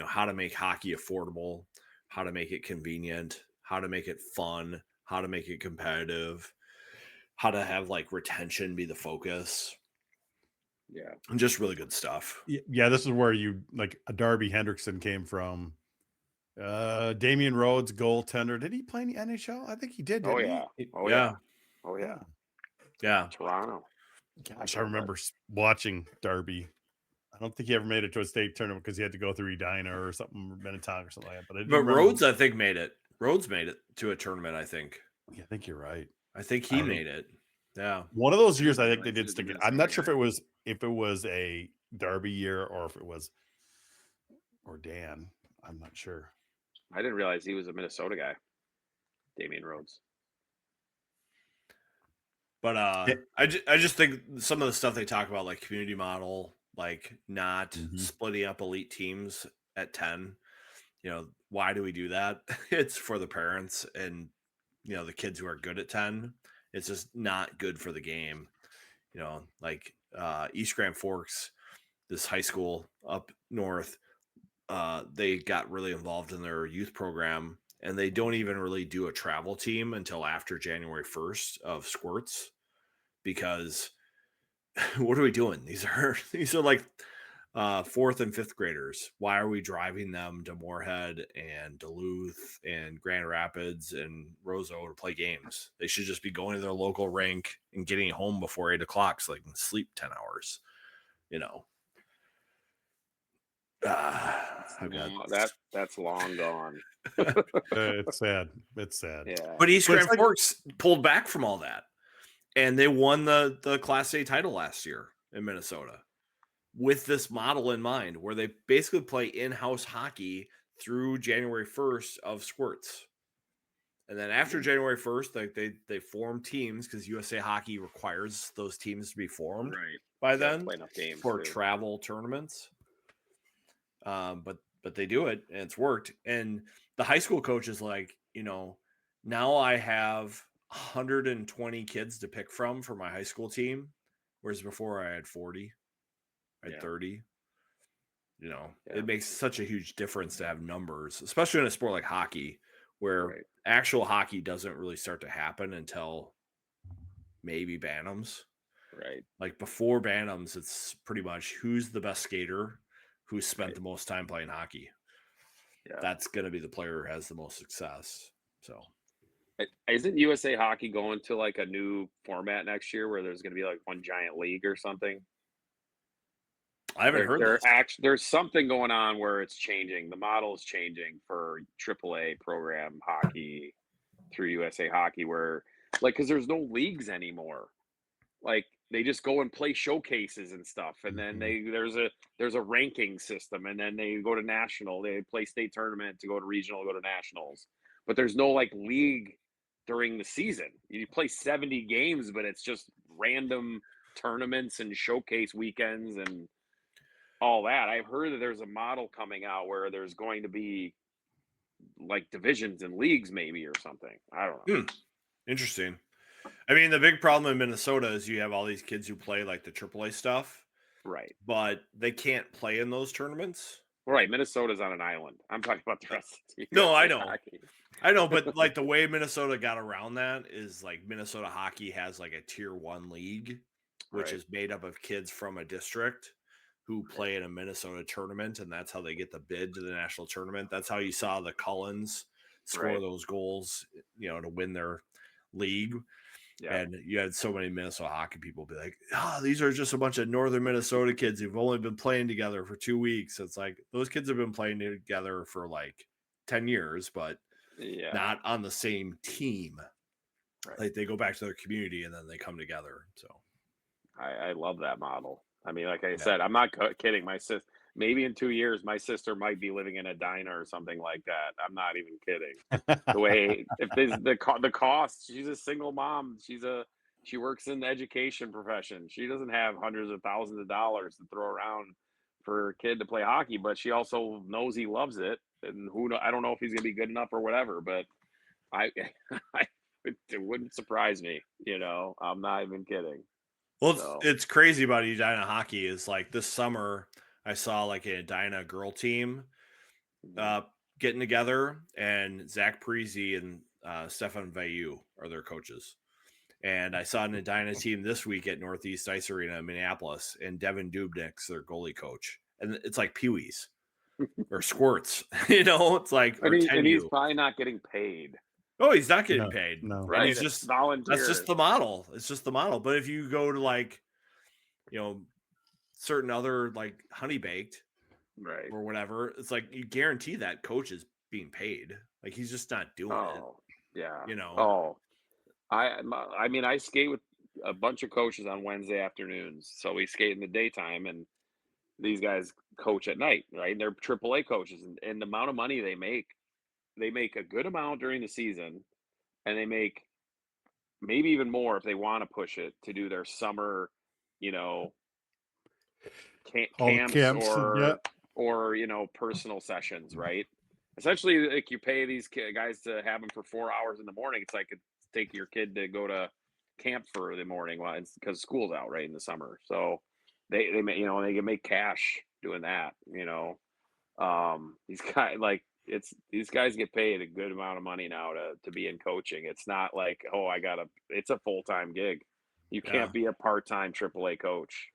how to make hockey affordable, how to make it convenient, how to make it fun, how to make it competitive, how to have like retention be the focus. Yeah. And just really good stuff. Yeah, this is where a Darby Hendrickson came from. Damian Rhodes, goaltender. Did he play in the NHL? I think he did. Oh Didn't yeah. he? Oh yeah. yeah. Oh yeah. Yeah. Toronto. Gosh, I remember watching Darby. I don't think he ever made it to a state tournament because he had to go through Edina or something, Minnetonka or something like that. But Rhodes, I think, made it. Rhodes made it to a tournament, I think. Yeah, I think you're right. I think he made it. Yeah. One of those years, I think they did stick it. I'm not sure if it was a Darby year or if it was Dan. I'm not sure. I didn't realize he was a Minnesota guy, Damian Rhodes. But I just think some of the stuff they talk about, like community model, like not splitting up elite teams at 10. Why do we do that? It's for the parents and the kids who are good at 10. It's just not good for the game. Like East Grand Forks, this high school up north, they got really involved in their youth program, and they don't even really do a travel team until after January 1st of Squirts, because what are we doing? These are like fourth and fifth graders. Why are we driving them to Moorhead and Duluth and Grand Rapids and Roseau to play games? They should just be going to their local rink and getting home before 8 o'clock so they can sleep 10 hours. That's long gone. It's sad. Yeah. But East Grand Forks pulled back from all that, and they won the Class A title last year in Minnesota with this model in mind, where they basically play in-house hockey through January 1st of Squirts. And then after January 1st, like they form teams because USA Hockey requires those teams to be formed by then for travel tournaments. But they do it, and it's worked. And the high school coach is like, now I have 120 kids to pick from for my high school team, whereas before I had 40, I had 30. It makes such a huge difference to have numbers, especially in a sport like hockey, where actual hockey doesn't really start to happen until maybe Bantams. Right. Like before Bantams, it's pretty much who's the best skater, who's spent the most time playing hockey. Yeah. That's going to be the player who has the most success. So isn't USA Hockey going to like a new format next year where there's going to be like one giant league or something? I haven't heard this. There's something going on where it's changing. The model is changing for AAA program hockey through USA Hockey, where because there's no leagues anymore. Like they just go and play showcases and stuff, and then there's a ranking system, and then they go to national. They play state tournament to go to regional, go to nationals. But there's no league during the season. You play 70 games, but it's just random tournaments and showcase weekends and all that. I've heard that there's a model coming out where there's going to be divisions and leagues maybe or something. I don't know. Interesting. I mean, the big problem in Minnesota is you have all these kids who play the AAA stuff. Right. But they can't play in those tournaments. Right. Minnesota's on an island. I'm talking about the rest of the No, I know. hockey. I know, but the way Minnesota got around that is Minnesota hockey has a tier 1 league, which is made up of kids from a district who play in a Minnesota tournament, and that's how they get the bid to the national tournament. That's how you saw the Cullens score those goals, to win their league. Yeah. And you had so many Minnesota hockey people be like, these are just a bunch of northern Minnesota kids who've only been playing together for 2 weeks. It's those kids have been playing together for 10 years, but not on the same team. Right. They go back to their community and then they come together. So I love that model. I mean, like I said, I'm not kidding. My sister, maybe in 2 years, my sister might be living in a diner or something like that. I'm not even kidding. The way, if there's the cost, she's a single mom. She works in the education profession. She doesn't have hundreds of thousands of dollars to throw around for her kid to play hockey, but she also knows he loves it. And I don't know if he's going to be good enough or whatever, but it wouldn't surprise me. I'm not even kidding. Well, it's crazy about Edina hockey is this summer I saw an Edina girl team getting together, and Zach Parisi and Stefan Vayu are their coaches. And I saw an Edina team this week at Northeast Ice Arena in Minneapolis, and Devin Dubnik's their goalie coach. And it's peewees or squirts, it's and he's probably not getting paid. Oh, he's not getting paid. No. Right. He's just volunteer. That's just the model. It's just the model. But if you go to certain other Honey Baked, right, or whatever, it's you guarantee that coach is being paid. He's just not doing it. Yeah. Oh, I mean, I skate with a bunch of coaches on Wednesday afternoons. So we skate in the daytime, and these guys coach at night, right? And they're AAA coaches, and the amount of money they make a good amount during the season, and they make maybe even more if they want to push it to do their summer, camps or personal sessions, right? Essentially, you pay these guys to have them for 4 hours in the morning. It's take your kid to go to camp for the morning because school's out right in the summer. So they can make cash doing that. These guys these guys get paid a good amount of money now to be in coaching. It's not it's a full-time gig. You can't be a part-time AAA coach.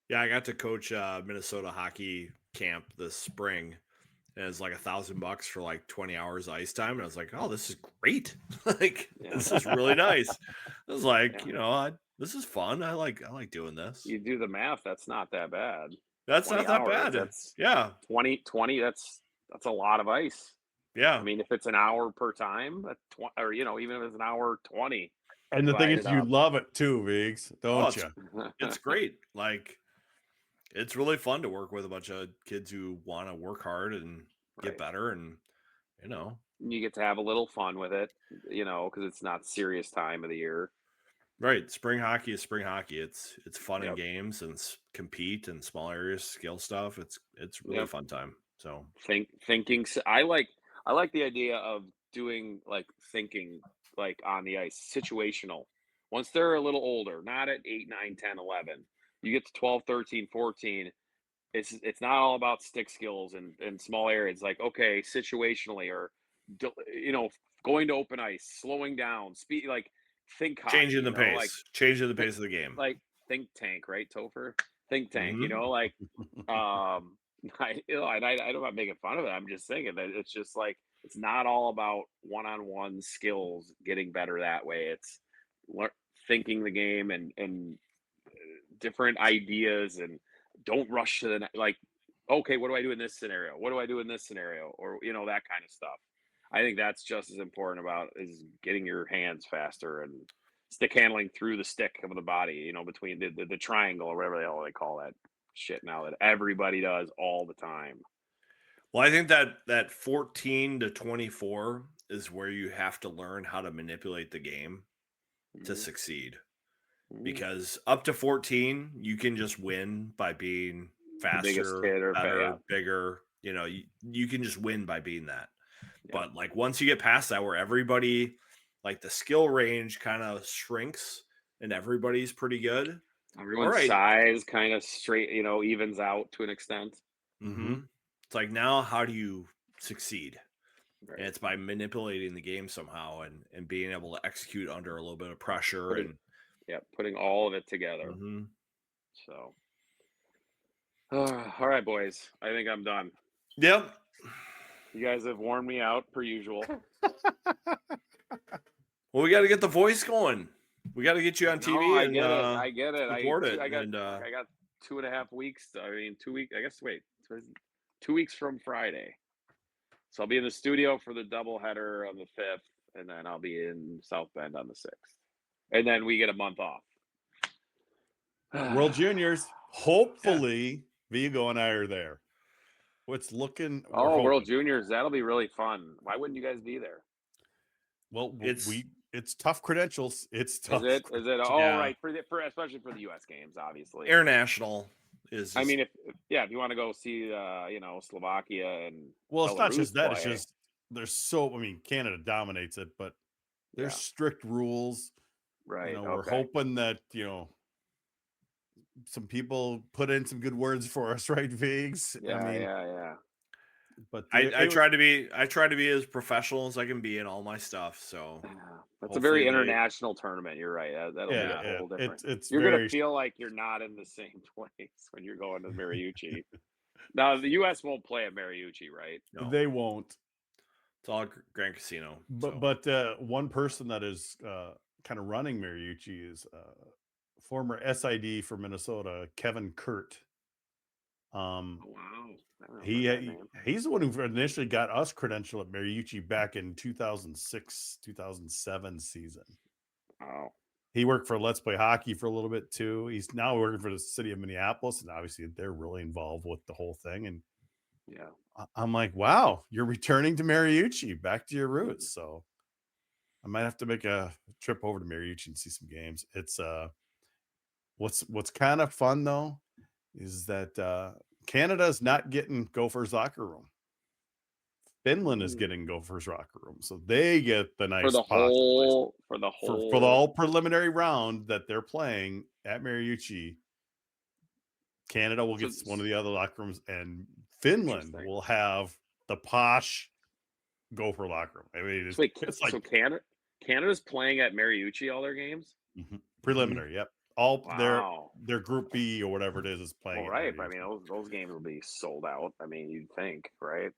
Yeah, I got to coach Minnesota hockey camp this spring. And it's $1,000 for 20 hours ice time. And I was like, oh, this is great. This is really nice. I was this is fun. I like doing this. You do the math. That's not that bad. That's not that bad. That's 20, that's a lot of ice. Yeah. I mean, if it's an hour per time, or even if it's an hour 20. And the thing is, you love it too, Viggs, don't you? It's great. It's really fun to work with a bunch of kids who want to work hard and get better, and you get to have a little fun with it, because it's not serious time of the year. Right. Spring hockey is spring hockey. It's fun in games and compete and small areas, skill stuff. It's really a fun time. So thinking. I like the idea of doing thinking on the ice, situational. Once they're a little older, not at 8, 9, 10, 11. You get to 12, 13, 14. It's not all about stick skills and small areas. Okay, situationally, or going to open ice, slowing down, speed, think hockey, changing the pace, changing the pace of the game. Think tank, right, Topher? Think tank. Mm-hmm. I'm not making fun of it. I'm just thinking that it's just it's not all about one-on-one skills getting better that way. It's thinking the game and different ideas and don't rush to the like. Okay, what do I do in this scenario? What do I do in this scenario? Or that kind of stuff. I think that's just as important about is getting your hands faster and stick handling through the stick of the body. Between the triangle or whatever the hell they call that shit now that everybody does all the time. Well, I think that 14 to 24 is where you have to learn how to manipulate the game to succeed. Because up to 14, you can just win by being biggest faster, kid or better, bigger. You can just win by being that. Yeah. But like once you get past that, where everybody, like the skill range kind of shrinks and everybody's pretty good. Everyone's size kind of straight, evens out to an extent. It's like now, how do you succeed? Right. And it's by manipulating the game somehow and being able to execute under a little bit of pressure putting all of it together. So, all right, boys. I think I'm done. Yep. You guys have worn me out per usual. Well, we got to get the voice going. We got to get you on TV. No, I and, get it. I get it. Support it. I got 2.5 weeks. 2 weeks. I guess. Wait, 2 weeks from Friday. So I'll be in the studio for the doubleheader on the 5th, and then I'll be in South Bend on the 6th, and then we get a month off. World Juniors. Hopefully, Vigo and I are there. What's looking? World Juniors. That'll be really fun. Why wouldn't you guys be there? Well, it's tough credentials. It's tough. Is it? Yeah. Right. For especially for the U.S. games, obviously. International is. I mean, if you want to go see, Slovakia and it's not just that. play. It's just there's Canada dominates it, but there's strict rules. Right. We're hoping that some people put in some good words for us, right, Vigs? Yeah. But I try to be as professional as I can be in all my stuff. So that's a very international tournament. You're right. That'll be a whole different. You're gonna feel like you're not in the same place when you're going to Mariucci. Now the U.S. won't play at Mariucci, right? No. They won't. It's all Grand Casino. But one person that is kind of running Mariucci is former SID for Minnesota, Kevin Kurt. Wow. He's the one who initially got us credential at Mariucci back in 2006, 2007 season. Wow. He worked for Let's Play Hockey for a little bit too. He's now working for the city of Minneapolis, and obviously they're really involved with the whole thing. And I'm like, wow, you're returning to Mariucci, back to your roots. So I might have to make a trip over to Mariucci and see some games. It's what's kind of fun though is that Canada's not getting Gopher's locker room. Finland is getting Gopher's locker room, so they get the nice for the whole preliminary round that they're playing at Mariucci. Canada will get one of the other locker rooms, and Finland will have the posh Gopher locker room. I mean, it's like so Canada's playing at Mariucci all their games. Preliminary, yep. Their Group B or whatever it is playing. Right, but I mean, those games will be sold out. I mean, you'd think, right?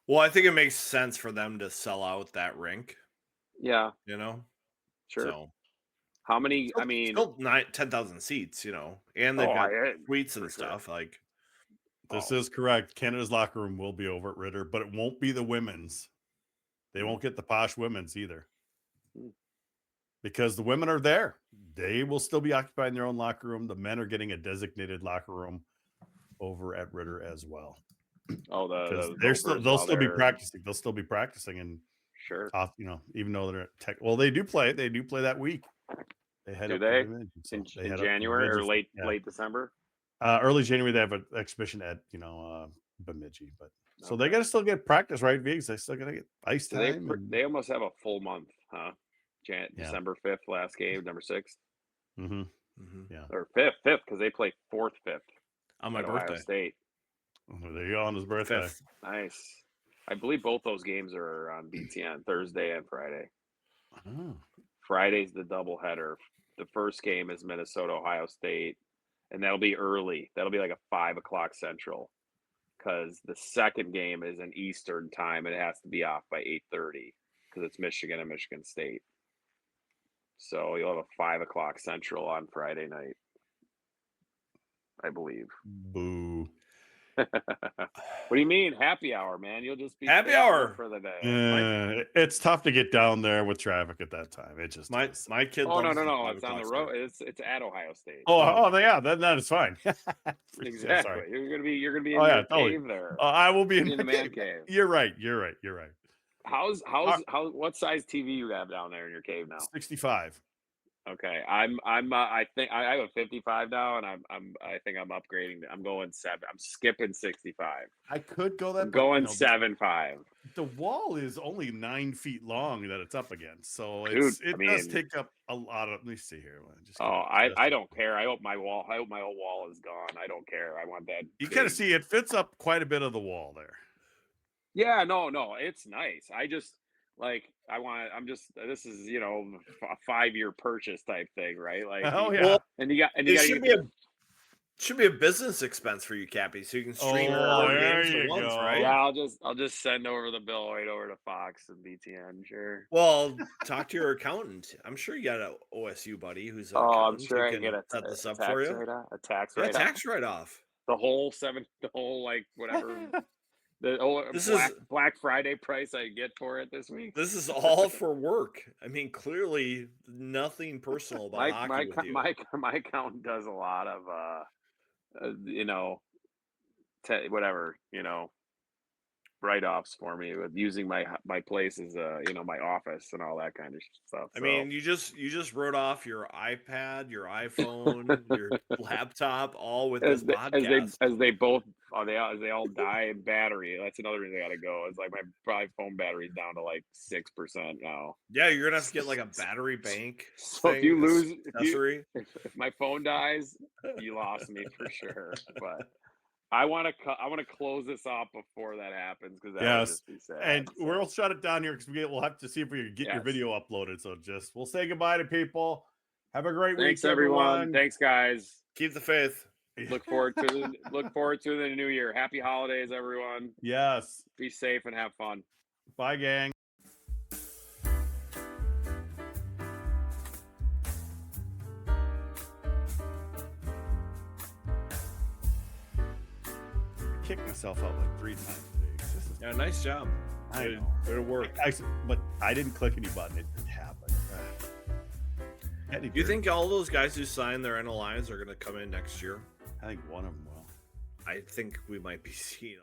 Well, I think it makes sense for them to sell out that rink. Yeah. Sure. So, how many? I mean, 10,000 seats. And they've got suites and stuff. Like, this is correct. Canada's locker room will be over at Ritter, but it won't be the women's. They won't get the posh women's either. Because the women are there. They will still be occupying their own locker room. The men are getting a designated locker room over at Ritter as well. They'll still be practicing. They'll still be practicing, and even though they're at they do play that week. They head in January or late December? Early January. They have an exhibition at Bemidji, but so they got to still get practice, right, Vigs? They still got to get ice time. They almost have a full month, huh? December 5th, last game, number 6. Yeah, or 5th because they play 4th, 5th on my birthday. Ohio State. There you go, on his birthday. 5th. Nice. I believe both those games are on BTN Thursday and Friday. Friday's the doubleheader. The first game is Minnesota, Ohio State, and that'll be early. That'll be like a 5:00 Central, because the second game is an Eastern time and it has to be off by 8:30 because it's Michigan and Michigan State. So you'll have a 5:00 Central on Friday night. I believe. Boo. What do you mean happy hour, man? You'll just be Happy staying there hour. for the day. It's tough to get down there with traffic at that time. It just My is. kid Oh no, loves no, the no! 5 It's on the o'clock road. start. It's at Ohio State. Yeah, then that is fine. Exactly. Sorry. You're gonna be in Oh, yeah, your totally. cave there. I will be in In the man cave. You're right. How what size TV you have down there in your cave now? 65. Okay, I think I have a 55 now, and I think I'm upgrading. I'm going 7. I'm skipping 65. I could go that, I'm but you going know, 7.5. the wall is only 9 feet long that it's up against, so Dude, it I does mean, take up a lot of. Let me see here. Just I don't care. I hope my whole wall is gone. I don't care. I want that. You kind of big- see it fits up quite a bit of the wall there. Yeah, no, it's nice. I just this is, a 5-year purchase type thing, right? Like, Oh yeah. Well, and you it got should be a business expense for you, Cappy, so you can stream Oh, 4 there games you at once, go. right? yeah, I'll just send over the bill right over to Fox and BTN, sure. Well, talk to your accountant. I'm sure you got an OSU buddy who's an Oh, I'm accountant sure who I can get a set this up tax for you. write-off. A tax Yeah, write-off. tax write-off. The whole like whatever This Black Friday price I get for it this week. This is all for work. I mean, clearly nothing personal about hockey with you. My accountant does a lot of whatever, write-offs for me with using my place as my office and all that kind of stuff. I mean, you just wrote off your iPad, your iPhone, your laptop, all with this podcast. As they all die in battery. That's another reason I gotta go. It's like my phone battery's down to like 6% now. Yeah, you're gonna have to get like a battery bank. So if you lose, accessory, if my phone dies, you lost me for sure. But I want to close this off before that happens, because that would just be sad. And we'll shut it down here because we'll have to see if we can get your video uploaded. So we'll say goodbye to people. Have a great week, Thanks everyone. Thanks guys. Keep the faith. Look forward to the new year. Happy holidays, everyone. Yes. Be safe and have fun. Bye, gang. Kicked myself out like 3 times. Yeah, nice job. I know. It'll work. But I didn't click any button. It didn't happen. Do you think all those guys who signed their NLIs are going to come in next year? I think one of them will. I think we might be seeing